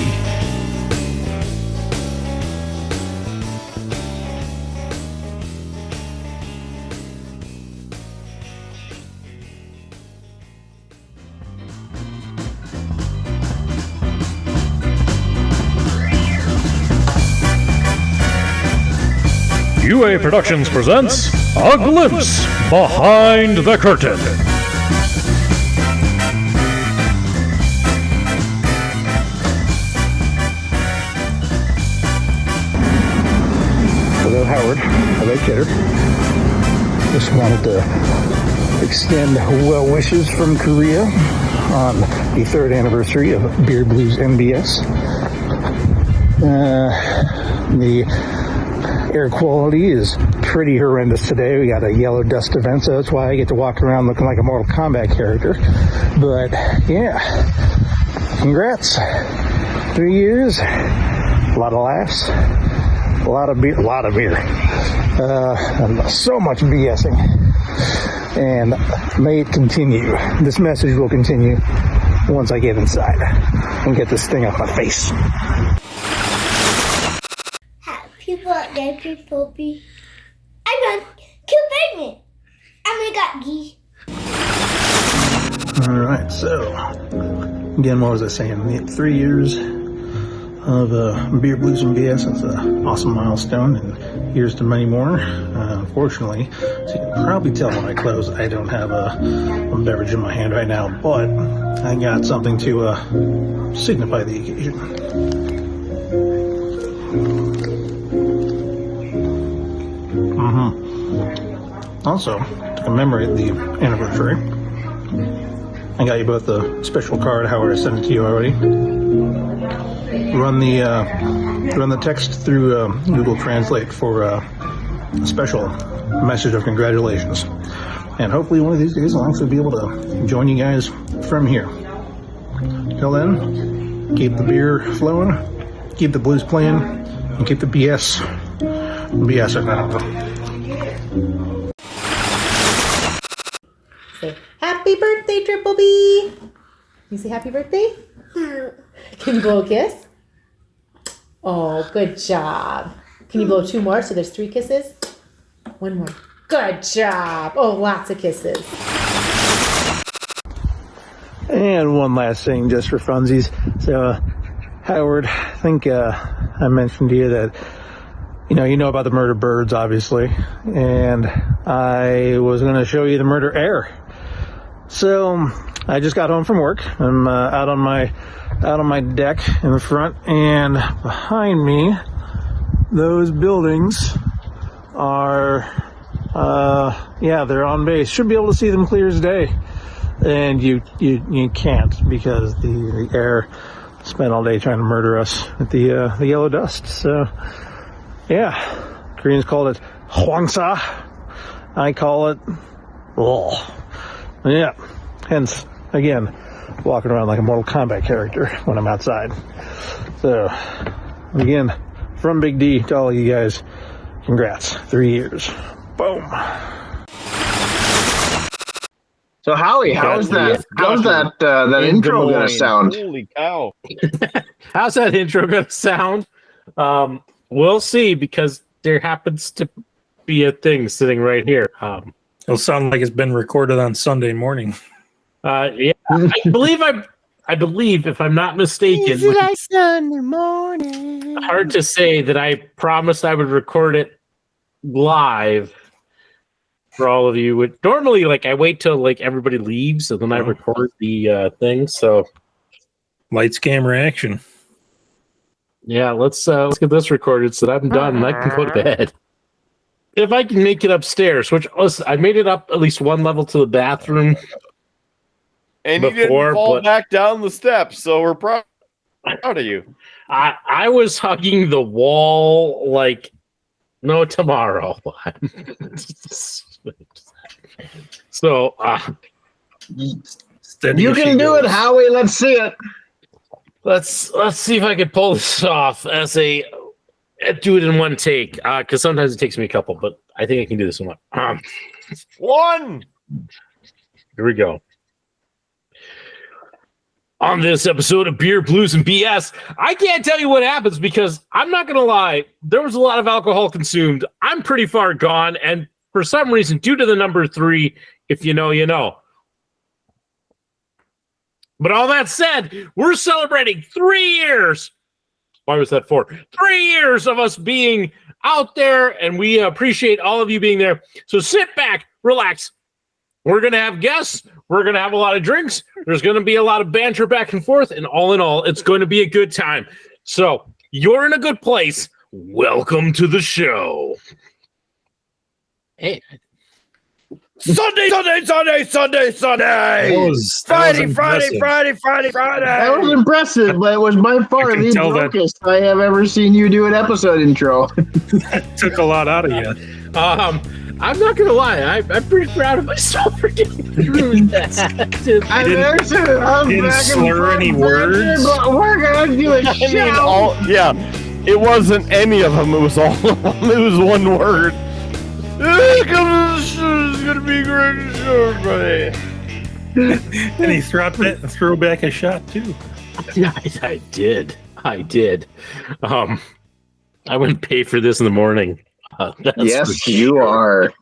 UA Productions presents A Glimpse Behind the Curtain. Hello, Howard. Hello, Kidder. Just wanted to extend well wishes from Korea on the 3rd anniversary of Beer, Blues, NBS. The air quality is pretty horrendous today. We got a yellow dust event, so that's why I get to walk around looking like a Mortal Kombat character. But yeah, congrats. 3 years, a lot of laughs, a lot of beer, and so much BSing. And may it continue. This message will continue once I get inside and get this thing off my face. Happy got Dr. Poppy. I got Cupid. And we got geese. All right, so again, what was I saying? We had 3 years of Beer Blues and BS. It's an awesome milestone, and here's to many more. Unfortunately, so you can probably tell when I close, I don't have a beverage in my hand right now, but I got something to signify the occasion. Also, to commemorate the anniversary, I got you both a special card. Howard, I sent it to you already. Run the text through Google Translate for a special message of congratulations. And hopefully one of these days I'll actually be able to join you guys from here. Till then, keep the beer flowing, keep the blues playing, and keep the BS around. Say happy birthday, Triple B. You say happy birthday? No. Can you blow a kiss? Oh, good job. Can you blow 2 more? So there's 3 kisses? 1 more. Good job. Oh, lots of kisses. And one last thing, just for funsies. So, Howard, I think I mentioned to you that you know about the murder birds, obviously, and I was going to show you the murder air. So I just got home from work. I'm out on my deck in the front, and behind me, those buildings are, they're on base. Should be able to see them clear as day, and you can't because the air spent all day trying to murder us with the yellow dust. So, yeah, Koreans call it hwangsa. I call it, yeah. Hence, again, walking around like a Mortal Kombat character when I'm outside. So, again, from Big D to all of you guys, congrats. 3 years. Boom. So Howie, how's that intro gonna sound? Holy cow! How's that intro gonna sound? We'll see, because there happens to be a thing sitting right here. It'll sound like it's been recorded on Sunday morning. Yeah, I believe, if I'm not mistaken, like Sunday morning. hard to say that I promised I would record it live for all of you. Normally, I wait till everybody leaves and then I record the thing. So Lights, camera, action. yeah, let's get this recorded so that I'm done and I can go to bed. If I can make it upstairs, which listen, I made it up at least 1 level to the bathroom. And you didn't fall back down the steps, so we're proud of you. I was hugging the wall like no tomorrow. So You can do it, Howie. Let's see it. Let's see if I can pull this off as do it in one take. Because sometimes it takes me a couple, but I think I can do this in one. One. Here we go. On this episode of Beer, Blues, and BS, I can't tell you what happens because I'm not going to lie. There was a lot of alcohol consumed. I'm pretty far gone. And for some reason, due to the number 3, if you know, you know. But all that said, we're celebrating 3 years. Why was that 4? 3 years of us being out there, and we appreciate all of you being there. So sit back, relax. We're going to have guests. We're going to have a lot of drinks. There's going to be a lot of banter back and forth. And all in all, it's going to be a good time. So you're in a good place. Welcome to the show. Hey. Sunday. That was impressive, but it was by far the drunkest I have ever seen you do an episode intro. That took a lot out of you. I'm not gonna lie, I'm pretty proud of myself for doing that. Didn't slur any words. But we're gonna do a show. It wasn't any of them. It was all. It was one word. It's gonna be a great show, everybody. And he threw back a shot too. I did. I wouldn't pay for this in the morning. That's Yes, for you sure. are.